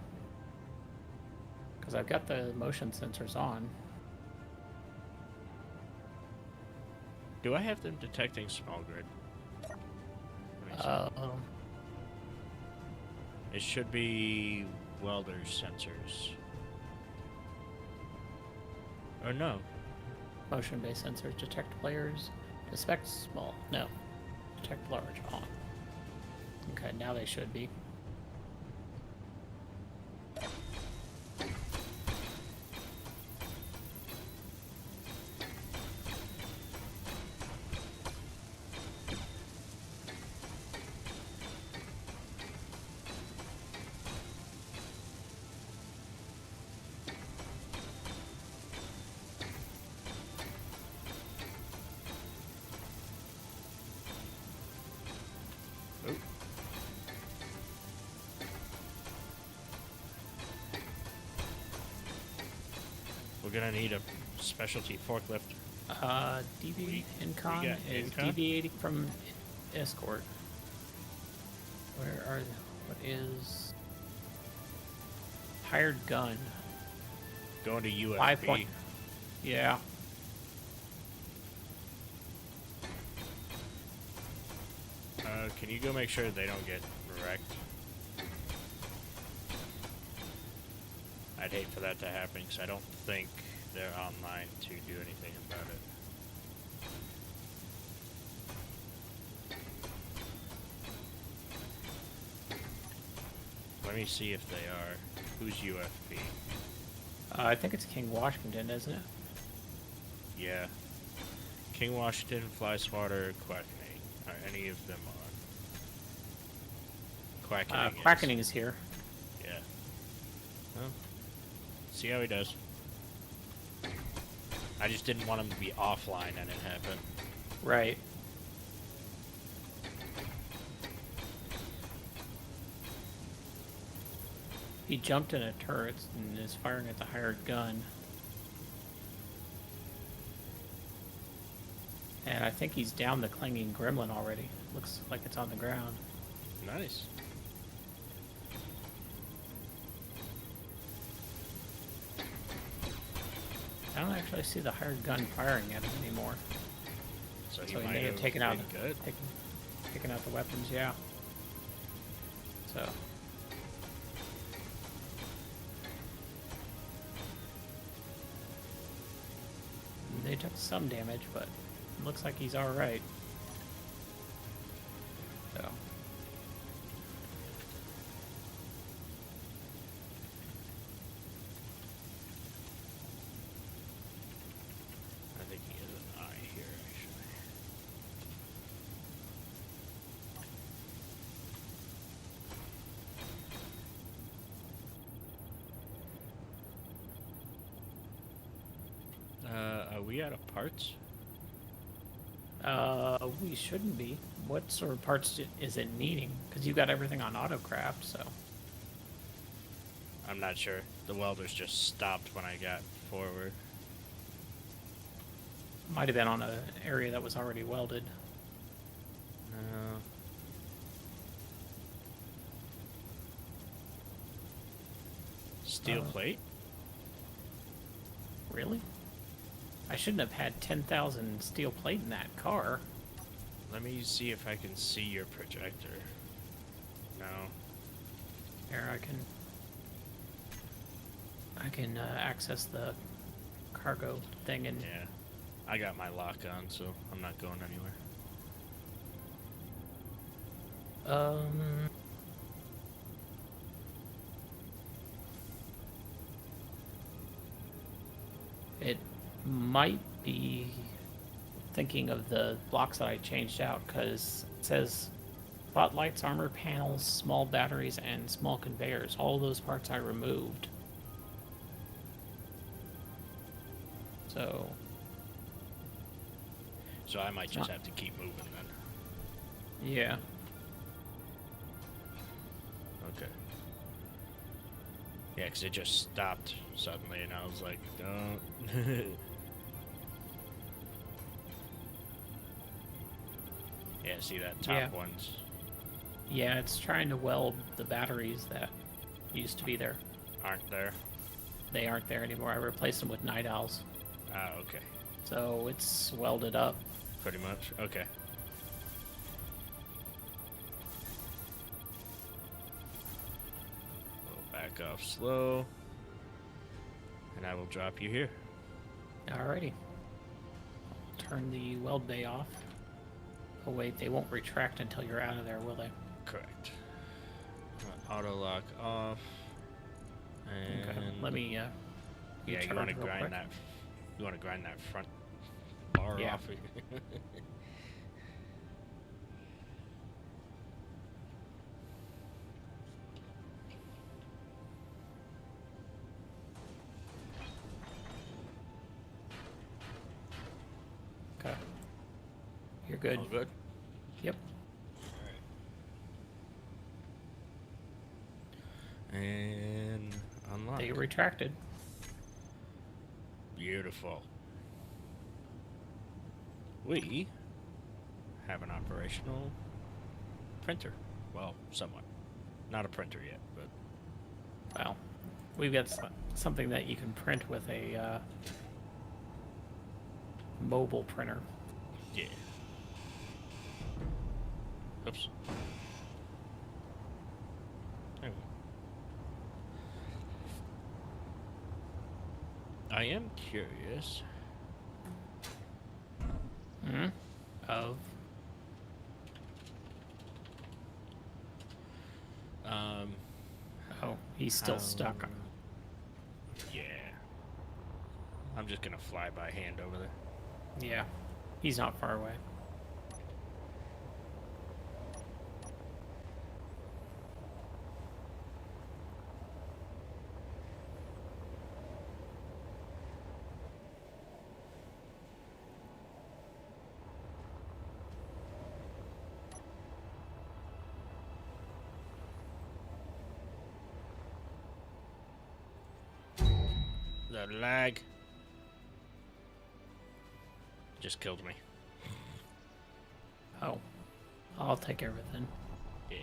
Because I've got the motion sensors on. Do I have them detecting small grid? Let me see. It should be welder sensors. Or no. Motion-based sensors detect players. Detect small. No. Detect large. On. Okay, now they should be. We're gonna need a specialty forklift. DB We Incon got is Incon? deviating from escort. Where are they? What is hired gun? Going to UFP. 5 point. Yeah. Can you go make sure they don't get wrecked? I'd hate for that to happen because I don't think they're online to do anything about it. Let me see if they are. Who's UFP? I think it's King Washington, isn't it? Yeah. King Washington, Fly Swatter, Quackening. Are any of them on? Quackening. Quackening is here. Yeah. Well, see how he does. I just didn't want him to be offline and it happened. Right. He jumped in a turret and is firing at the hired gun. And I think he's down the clinging gremlin already. Looks like it's on the ground. Nice. I don't actually see the hired gun firing at him anymore. So he So he might may have have taken out, been good. taken out the weapons, yeah. So. They took some damage, but it looks like he's alright. So. I think he has an eye here, actually. Are we out of parts? We shouldn't be. What sort of parts is it needing? Because you got everything on autocraft, so. I'm not sure. The welders just stopped when I got forward. Might have been on an area that was already welded. No. Steel plate? Really? I shouldn't have had 10,000 steel plate in that car. Let me see if I can see your projector. No. Here, I can access the cargo thing and Yeah. I got my lock on, so I'm not going anywhere. It might be thinking of the blocks that I changed out, because it says spotlights, armor panels, small batteries, and small conveyors. All those parts I removed. So, So I might just Not- have to keep moving then. yeah. Okay. Yeah, because it just stopped suddenly, and I was like, don't. Yeah, see that top Yeah. ones? Yeah, it's trying to weld the batteries that used to be there. Aren't there? They aren't there anymore. I replaced them with night owls. Ah, okay. So it's welded up. Pretty much. Okay. We'll back off slow. And I will drop you here. Alrighty. Turn the weld bay off. Oh wait, they won't retract until you're out of there, will they? Correct. Auto lock off. And Okay. Let me yeah, you charge want to real grind quick. that. You want to grind that front bar Yeah. off. Okay. You're good. All good. Yep. And unlock. They retracted. Beautiful. We have an operational printer. Well, somewhat. Not a printer yet, but Well, we've got something that you can print with a mobile printer. yeah. Oops. There we go. I am curious. Hmm? Of? Oh, he's still stuck. how- Yeah. I'm just gonna fly by hand over there. Yeah. He's not far away. The lag just killed me. Oh, I'll take everything. Yeah.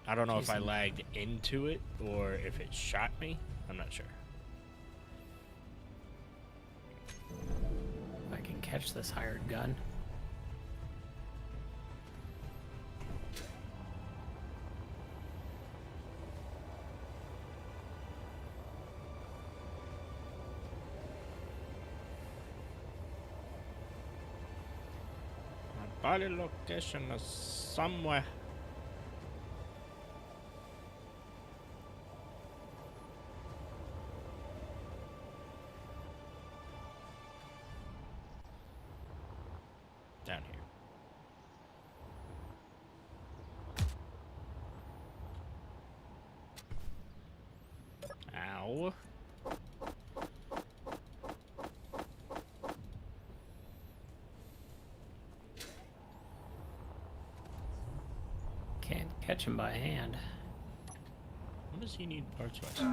I don't know if I Jeez. lagged into it or if it shot me. I'm not sure. If I can catch this hired gun. My body location is somewhere. Down here. Ow. Can't catch him by hand. What does he need parts wise?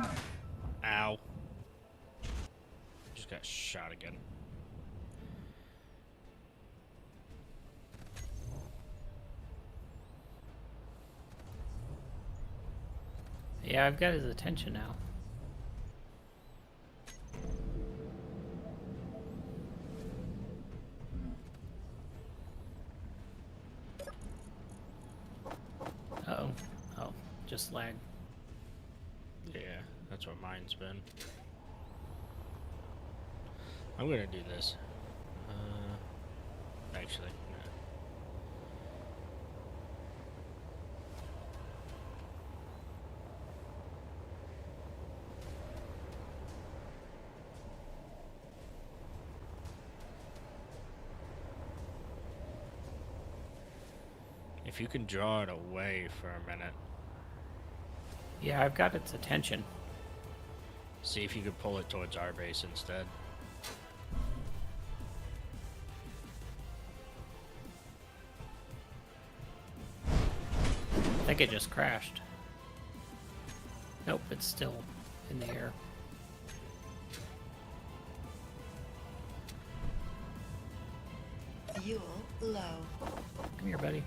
Ow. Just got shot again. Yeah, I've got his attention now. Uh-oh. Oh, just lag. Yeah, that's what mine's been. I'm gonna do this. Actually, no. If you can draw it away for a minute, Yeah, I've got its attention. see if you could pull it towards our base instead. I think it just crashed. Nope, it's still in the air. Fuel low. Come here, buddy.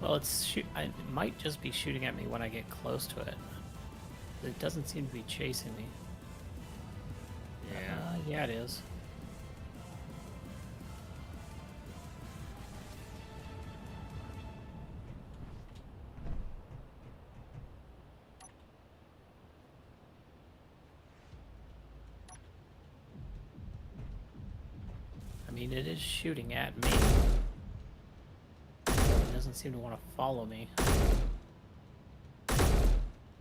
Well, it might just be shooting at me when I get close to it. It doesn't seem to be chasing me. Yeah. Yeah, it is. I mean, it is shooting at me. It doesn't seem to want to follow me.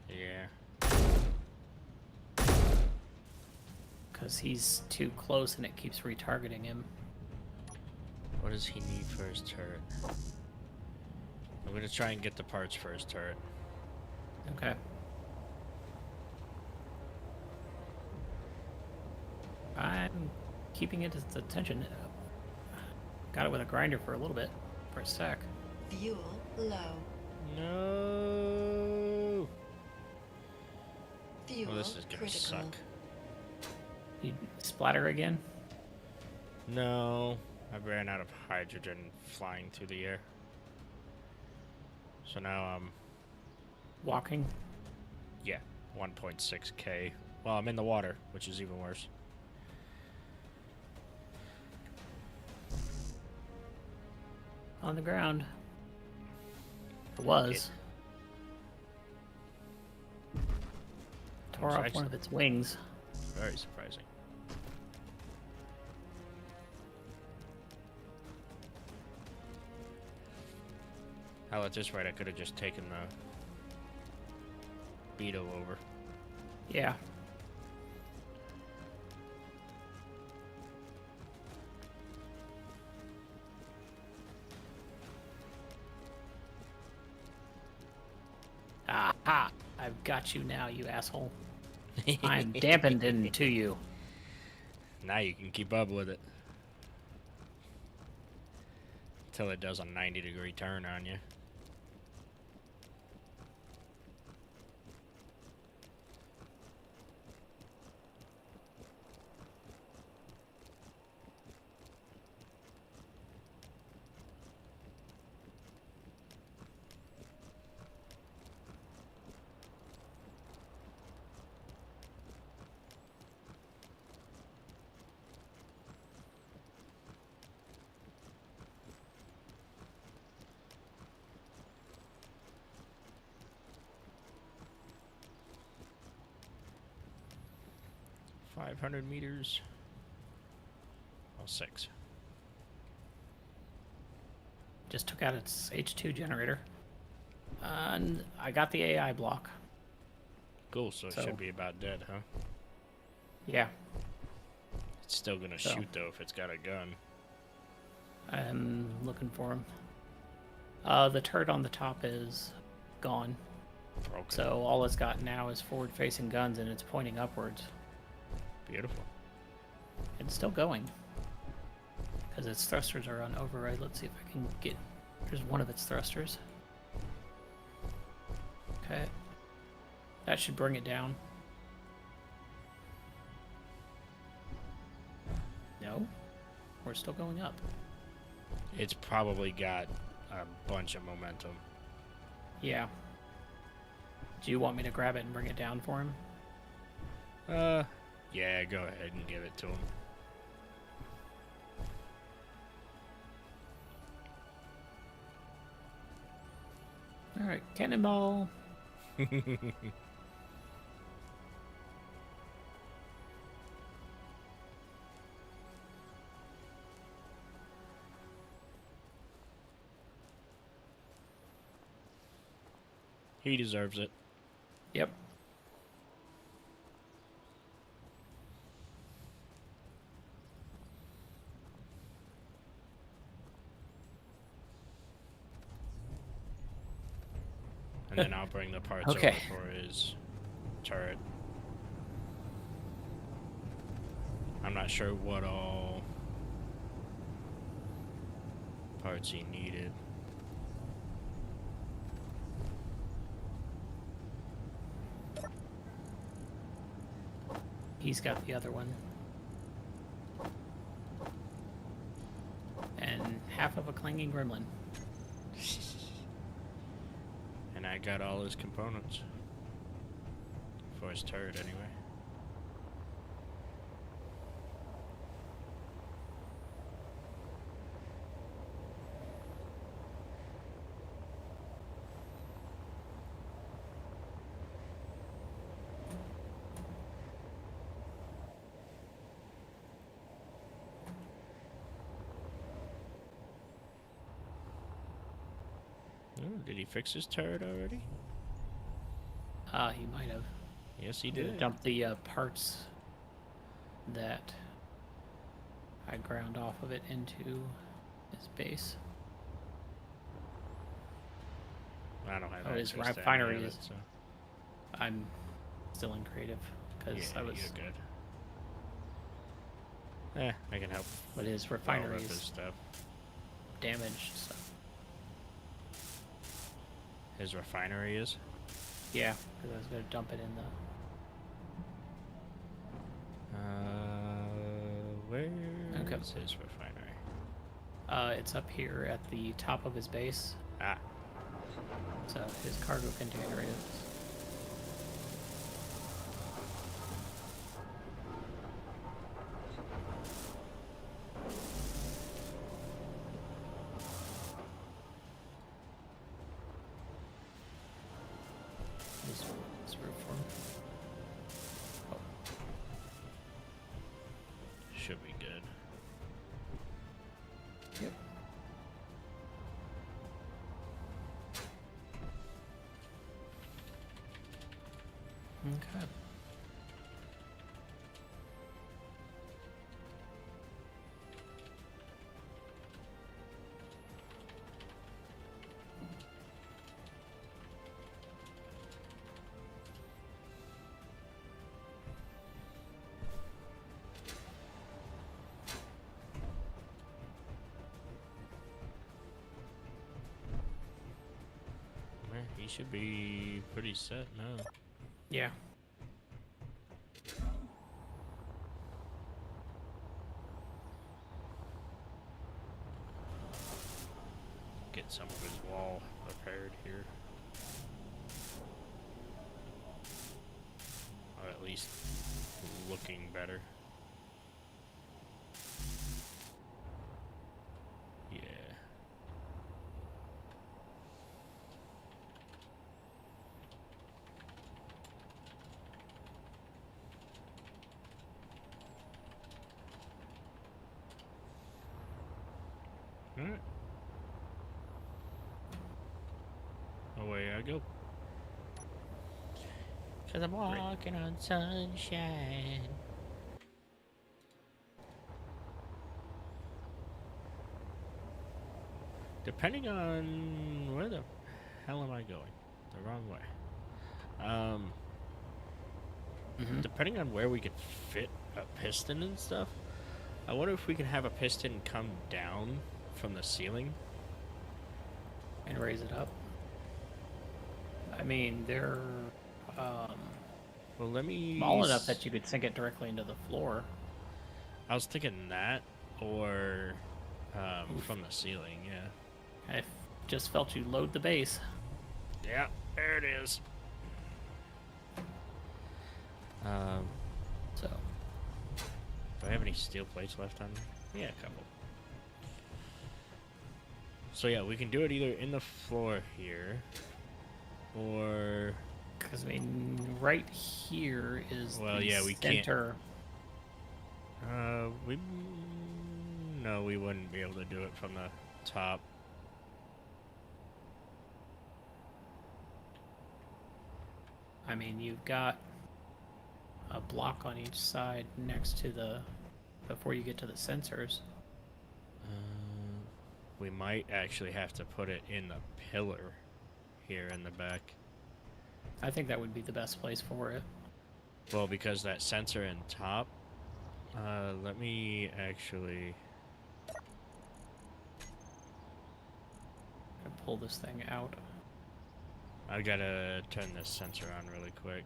Yeah. Because he's too close and it keeps retargeting him. What does he need for his turret? I'm gonna try and get the parts for his turret. Okay. I'm keeping it its attention. Got it with a grinder for a little bit, for a sec. Fuel low. No. Fuel Well, this is gonna critical. suck. You splatter again? No, I ran out of hydrogen flying through the air. So now Walking? yeah, 1.6k. Well, I'm in the water, which is even worse. On the ground. It was. Tore off one Excellent. of its wings. Very surprising. Hell, at this rate, I could have just taken the Beetle over. Yeah. Aha! I've got you now, you asshole. I'm dampened into you. Now you can keep up with it. Until it does a 90-degree turn on you. 500 meters. Oh, 6. Just took out its H2 generator. And I got the AI block. Cool, so it So- should be about dead, huh? Yeah, It's still gonna So- shoot, though, if it's got a gun. I'm looking for him. The turret on the top is gone. Broken. So all it's got now is forward-facing guns, and it's pointing upwards. Beautiful. It's still going. Because its thrusters are on override. Let's see if I can get... Here's one of its thrusters. Okay. That should bring it down. No. We're still going up. It's probably got a bunch of momentum. Yeah. Do you want me to grab it and bring it down for him? Yeah, go ahead and give it to him. Alright, cannonball. He deserves it. Yep. And then I'll bring the parts Okay. over for his turret. I'm not sure what all parts he needed. He's got the other one. And half of a clanging gremlin. And I got all his components. For his turret, anyway. Oh, did he fix his turret already? He might have. Yes, he Did did. dump the parts that I ground off of it into his base. I don't have Oh, his access to any refinery of is- it, so. I'm still in creative because Yeah, I was, you're good. I can help. but his Well, refinery rip his is stuff. damaged. So His refinery is? yeah, because I was gonna dump it in the. Where Okay. is his refinery? It's up here at the top of his base. Ah, So his cargo container is. This roof form. Oh, should be good. yep. Okay. Man, he should be pretty set now. Yeah. Get some of his wall repaired here. Or at least looking better. Yeah. Alright. Away I go. Cause I'm walking on sunshine. Depending on where the hell am I going? The wrong way. Depending on where we could fit a piston and stuff, I wonder if we can have a piston come down from the ceiling. And raise it up. I mean, they're Well, let me... small enough that you could sink it directly into the floor. I was thinking that, or from the ceiling, yeah. I just felt you load the base. Yeah, there it is. So, Do I have any steel plates left on me? Yeah, a couple. So yeah, we can do it either in the floor here, or... because I mean, right here is Well, the yeah, we can't- center. we... No, we wouldn't be able to do it from the top. I mean, you've got a block on each side next to the, before you get to the sensors. We might actually have to put it in the pillar here in the back. I think that would be the best place for it. Well, because that sensor in top... let me actually... Pull this thing out. I gotta turn this sensor on really quick.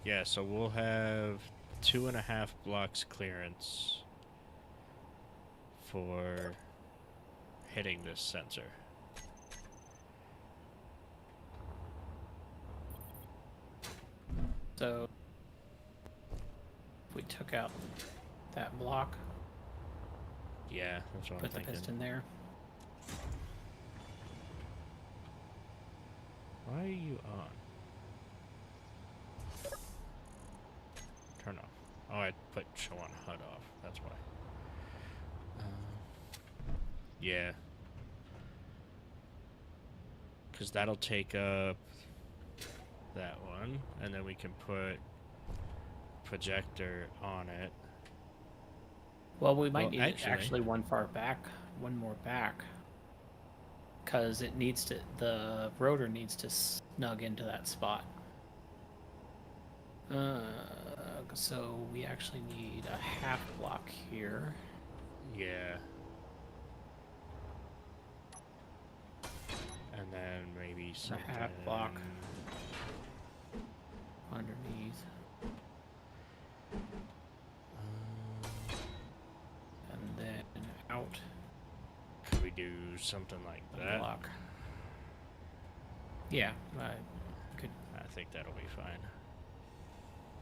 Yeah, so we'll have 2.5 blocks clearance for hitting this sensor. So, if we took out that block, Yeah, that's what put I'm the thinking. piston there. Why are you on? Turn off. Oh, I put show on HUD off. That's why. Yeah. Because that'll take up that one, and then we can put projector on it. Well, we might Well, need actually one more back. Because it needs to, the rotor needs to snug into that spot. So we actually need a half block here. Yeah. And then maybe something... half block. Underneath. And then out Could we do something like a that? block. Yeah, I could I think that'll be fine.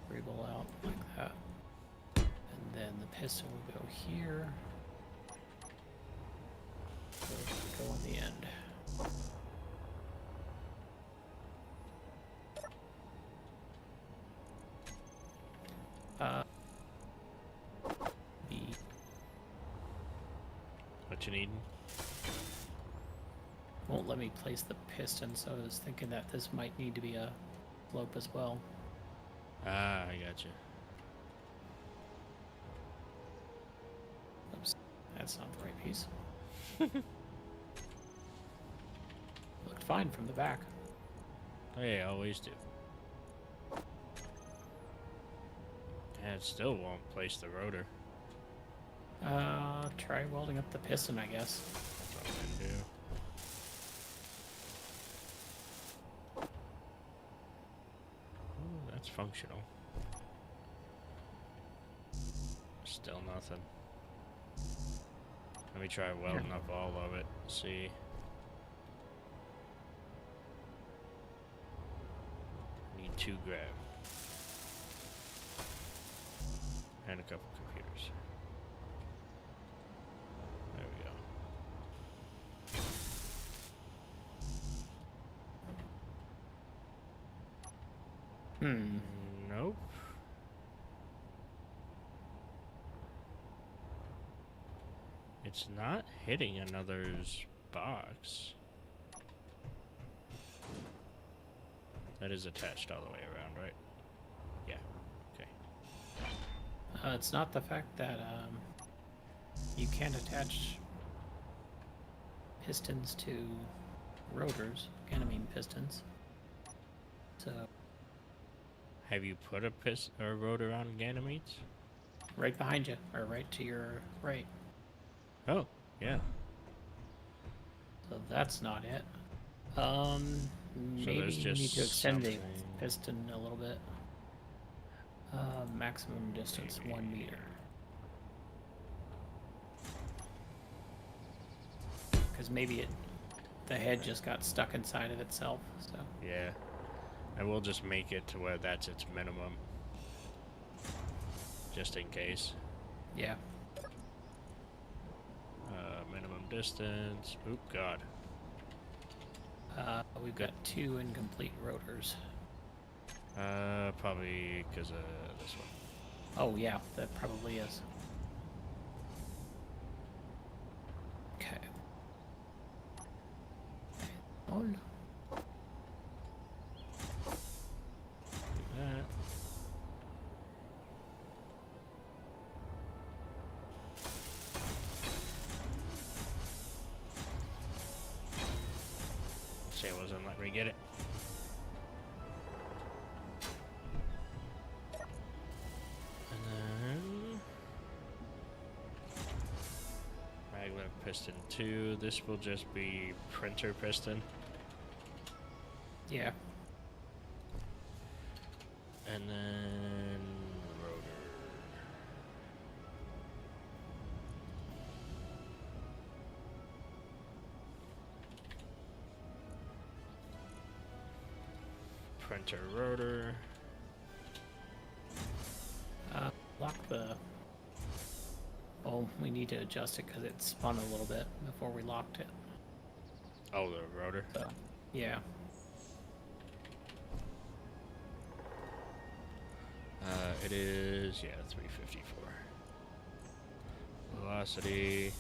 dribble out like that. And then the piston will go here. So it'll go on the end. The What you need? won't let me place the piston, so I was thinking that this might need to be a slope as well. Ah, I got you. Oops, that's not the right piece. Looked fine from the back. Oh yeah, always do. And it still won't place the rotor. Try welding up the piston, I guess. That's what I'm gonna do. Ooh, that's functional. Still nothing. Let me try welding up all of it. See. Need 2 grab. And a couple computers. There we go. Hmm. Nope. It's not hitting another's box. That is attached all the way around, right? Yeah. Okay. It's not the fact that you can't attach pistons to rotors, Ganymede pistons. So Have you put a rotor on Ganymedes? right behind you, or right to your right. Oh, yeah. So that's not it. So Maybe there's you need just to extend the something- piston a little bit. Maximum distance 1 meter. Because maybe the head just got stuck inside of itself. So Yeah. And we'll just make it to where that's its minimum. Just in case. yeah. Minimum distance. Oop, God. We've got 2 incomplete rotors. Probably because of this one. Oh yeah, that probably is. Okay. On. Do that. See, it wasn't letting me get it. And then maglev piston 2. This will just be printer piston. Yeah. And then rotor. Printer rotor. Lock the. Oh, we need to adjust it because it spun a little bit before we locked it. Oh, the rotor. So, yeah. It is, yeah, 354. Velocity.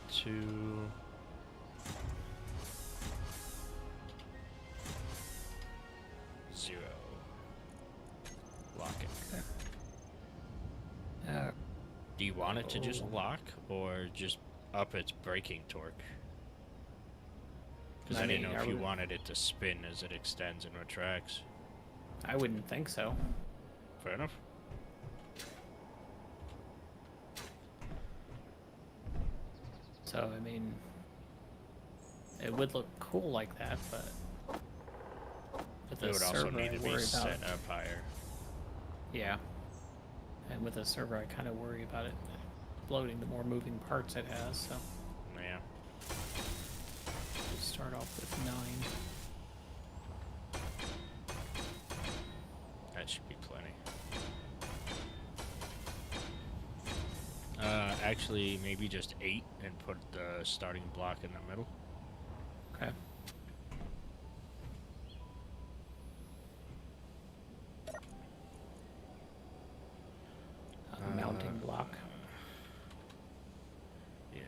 0.2. Zero. Lock it. Do you want it to just lock or just up its braking torque? Because I didn't know if you wanted it to spin as it extends and retracts. I wouldn't think so. Fair enough. So, I mean, it would look cool like that, but with It the would also server, need I to be worry set about. up higher. Yeah. And with the server, I kind of worry about it exploding the more moving parts it has, so Yeah. we'll start off with 9. That should be plenty. Actually, maybe just 8 and put the starting block in the middle. Okay. Mounting block. Yeah.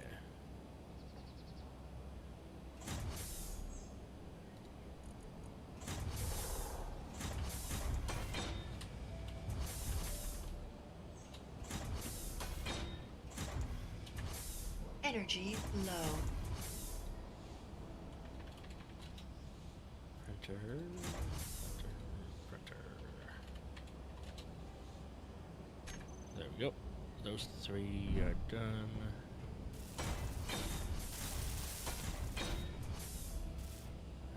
Energy low. Printer. There we go. Those 3 are done.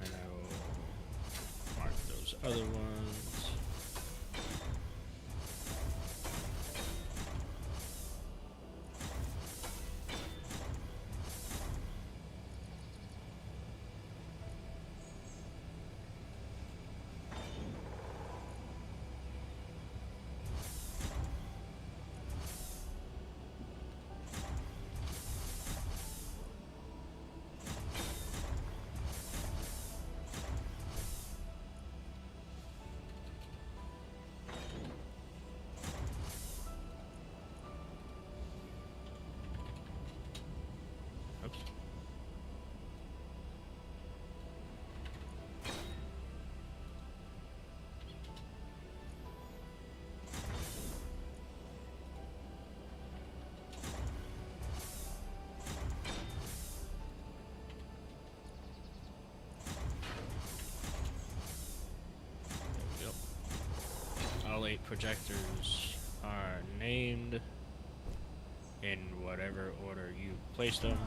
And I will mark those other ones. light projectors are named in whatever order you placed them.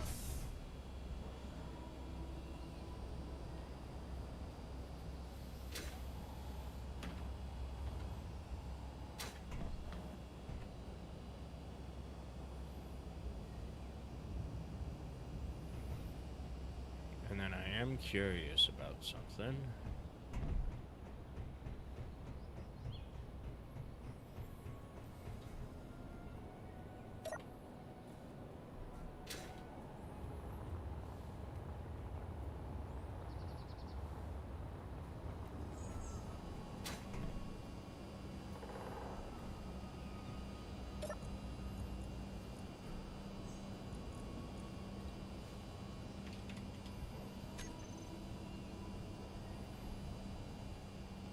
And then I am curious about something.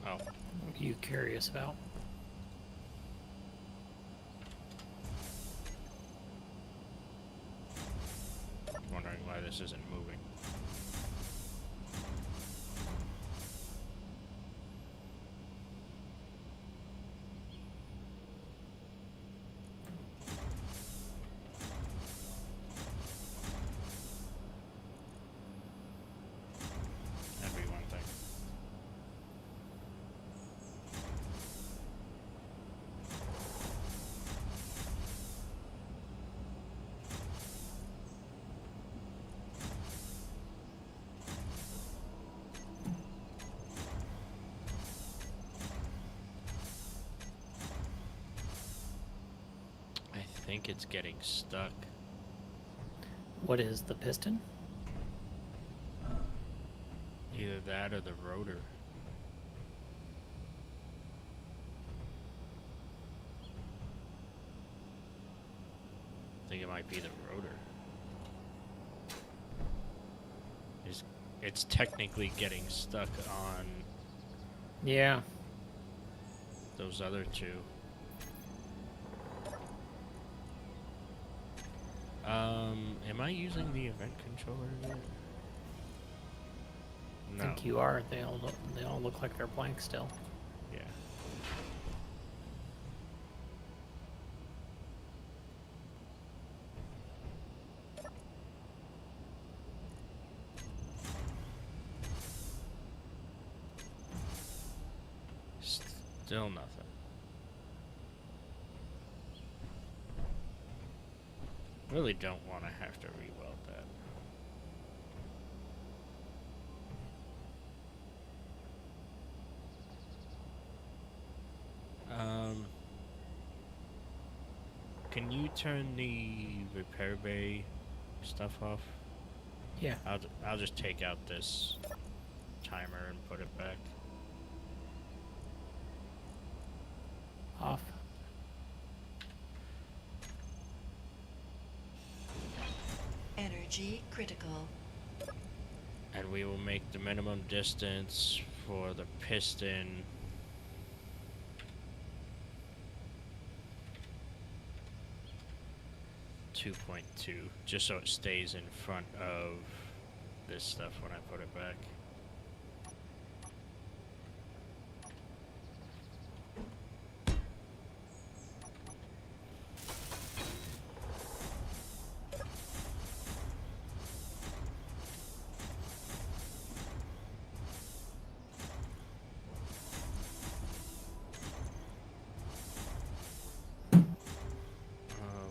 Oh, What are you curious about? wondering why this isn't moving. That'd be one thing. I think it's getting stuck. What is the piston? Either that or the rotor. I think it might be the rotor. It's technically getting stuck on Yeah. those other two. Am I using the event controller yet? I No. think you are. They all look like they're blank still. Yeah. Still nothing. Really don't want to have to re-weld that. Can you turn the repair bay stuff off? Yeah. I'll just take out this timer and put it back. Off. Energy critical. And we will make the minimum distance for the piston 2.2, just so it stays in front of this stuff when I put it back.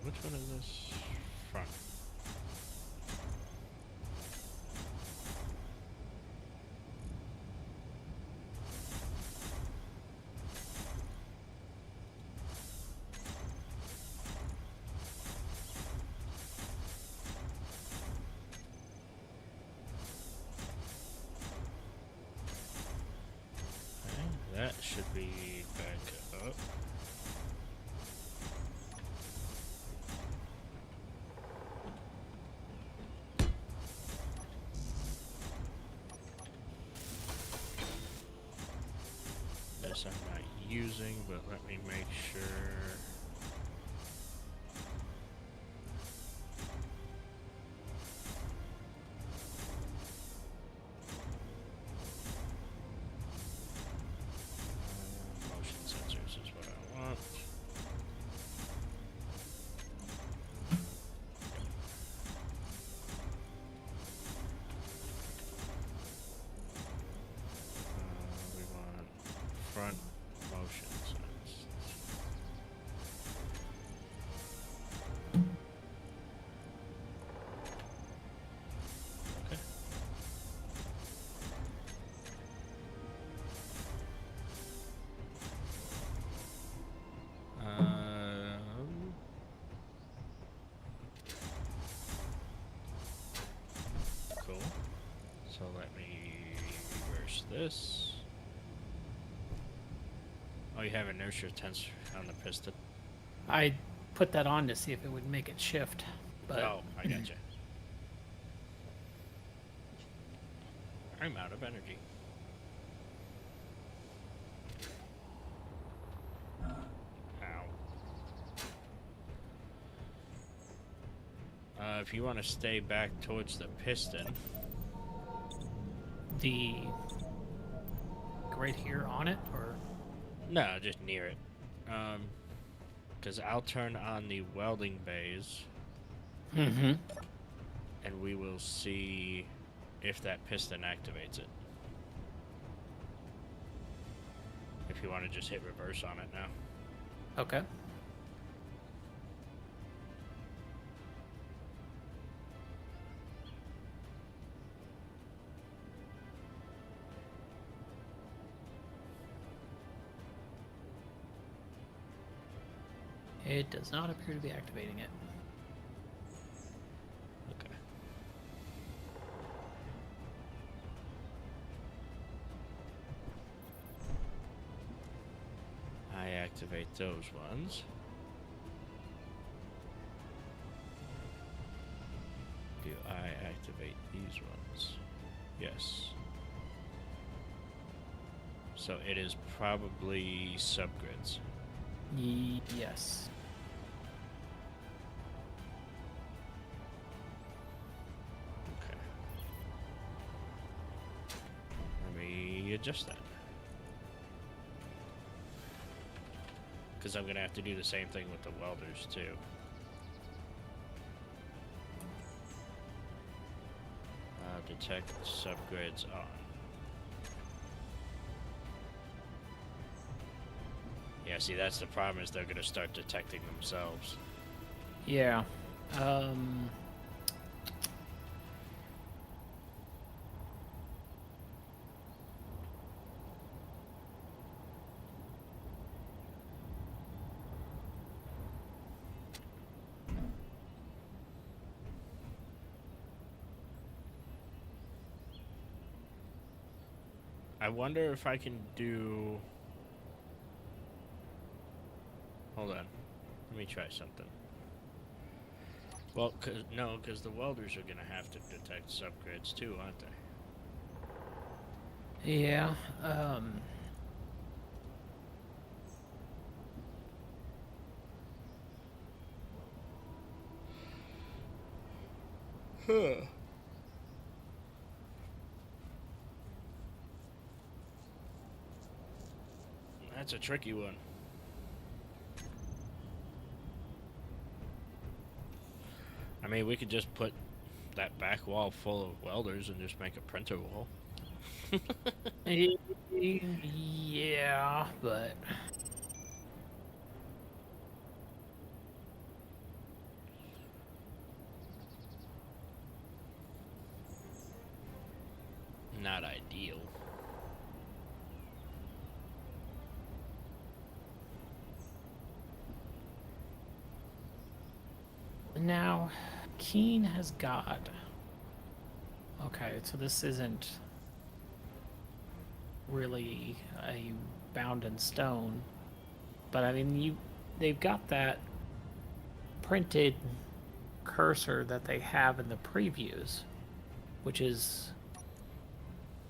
Which one is this? Front. Okay, that should be back up. This I'm not using, but let me make sure. Motion sensors is what I So let me reverse this. Oh, you have inertia tense on the piston. I put that on to see if it would make it shift, but Oh, I gotcha. I'm out of energy. Ow. If you want to stay back towards the piston, the right here on it, or no, just near it. Because I'll turn on the welding bays, mm-hmm. and we will see if that piston activates it. If you want to just hit reverse on it now. Okay. It does not appear to be activating it. Okay. I activate those ones. Do I activate these ones? Yes. So it is probably subgrids. Yes. Okay. Let me adjust that. Because I'm going to have to do the same thing with the welders too. Detect subgrids on. Yeah, see, that's the problem, is they're going to start detecting themselves. Yeah. I wonder if I can do... Hold on. Let me try something. Well, because the welders are going to have to detect subgrids too, aren't they? Yeah. Huh. That's a tricky one. I mean, we could just put that back wall full of welders and just make a printer wall. Yeah, but Not ideal. now Keen has got. Okay, so this isn't really a bound in stone, but I mean, they've got that printed cursor that they have in the previews, which is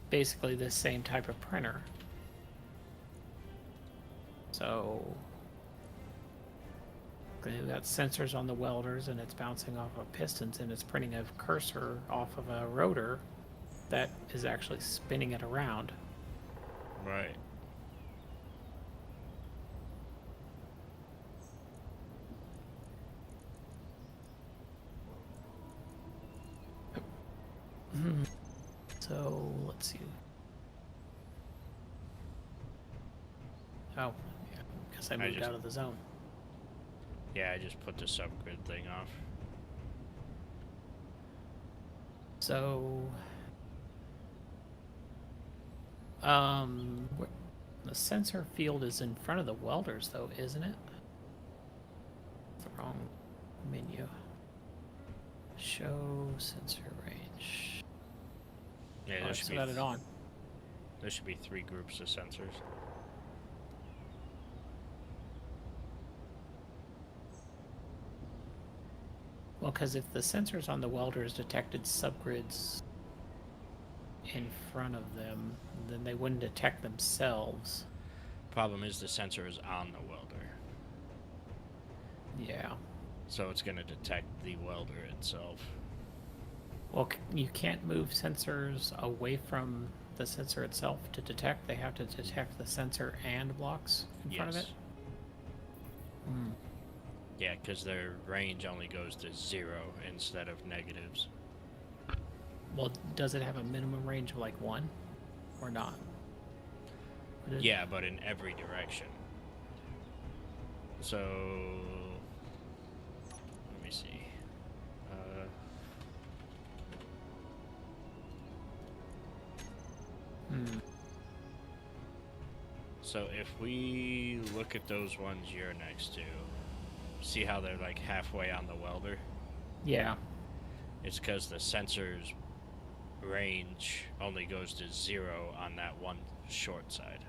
basically the same type of printer. So they've got sensors on the welders, and it's bouncing off of pistons, and it's printing a cursor off of a rotor that is actually spinning it around. Right. So let's see. Oh, yeah. Guess I moved out of the zone. Yeah, I just put the subgrid thing off. So, the sensor field is in front of the welders, though, isn't it? The wrong menu. Show sensor range. Yeah, Oh, there I should still got it on. There should be 3 groups of sensors. Well, because if the sensors on the welders detected subgrids in front of them, then they wouldn't detect themselves. Problem is the sensor is on the welder, Yeah. so it's going to detect the welder itself. Well, you can't move sensors away from the sensor itself to detect. They have to detect the sensor and blocks in front of it. Hmm. Yeah, because their range only goes to 0 instead of negatives. Well, does it have a minimum range of like 1 or not? Yeah, but in every direction. So, let me see. So if we look at those ones you're next to, see how they're like halfway on the welder? Yeah. It's because the sensor's range only goes to 0 on that one short side.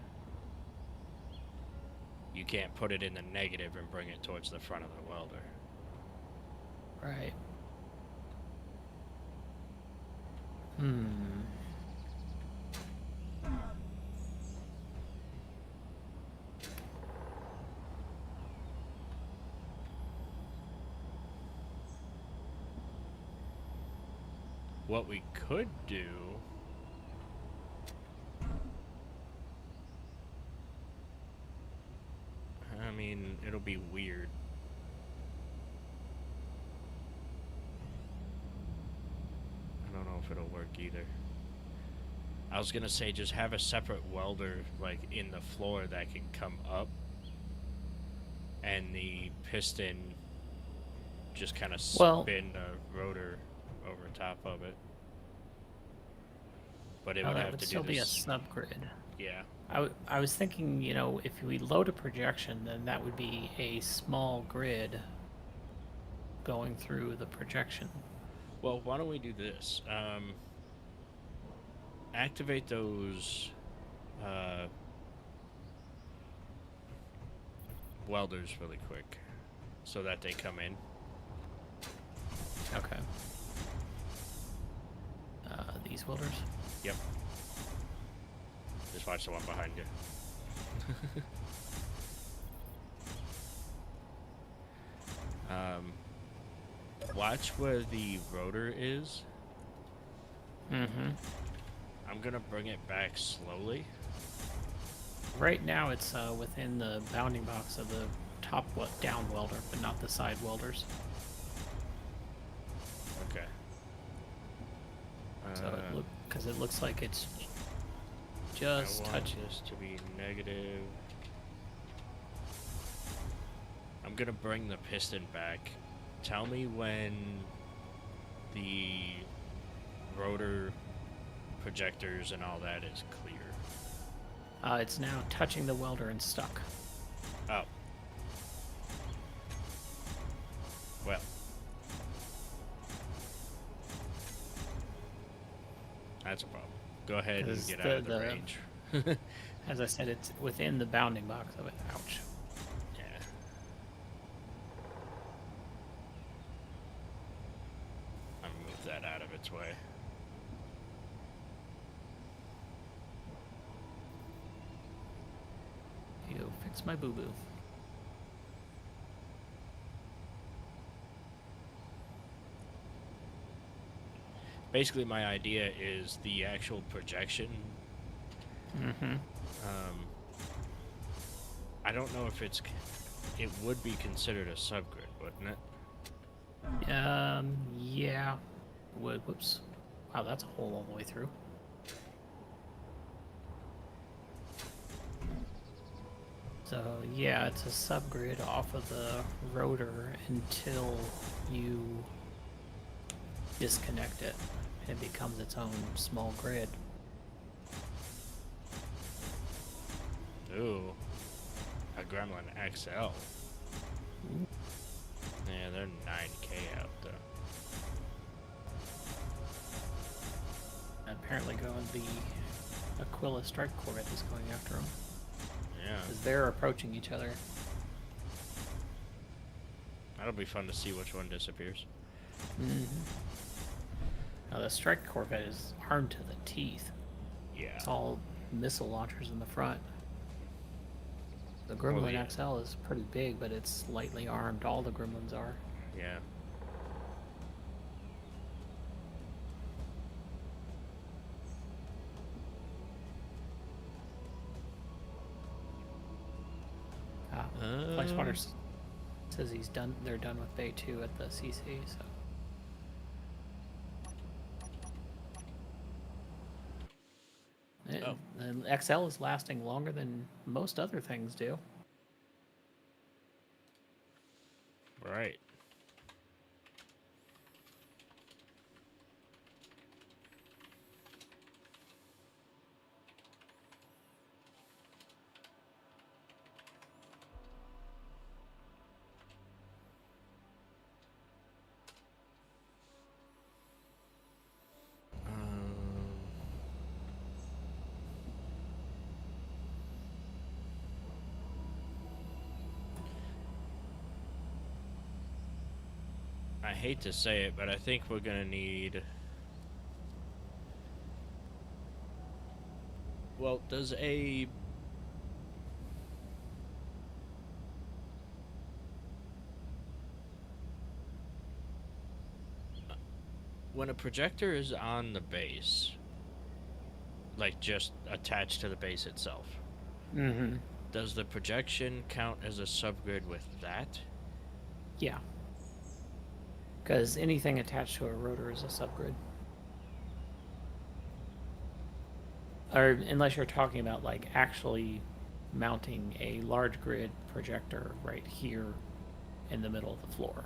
You can't put it in the negative and bring it towards the front of the welder. Right. What we could do... I mean, it'll be weird. I don't know if it'll work either. I was gonna say just have a separate welder like in the floor that can come up, and the piston just kind of spin the rotor over top of it. But it would that have would to still do be a this. subgrid. Yeah. I was thinking, you know, if we load a projection, then that would be a small grid going through the projection. Well, why don't we do this? Activate those welders really quick so that they come in. Okay. These welders? Yep. Just watch the one behind you. Watch where the rotor is. Mm-hmm. I'm gonna bring it back slowly. Right now it's within the bounding box of the top down welder, but not the side welders. Okay. So it looks like it's just I want touching. this to be negative. I'm gonna bring the piston back. Tell me when the rotor projectors and all that is clear. It's now touching the welder and stuck. Oh. Well. That's a problem. Go ahead and get out of the range. As I said, it's within the bounding box of it. Ouch. Yeah. I'm gonna move that out of its way. You fix my boo-boo. Basically, my idea is the actual projection. Mm-hmm. I don't know if it would be considered a subgrid, wouldn't it? Yeah. Whoops. Wow, that's a hole all the way through. So, yeah, it's a subgrid off of the rotor until you disconnect it. It becomes its own small grid. Ooh. A Gremlin XL. Yeah, they're 9K out though. apparently going. The Aquila strike corvette is going after them Yeah. because they're approaching each other. That'll be fun to see which one disappears. Mm-hmm. Now the strike corvette is armed to the teeth. Yeah. It's all missile launchers in the front. The Well, Gremlin yeah. XL is pretty big, but it's lightly armed. All the Gremlins are. Yeah. Flexwater says he's done. They're done with Bay 2 at the CC. So. Oh. And XL is lasting longer than most other things do. Right. I hate to say it, but I think we're gonna need. Well, does a when a projector is on the base, like just attached to the base itself, Mm-hmm. does the projection count as a subgrid with that? Yeah. Because anything attached to a rotor is a subgrid. Or unless you're talking about like actually mounting a large grid projector right here in the middle of the floor.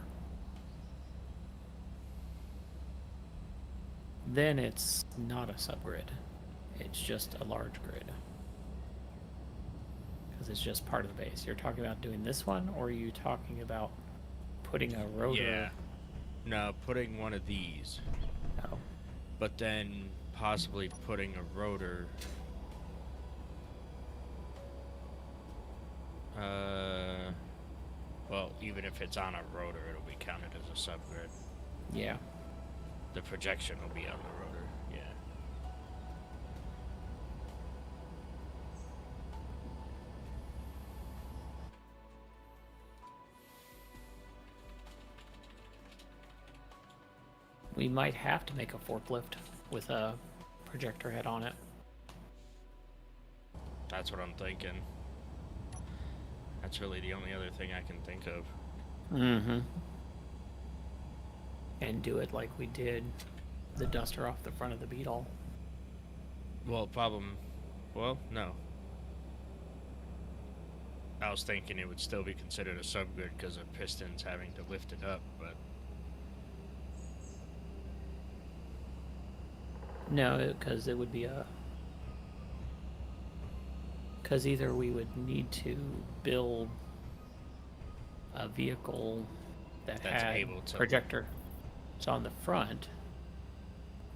Then it's not a subgrid. It's just a large grid. Because it's just part of the base. You're talking about doing this one, or are you talking about putting a rotor? Yeah. No, putting one of these. No. But then possibly putting a rotor. Well, even if it's on a rotor, it'll be counted as a subgrid. Yeah. The projection will be on the rotor, yeah. We might have to make a forklift with a projector head on it. That's what I'm thinking. That's really the only other thing I can think of. Mm-hmm. And do it like we did the duster off the front of the Beetle. Well, well, no. I was thinking it would still be considered a subgrid because of pistons having to lift it up, but No, because it would be a... Because either we would need to build a vehicle that That's had able to- projector on the front,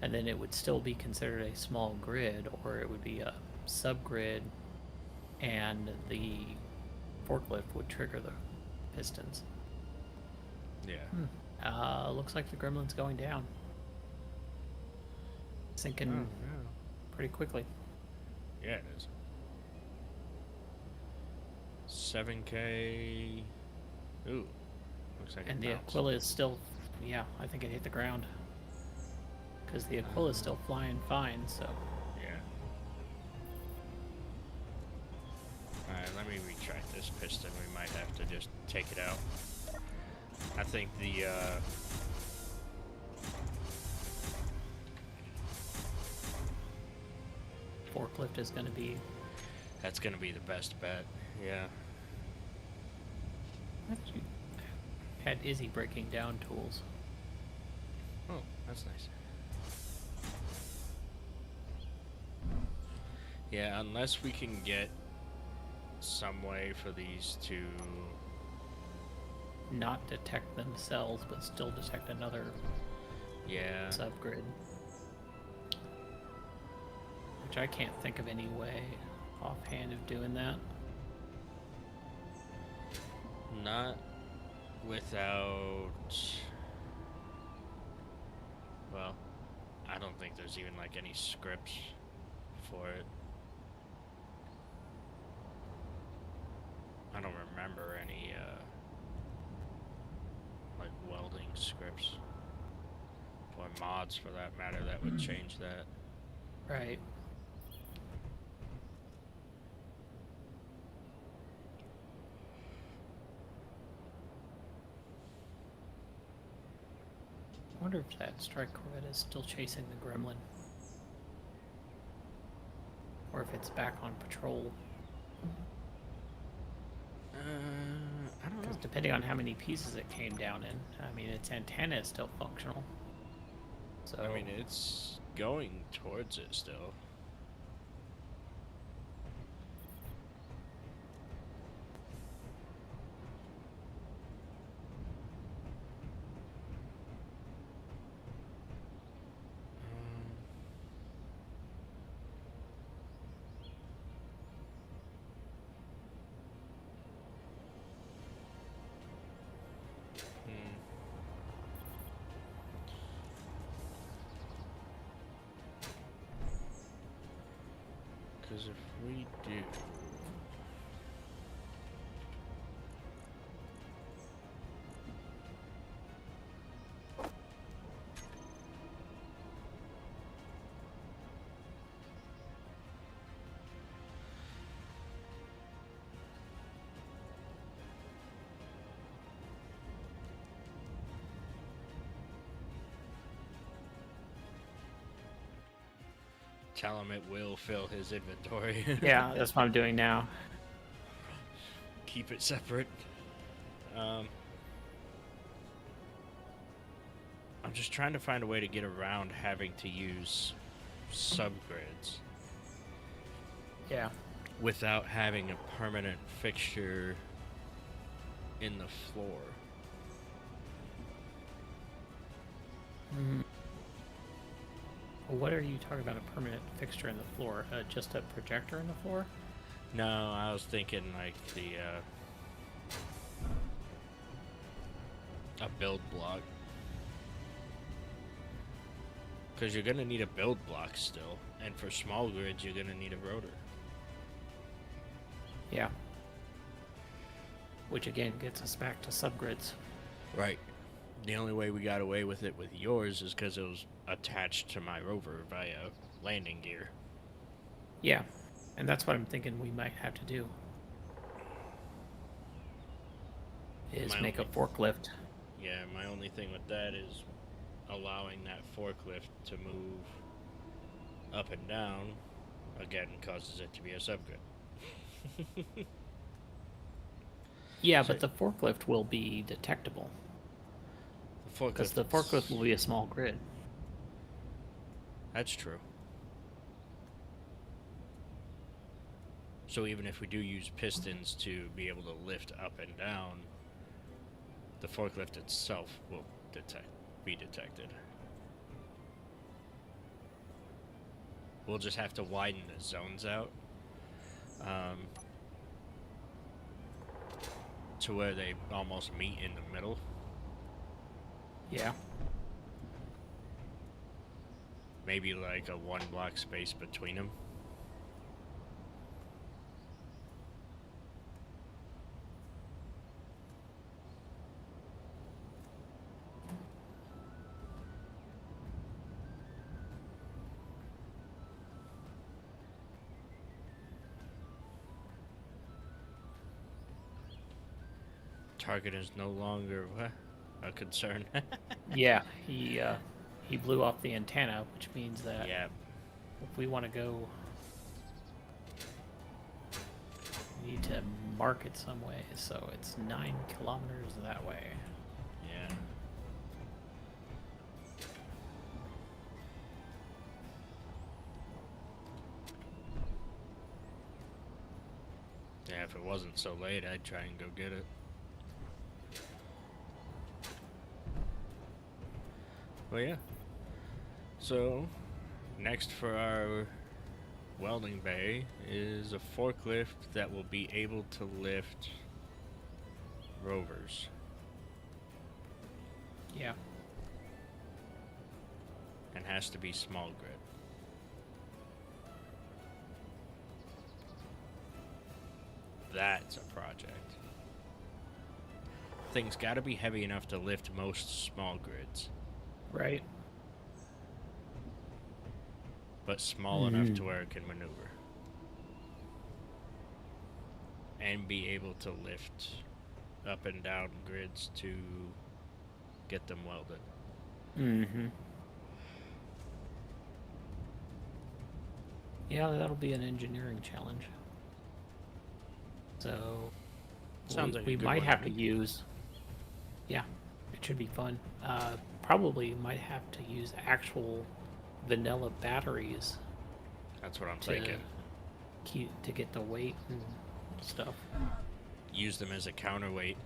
and then it would still be considered a small grid, or it would be a subgrid, and the forklift would trigger the pistons. yeah. Looks like the Gremlin's going down. Sinking pretty quickly. Yeah, it is. 7K. Ooh. Looks like And it the bounced. Aquila is still, yeah, I think it hit the ground. Because the Aquila is still flying fine, so. Yeah. Alright, let me retract this piston. We might have to just take it out. I think the, Forklift is going to be. that's gonna be the best bet. Yeah. Actually, had Izzy breaking down tools. Oh, that's nice. Yeah, unless we can get some way for these to... Not detect themselves, but still detect another Yeah. subgrid. Which I can't think of any way offhand of doing that. Not without... Well, I don't think there's even like any scripts for it. I don't remember any like welding scripts or mods for that matter that would change that. Right. I wonder if that strike corvette is still chasing the gremlin. Or if it's back on patrol. I don't know. Because depending on how many pieces it came down in, I mean, its antenna is still functional. So I mean, it's going towards it still. Because if we do... Tell him it will fill his inventory. yeah, that's what I'm doing now. Keep it separate. I'm just trying to find a way to get around having to use subgrids Yeah. without having a permanent fixture in the floor. What are you talking about? A permanent fixture in the floor? Just a projector in the floor? No, I was thinking like the a build block. Because you're gonna need a build block still, and for small grids you're gonna need a rotor. Yeah. Which again gets us back to subgrids. Right. The only way we got away with it with yours is because it was attached to my rover via landing gear. Yeah. And that's what I'm thinking we might have to do. Is make a forklift. Yeah, my only thing with that is allowing that forklift to move up and down, again, causes it to be a subgrid. Yeah, So- but the forklift will be detectable. The Because the forklift will be a small grid. That's true. So even if we do use pistons to be able to lift up and down, the forklift itself will be detected. We'll just have to widen the zones out to where they almost meet in the middle. Yeah. Maybe like a 1 block space between them. Target is no longer a concern. Yeah, he blew off the antenna, which means that Yeah. if we want to go, we need to mark it some way. So it's 9 kilometers that way. Yeah. Yeah, if it wasn't so late, I'd try and go get it. Well, yeah. So, next for our welding bay is a forklift that will be able to lift rovers. Yeah. And has to be small grid. That's a project. Thing's got to be heavy enough to lift most small grids, Right. but small enough to where it can maneuver. And be able to lift up and down grids to get them welded. Mm-hmm. Yeah, that'll be an engineering challenge. So Sounds like a we good might one have to to me. use. Yeah, it should be fun. Probably might have to use actual vanilla batteries That's what I'm to thinking. to get the weight and stuff. Use them as a counterweight.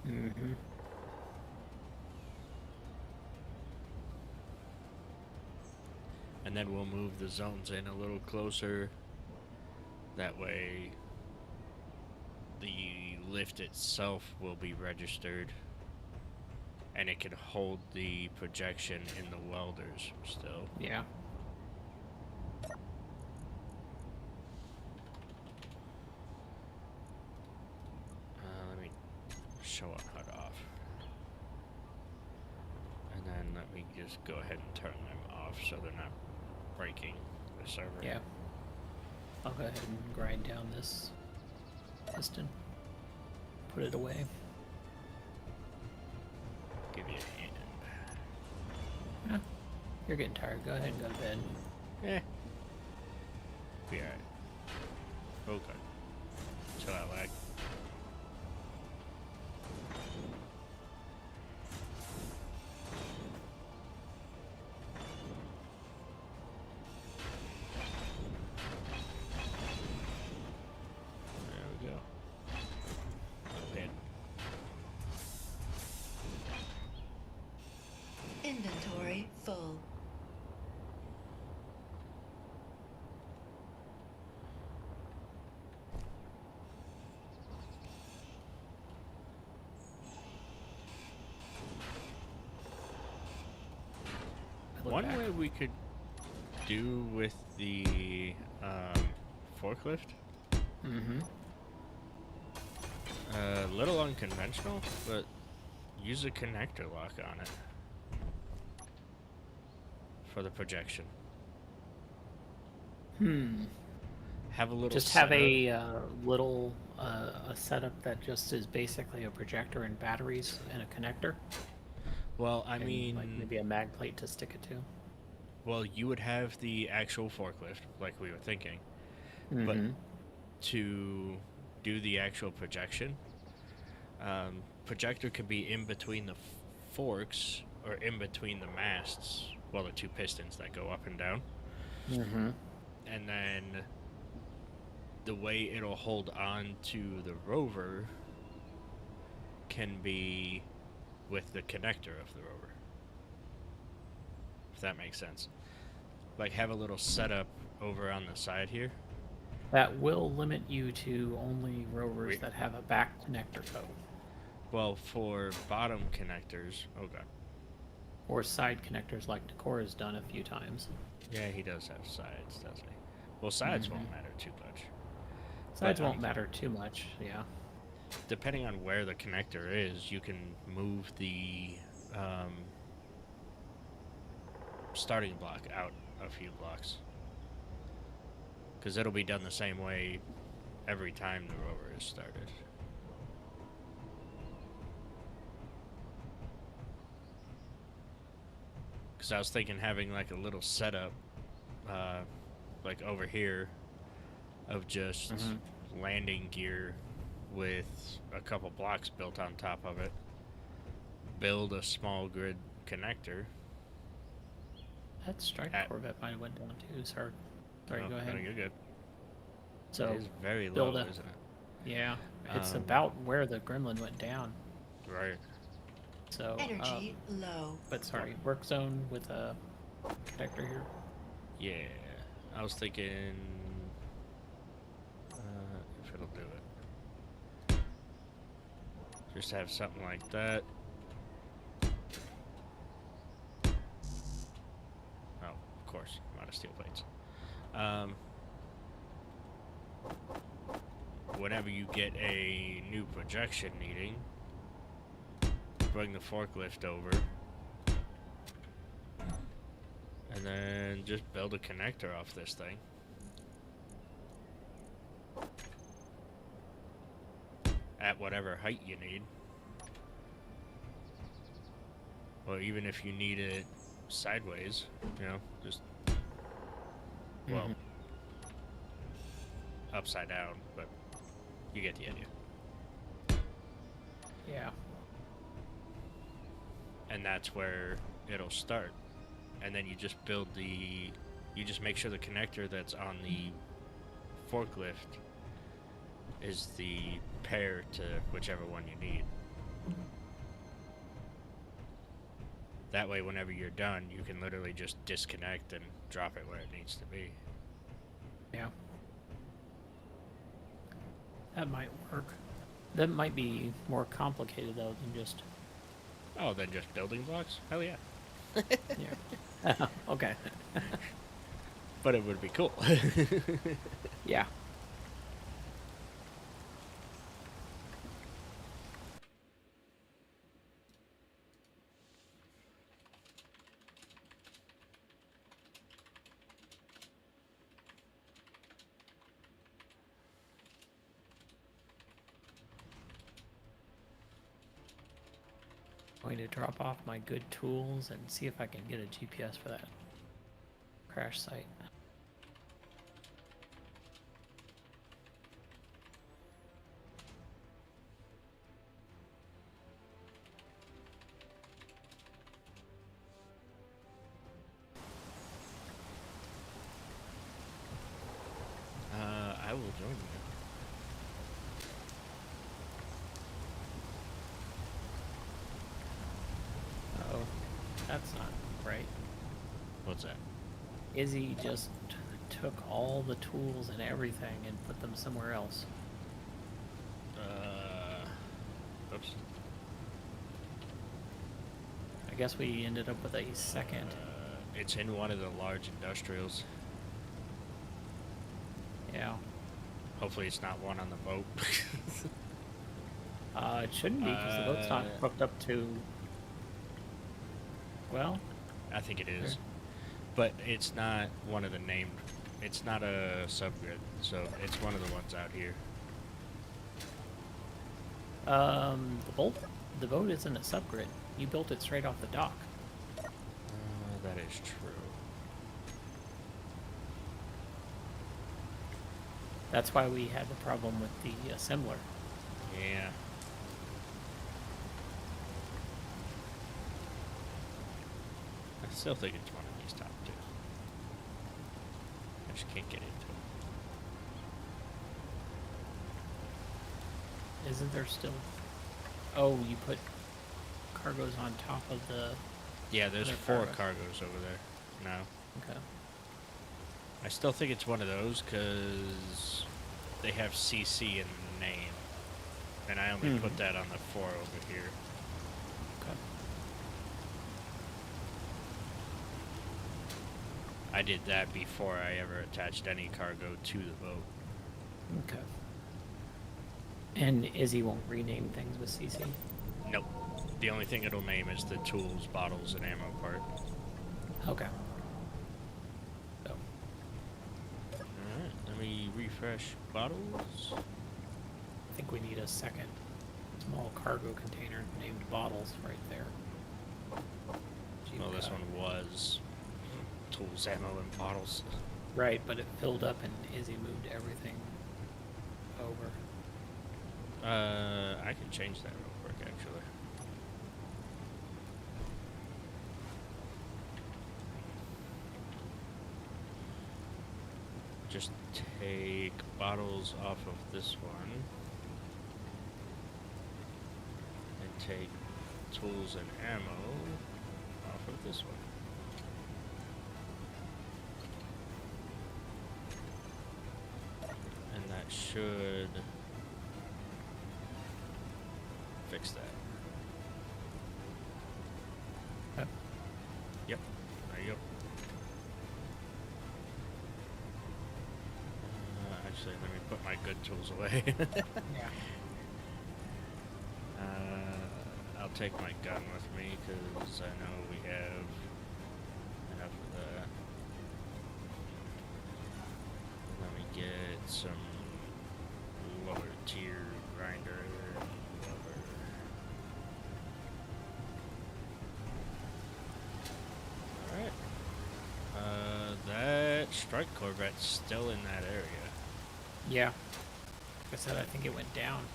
Mm-hmm. And then we'll move the zones in a little closer. That way, the lift itself will be registered. And it can hold the projection in the welders still. Yeah. Let me show on HUD off. And then let me just go ahead and turn them off so they're not breaking the server. Yeah. I'll go ahead and grind down this piston. Put it away. Give you a hand. Yeah. You're getting tired. Go ahead and go to bed. Eh. Be alright. Okay. Chill out, lag. There we go. Go ahead. Inventory full. Look One back. way we could do with the forklift, Mm-hmm. a little unconventional, but use a connector lock on it for the projection. Have a little Just have setup. a little a setup that just is basically a projector and batteries and a connector. Well, I and, mean, like maybe a mag plate to stick it to. well, you would have the actual forklift, like we were thinking, but Mhm. to do the actual projection, projector could be in between the forks or in between the masts, well, the two pistons that go up and down, Mhm. and then the way it'll hold on to the rover can be with the connector of the rover. If that makes sense. Like have a little setup over on the side here. That will limit you to only rovers Re- that have a back connector though, Well, for bottom connectors, oh god. or side connectors like Decora's done a few times. Yeah, he does have sides, doesn't he? Well, sides won't matter too much. Sides But, won't matter too much, yeah. Depending on where the connector is, you can move the starting block out a few blocks. Because it'll be done the same way every time the rover is started. Because I was thinking having like a little setup, like over here, of just landing gear with a couple blocks built on top of it. Build a small grid connector. That strike At- Corvette might have went down too. Sorry, Oh, go ahead. no, you're good. So It is very build low, a- isn't it? yeah, it's Um, about where the Gremlin went down. Right. So Energy low. but sorry, work zone with a connector here. Yeah. I was thinking if it'll do it. Just have something like that. Oh, of course, I'm out of steel plates. Whenever you get a new projection needing, bring the forklift over. And then just build a connector off this thing. At whatever height you need. Or even if you need it sideways, you know, just, well, upside down, but you get the idea. Yeah. And that's where it'll start. And then you just build the, you just make sure the connector that's on the forklift is the pair to whichever one you need. That way, whenever you're done, you can literally just disconnect and drop it where it needs to be. Yeah. That might work. That might be more complicated, though, than just... Oh, then just building blocks? Hell yeah. Yeah. Okay. But it would be cool. Yeah. Going to drop off my good tools and see if I can get a GPS for that crash site. I will join you. Oh, that's not right. What's that? Izzy just took all the tools and everything and put them somewhere else. Oops. I guess we ended up with a second. It's in one of the large industrials. Yeah. Hopefully it's not one on the boat. It shouldn't be because the boat's not hooked up to... Well, I think it is. Sure. But it's not one of the named... It's not a subgrid, so it's one of the ones out here. the boat isn't a subgrid. You built it straight off the dock. That is true. That's why we had the problem with the assembler. Yeah. I still think it's one of these top two. I just can't get into it. Isn't there still... Oh, you put cargoes on top of the... Yeah, there's other 4 cargoes. cargoes over there now. Okay. I still think it's one of those because they have CC in the name. And I only put that on the 4 over here. Okay. I did that before I ever attached any cargo to the boat. Okay. And Izzy won't rename things with CC? Nope. The only thing it'll name is the tools, bottles, and ammo part. Okay. So, Alright, let me refresh bottles. I think we need a second small cargo container named bottles right there. Well, this one was tools, ammo, and bottles. Right, but it filled up and Izzy moved everything over. I can change that real quick, actually. Just take bottles off of this one. And take tools and ammo off of this one. that should fix that. Okay. Yep. There you go. Actually, let me put my good tools away. Yeah. I'll take my gun with me because I know we have enough of that. Let me get some lower tier grinder. Lower. Alright. That strike Corvette's still in that area. Yeah. Like I said, I think it went down.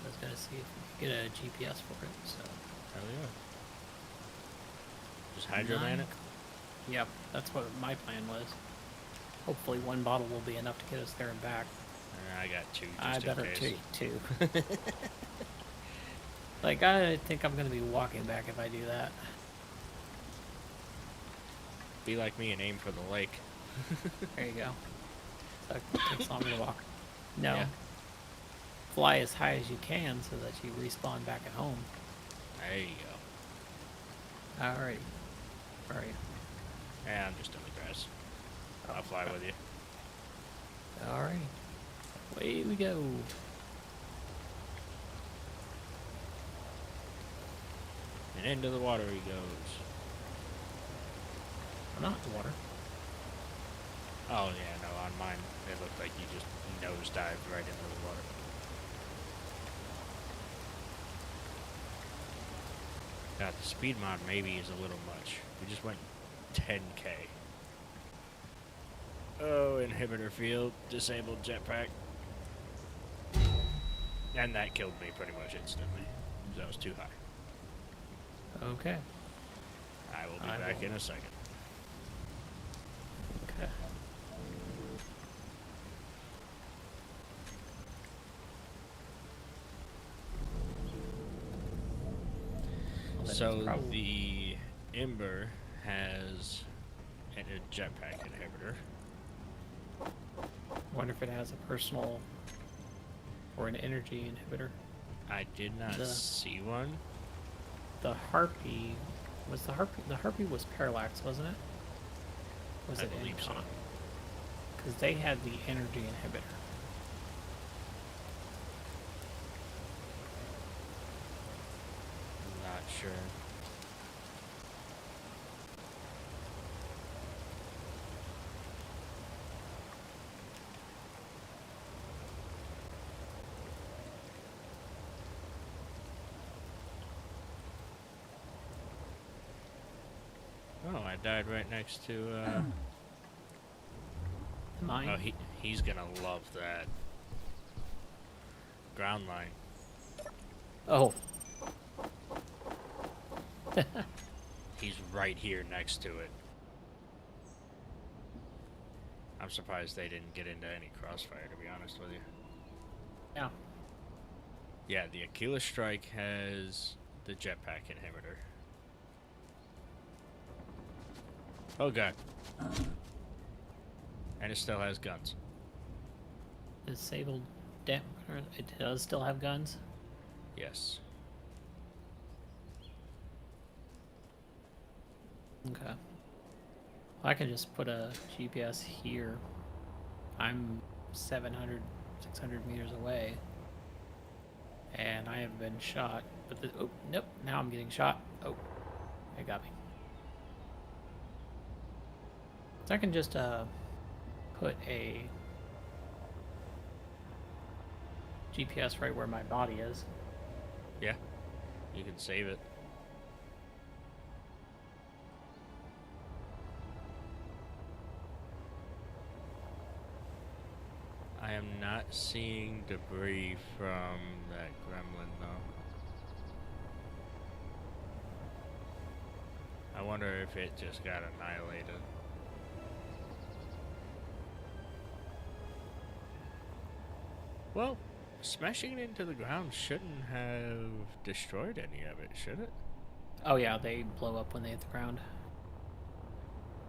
I was gonna see if we could get a GPS for it, so. Hell yeah. Just hydroman it? Yep, that's what my plan was. Hopefully one bottle will be enough to get us there and back. I got two just I in better case. two. Like, I think I'm gonna be walking back if I do that. Be like me and aim for the lake. There you go. So it takes longer to walk. No. Yeah. Fly as high as you can so that you respawn back at home. There you go. Alrighty. Alright. Yeah, I'm just in the grass. I'll fly with you. Alright. Away we go. And into the water he goes. I'm not in the water. Oh yeah, no, on mine it looked like you just nosedived right into the water. God, the speed mod maybe is a little much. We just went 10k. Oh, inhibitor field, disabled jetpack. And that killed me pretty much instantly. That was too high. Okay. I will be I back will. in a second. Okay. Well, then So it's probably- the Ember has a jetpack inhibitor. wonder if it has a personal or an energy inhibitor. I did not The- see one. The Harpy was the Harpy was Parallax, wasn't it? Was I it believe so. Because they had the energy inhibitor. Not sure. Oh, I died right next to. Mine. Oh, he's gonna love that ground line. Oh. He's right here next to it. I'm surprised they didn't get into any crossfire, to be honest with you. Yeah. Yeah, the Aquila Strike has the jetpack inhibitor. Oh god. And it still has guns. Disabled damper. It does still have guns. Yes. Okay. Well, I can just put a GPS here. I'm 700, 600 meters away. And I have been shot. But oh, nope. Now I'm getting shot. Oh, it got me. So I can just put a GPS right where my body is. Yeah. You can save it. I am not seeing debris from that gremlin though. I wonder if it just got annihilated. Well, smashing it into the ground shouldn't have destroyed any of it, should it? Oh yeah, they blow up when they hit the ground.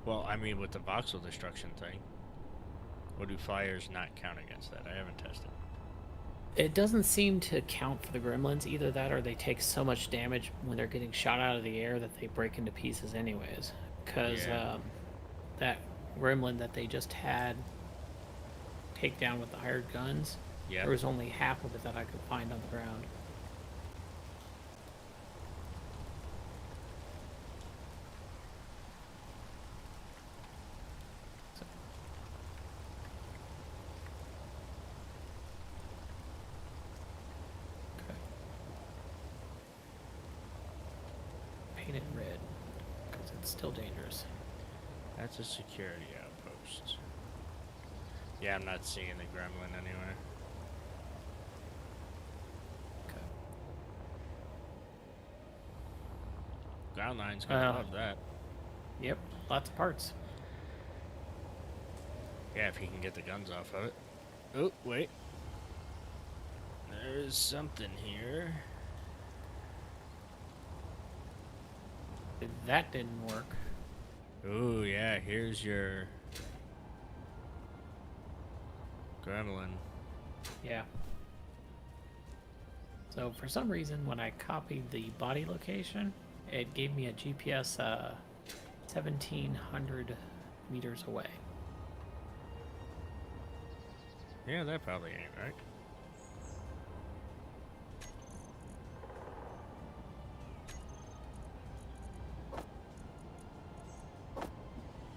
Well, I mean with the voxel destruction thing. Or do fires not count against that? I haven't tested. It doesn't seem to count for the gremlins. Either that or they take so much damage when they're getting shot out of the air that they break into pieces anyways. Because Yeah. that gremlin that they just had take down with the hired guns, Yeah. there was only half of it that I could find on the ground. So- Okay. Paint it red, because it's still dangerous. That's a security outpost. Yeah, I'm not seeing the gremlin anywhere. Okay. Ground line's gonna love that. Yep, lots of parts. Yeah, if he can get the guns off of it. Oh, wait. There's something here. That didn't work. Ooh, yeah, here's your gremlin. Yeah. So for some reason, when I copied the body location, it gave me a GPS 1,700 meters away. Yeah, that probably ain't right.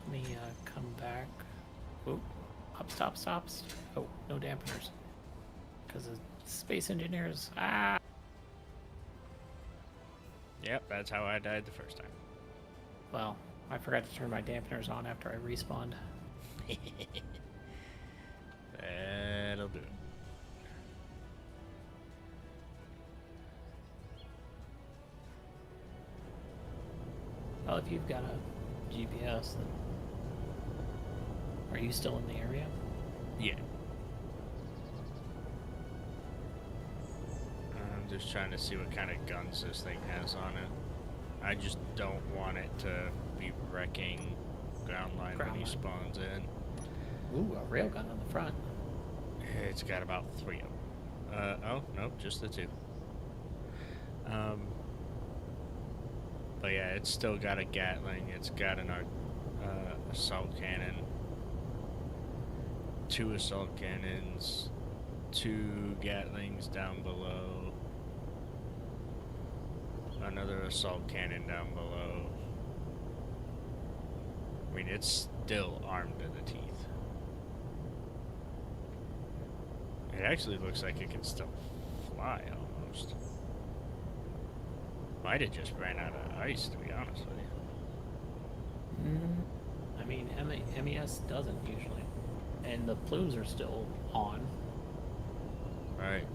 Let me come back. Oh, stops. Oh, no dampeners. Because the space engineers. Ah! Yep, that's how I died the first time. Well, I forgot to turn my dampeners on after I respawned. That'll do it. Well, if you've got a GPS, then. Are you still in the area? Yeah. I'm just trying to see what kind of guns this thing has on it. I just don't want it to be wrecking ground line when he spawns in. Ooh, a railgun on the front. It's got about 3 of them. Oh, nope, just the 2. But yeah, it's still got a Gatling. It's got an assault cannon. 2 assault cannons. 2 Gatlings down below. Another assault cannon down below. I mean, it's still armed to the teeth. It actually looks like it can still fly, almost. Might have just ran out of ice, to be honest with you. I mean, MES doesn't usually. And the plumes are still on. Right.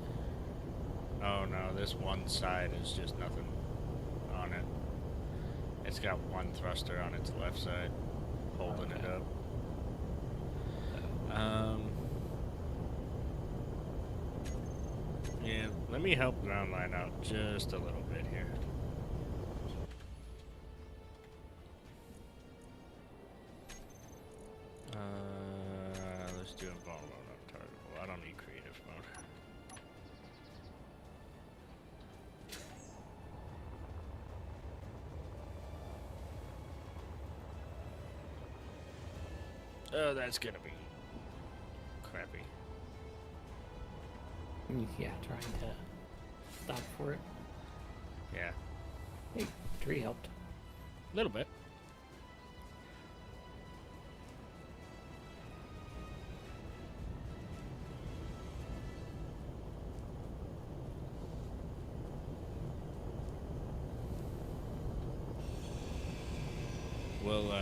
Oh no, this one side is just nothing on it. It's got 1 thruster on its left side, holding it up. Yeah, let me help ground line out just a little bit here. Let's do invulnerable, not targetable. I don't need creative mode. Oh, that's gonna be crappy. Yeah, trying to stop for it. Yeah, Hey, tree helped. a little bit. We'll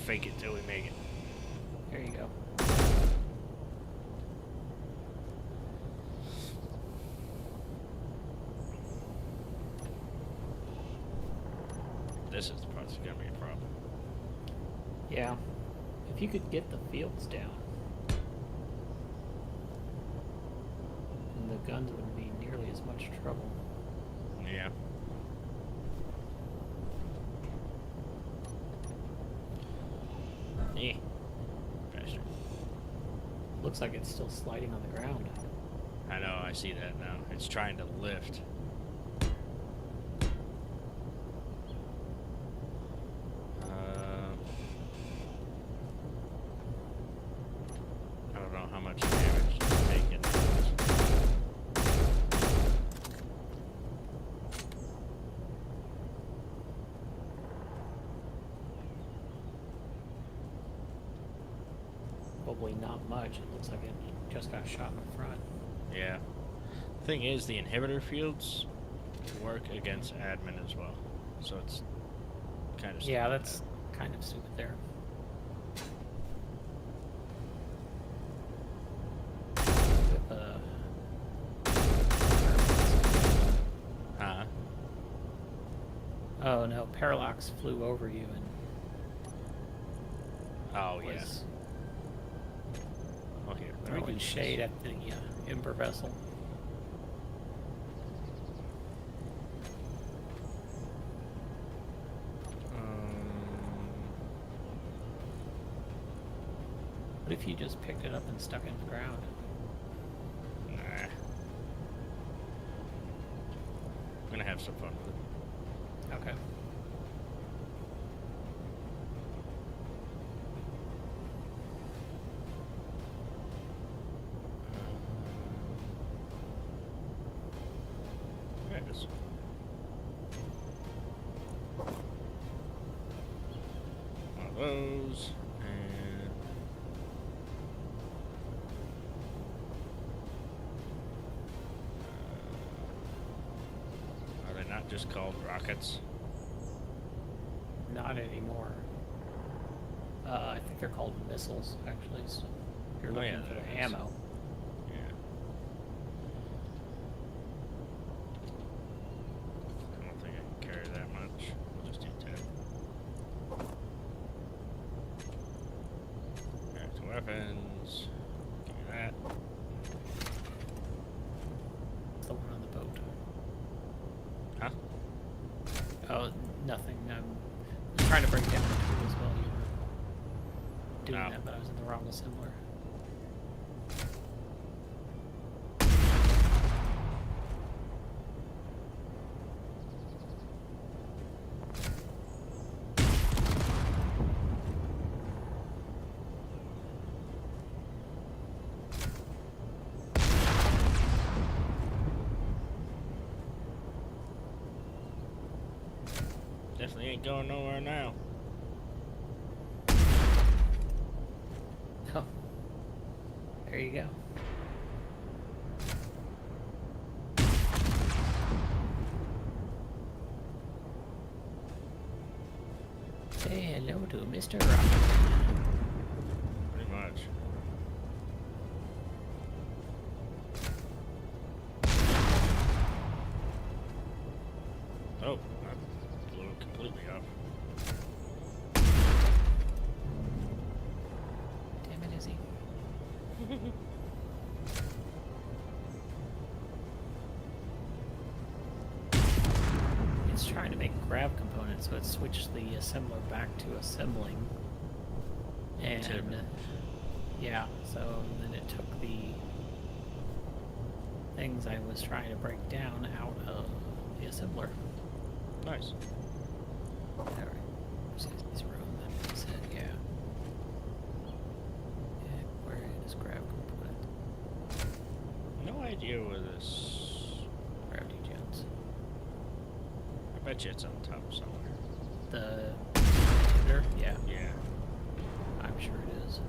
fake it till we make it. There you go. This is the part that's gonna be a problem. Yeah. If you could get the fields down, then the guns wouldn't be nearly as much trouble. Yeah. Eh. looks like it's still sliding on the ground. I know, I see that now. It's trying to lift. I don't know how much damage it's taken. Probably not much. It looks like it just got shot in the front. Yeah. Thing is, the inhibitor fields work against admin as well, so it's kind of Yeah, that's kind of stupid there. With, oh no, Parallax flew over you and Oh yeah. was Oh here. Let me throwing do shade this. at the Ember vessel. What if you just picked it up and stuck it in the ground? Nah. I'm gonna have some fun with it. Okay. There it is. One of those, and are they not just called rockets? Not anymore. I think they're called missiles, actually. So if you're Oh, looking yeah, for there the it is. ammo. Yeah. I don't think I can carry that much. We'll just do 10. Back to weapons. Give me that. It's the one on the boat. Huh? Oh, nothing. I'm trying to break down the tool as well. You were doing Oh. that, but I was in the wrong assembler. Definitely ain't going nowhere now. Oh, there you go. Say hello to Mr. Rocket. Pretty much. Oh, I blew it completely off. Damn it, Izzy. It's trying to make grav components, so it switched the assembler back to assembling. And Typical. yeah, so then it took the things I was trying to break down out of the assembler. Nice. Alright. His room, that said, yeah. Yeah, where is grav component? No idea where this. Gravity jets. I bet you it's on top somewhere. The inhibitor? Yeah, Yeah. I'm sure it is.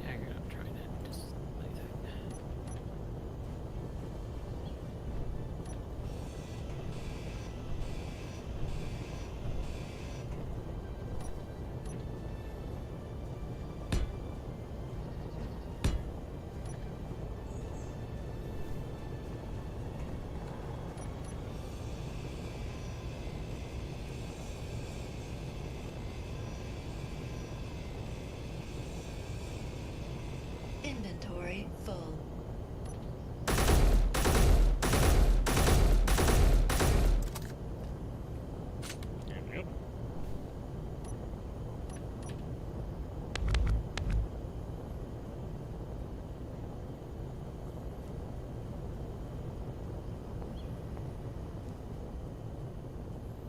Yeah, I'm trying to display that. Inventory full. There we go.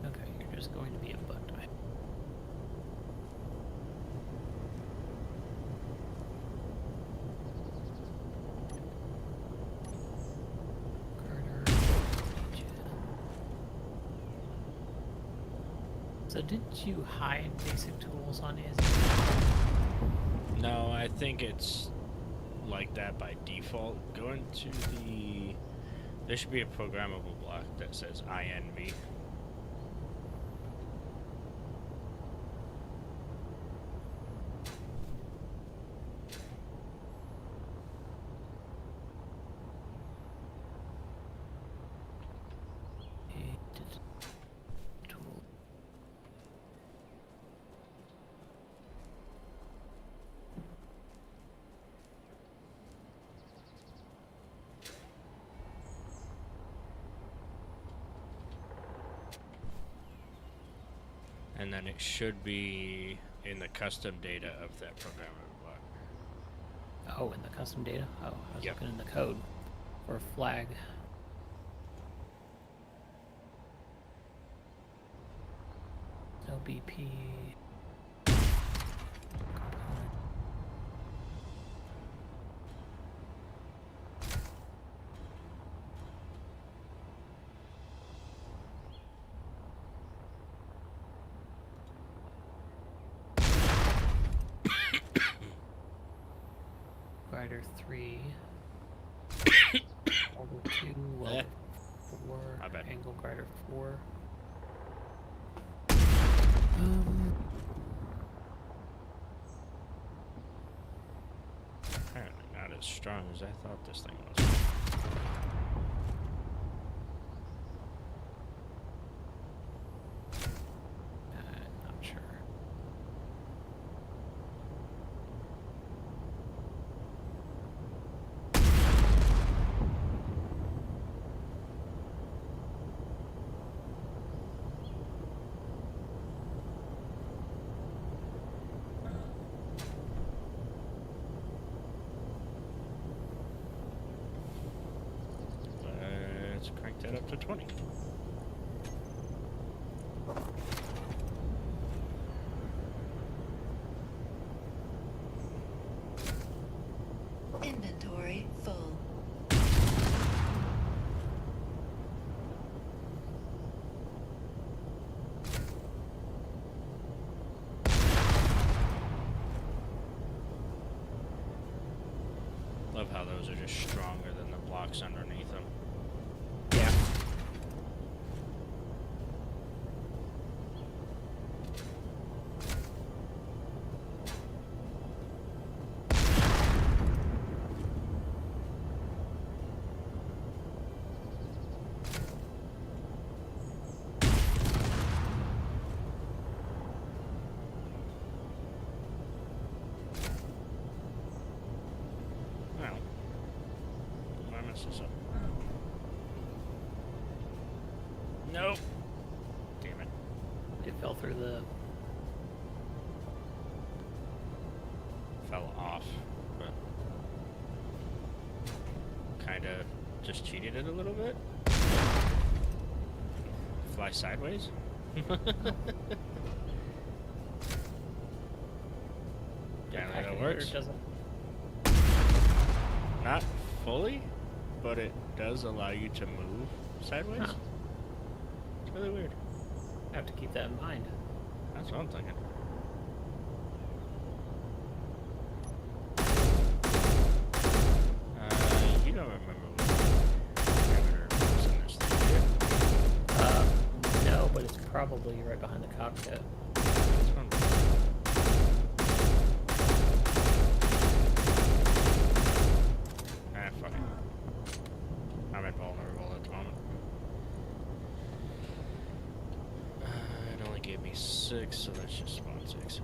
Okay, you're just going to be a bug type. Girder. Gem. So did you hide basic tools on Izzy? No, I think it's like that by default. Go into the... There should be a programmable block that says INV. Tool. And then it should be in the custom data of that programmable block. Oh, in the custom data? Oh, I was Yep. looking in the code for a flag. No BP. Component. Grider 3. Welder 2. Welder 4. My bad. Angle grider 4. Apparently not as strong as I thought this thing was. Not sure. Let's crank that up to 20. Inventory full. Love how those are just stronger than the blocks underneath them. Yeah. Wow. Did I mess this up? Nope. Damn it. It fell through the. Fell off, but kind of just cheated it a little bit. Fly sideways. Yeah, that Packing works. order doesn't. Not fully, but it does allow you to move sideways. Huh. It's really weird. I have to keep that in mind. That's what I'm thinking. You don't remember what parameter was in this thing, do you? No, but it's probably right behind the cockpit. That's what I'm fuck it. I'm invulnerable at the moment. It only gave me 6, so let's just spawn 6.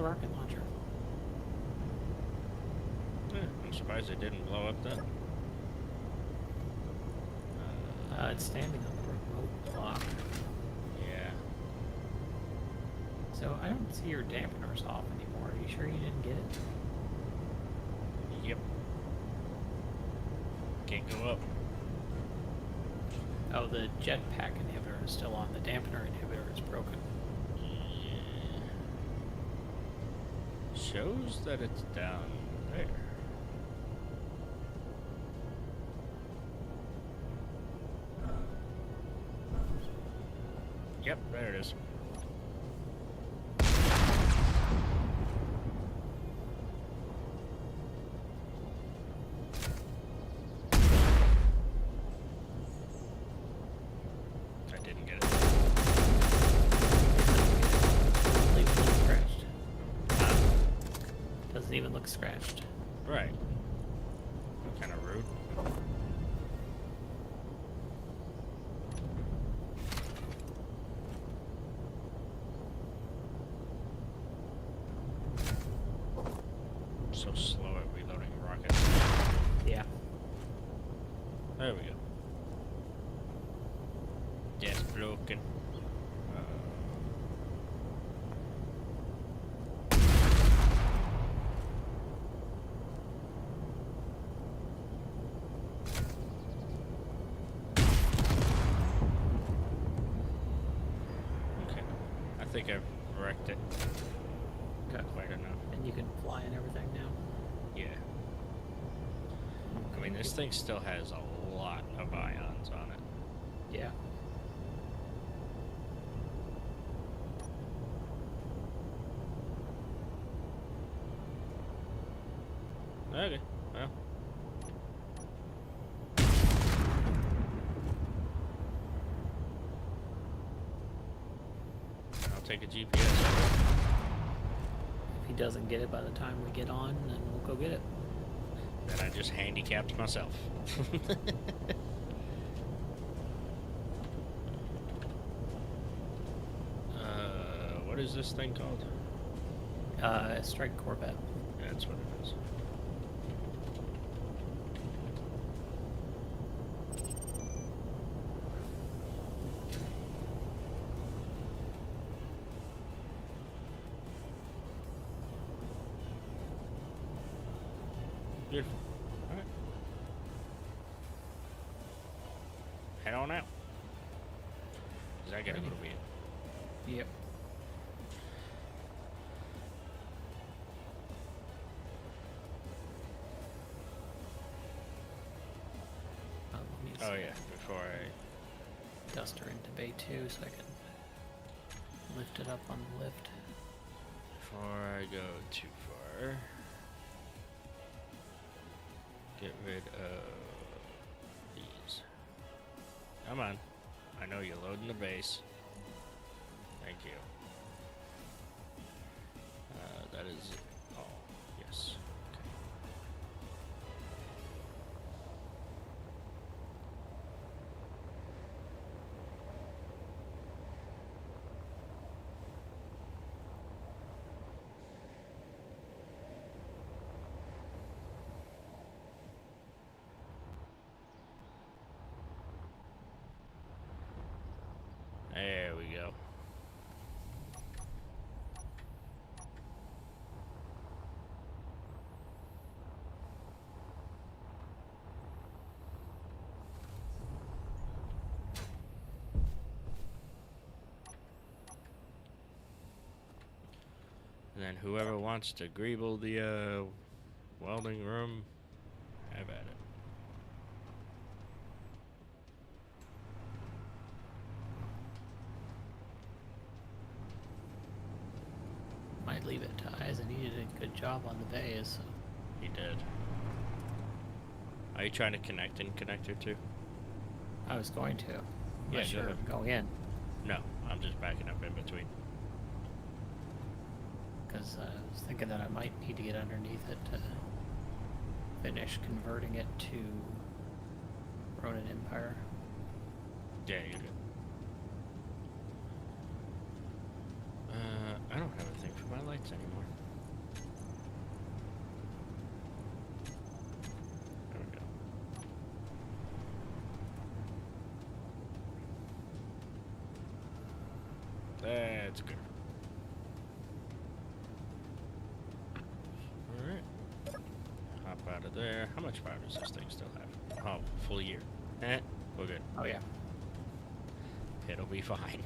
the rocket launcher. I'm surprised it didn't blow up then. It's standing on the remote block. Yeah. So I don't see your dampeners off anymore. Are you sure you didn't get it? Yep. Can't go up. Oh, the jetpack inhibitor is still on. The dampener inhibitor is broken. Yeah. Shows that it's down there. Yep, there it is. I didn't get it. Doesn't even look scratched. Doesn't even look scratched. Right. Kind of rude. So slow at reloading rockets. Yeah. There we go. That's broken. Okay. I think I've wrecked it Okay. quite enough. And you can fly and everything now. Yeah. I mean, this thing still has a lot of ions on it. Yeah. Okay, well. I'll take a GPS of If he doesn't get it by the time we get on, then we'll go get it. it. Then I just handicapped myself. What is this thing called? Strike Corvette. That's what it is. Beautiful. Alright. Head on out. 'Cause I gotta go to bed. Yep. Let me Oh yeah, before I... dust her into bay 2 so I can lift it up on the lift. Before I go too far... Get rid of these. Come on. I know you're loading the base. Thank you. That is all. Yes. Okay. There we go. And then whoever wants to greeble the welding room, have at it. Might leave it to Eisen. He did a good job on the bays. So. He did. Are you trying to connect in connector too? I was going to. Yeah, Unless go you're ahead. going in. No, I'm just backing up in between. Because I was thinking that I might need to get underneath it to finish converting it to Ronin Empire. Yeah, you're good. I don't have a thing for my lights anymore. That's good. Alright. Hop out of there. How much power does this thing still have? Oh, full year. We're good. Oh yeah. It'll be fine.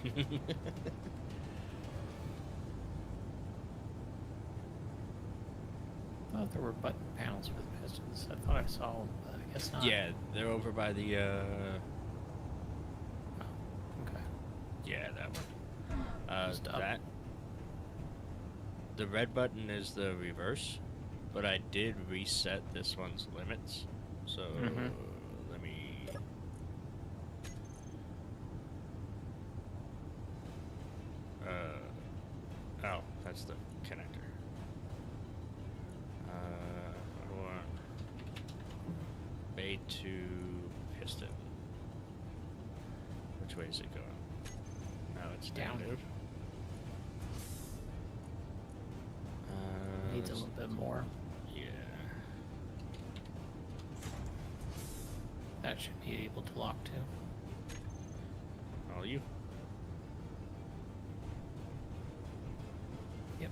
I thought there were button panels for the pistons. I thought I saw them, but I guess not. Yeah, they're over by the, Oh, okay. yeah, that one. Just up. That. The red button is the reverse, but I did reset this one's limits. So, Mhm. let me... oh, that's the connector. I want bay to piston. Which way is it going? Now it's Down. negative. Needs a little bit more. Yeah. That should be able to lock too. All you. Yep.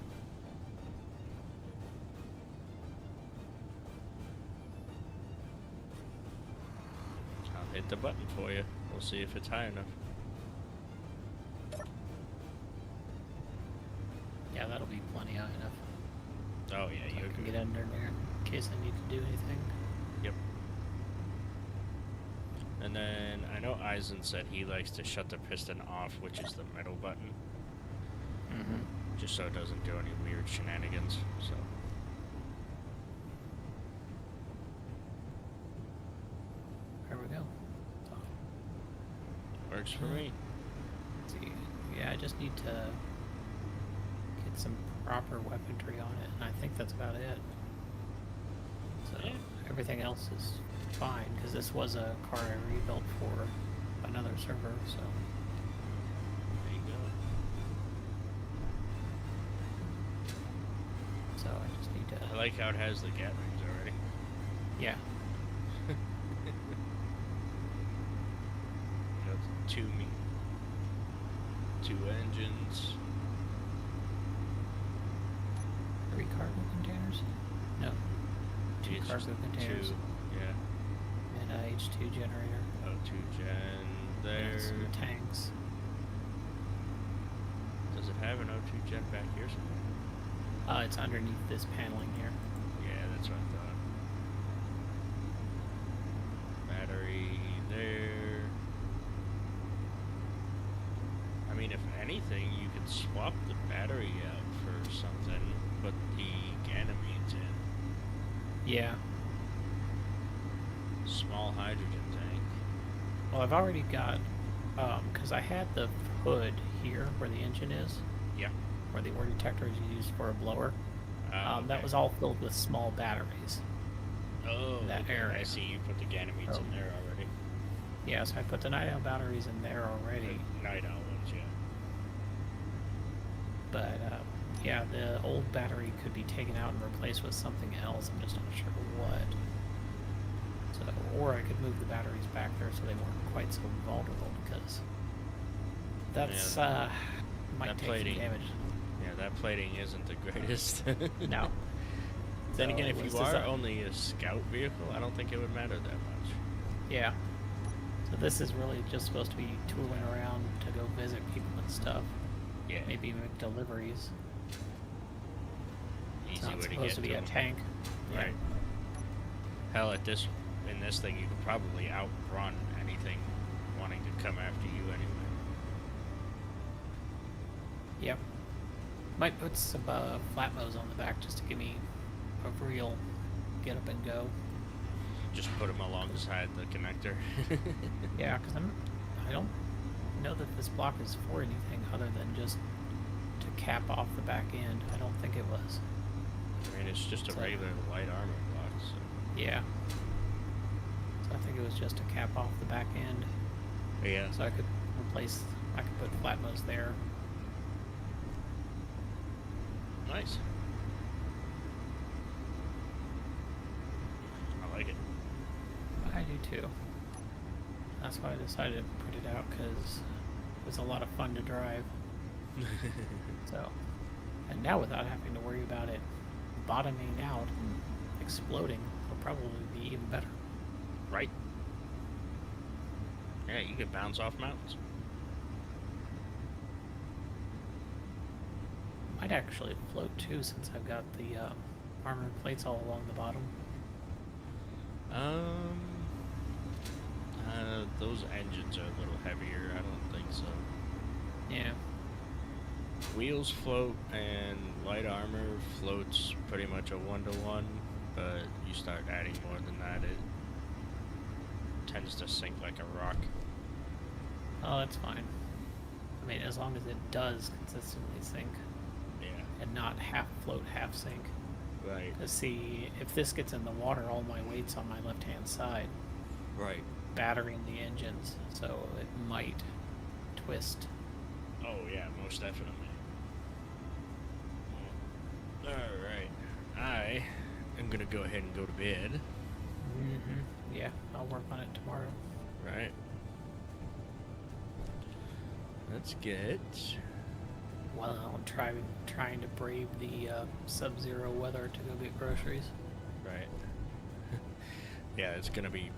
I'll hit the button for you. We'll see if it's high enough. Yeah, that'll be plenty high enough. Oh yeah, So you I can agree. get under there in case I need to do anything. Yep. And then I know Eisen said he likes to shut the piston off, which is the middle button, Mm-hmm. just so it doesn't do any weird shenanigans. So There we go. So, works for me. let's see. Yeah, I just need to get some proper weaponry on it, and I think that's about it. So Yeah. everything else is fine because this was a car I rebuilt for another server. So There you go. I just need to. I like how it has the Gatlings already. Yeah. Got two engines. 3 cargo containers? No. 2 It's cargo just containers two, yeah. and a H2 generator. O2 gen there. And some tanks. Does it have an O2 gen back here somewhere? It's underneath this paneling here. Yeah, that's what I thought. Battery there. I mean, if anything, you could swap the battery out for something, put the Ganymedes in. Yeah. Small hydrogen tank. Well, I've already got, because I had the hood here where the engine is, Yeah. where the ore detector is used for a blower. That Okay. was all filled with small batteries. Oh, that okay, I area. see. You put the Ganymedes in Oh. there already. Yeah, so I put the night owl batteries in there already. The night owl ones, yeah. But, yeah, the old battery could be taken out and replaced with something else. I'm just not sure what. So, or I could move the batteries back there so they weren't quite so vulnerable because that's, might that take plating. some damage. Yeah, that plating isn't the greatest. No. Then So again, it if was you are designed- only a scout vehicle, I don't think it would matter that much. Yeah. So this is really just supposed to be tooling around to go visit people and stuff. Yeah. Maybe make deliveries. It's Easy not way to supposed get to be a 'em. tank. Yeah. Right. Hell, in this thing, you could probably outrun anything wanting to come after you anyway. Yep. Might put some flatmos on the back just to give me a real get up and go. Just put them alongside the connector. Yeah, because I don't know that this block is for anything other than just to cap off the back end. I don't think it was. I mean, it's just a So- regular light armor block, so... Yeah. So I think it was just to cap off the back end. Yeah. So I could put flatmos there. Nice. I like it. I do too. That's why I decided to put it out because it was a lot of fun to drive. So, and now without having to worry about it bottoming out and exploding, it'll probably be even better. Right? Yeah, you can bounce off mountains. Might actually float too, since I've got the armor plates all along the bottom. Those engines are a little heavier. I don't think so. Yeah. Wheels float and light armor floats pretty much a 1-to-1, but you start adding more than that, it tends to sink like a rock. Oh, that's fine. I mean, as long as it does consistently sink Yeah, and not half float, half sink. right, Because see, if this gets in the water, all my weight's on my left-hand side, right. battering the engines, so it might twist. Oh yeah, most definitely. Alright, I am gonna go ahead and go to bed. Mm-hmm. Yeah, I'll work on it tomorrow. Right. Let's get... Well, I'm trying to brave the sub-zero weather to go get groceries. Right. Yeah, it's gonna be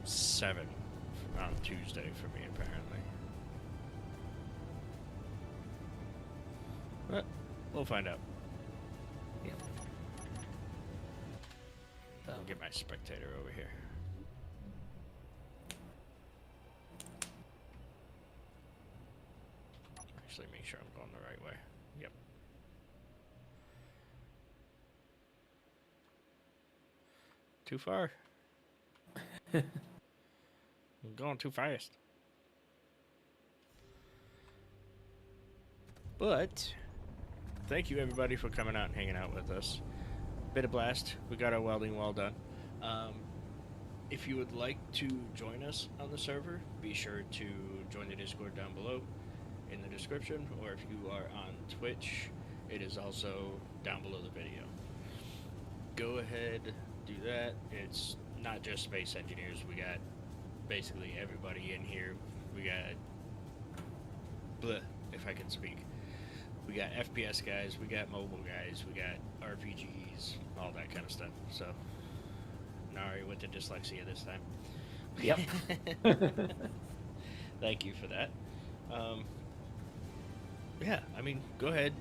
7 on Tuesday for me, apparently. But we'll find out. Yep. So, I'll get my spectator over here. Actually, make sure I'm going the right way. Yep. Too far. I'm going too fast. But thank you everybody for coming out and hanging out with us. Bit of blast. We got our welding well done. If you would like to join us on the server, be sure to join the Discord down below in the description, or if you are on Twitch, it is also down below the video. Go ahead, do that. It's not just space engineers. We got basically everybody in here. We got bleh, if I can speak. We got FPS guys, we got mobile guys, we got RPGs, all that kind of stuff. So, Nari with the dyslexia this time. Yep. Thank you for that. Yeah, I mean, go ahead,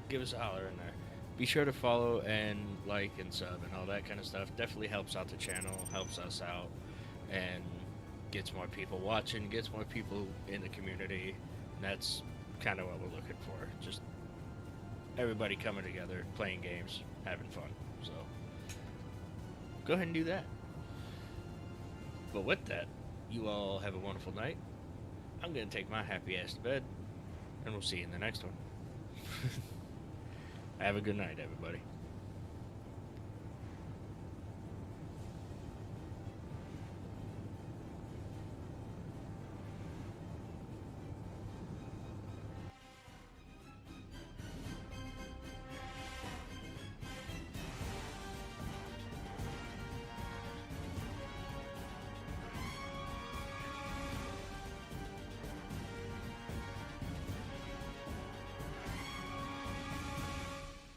give us a holler in there. Be sure to follow and like and sub and all that kind of stuff. Definitely helps out the channel, helps us out, and gets more people watching, gets more people in the community. And that's kind of what we're looking for. Just everybody coming together, playing games, having fun. So go ahead and do that. But with that, you all have a wonderful night. I'm going to take my happy ass to bed, and we'll see you in the next one. Have a good night, everybody.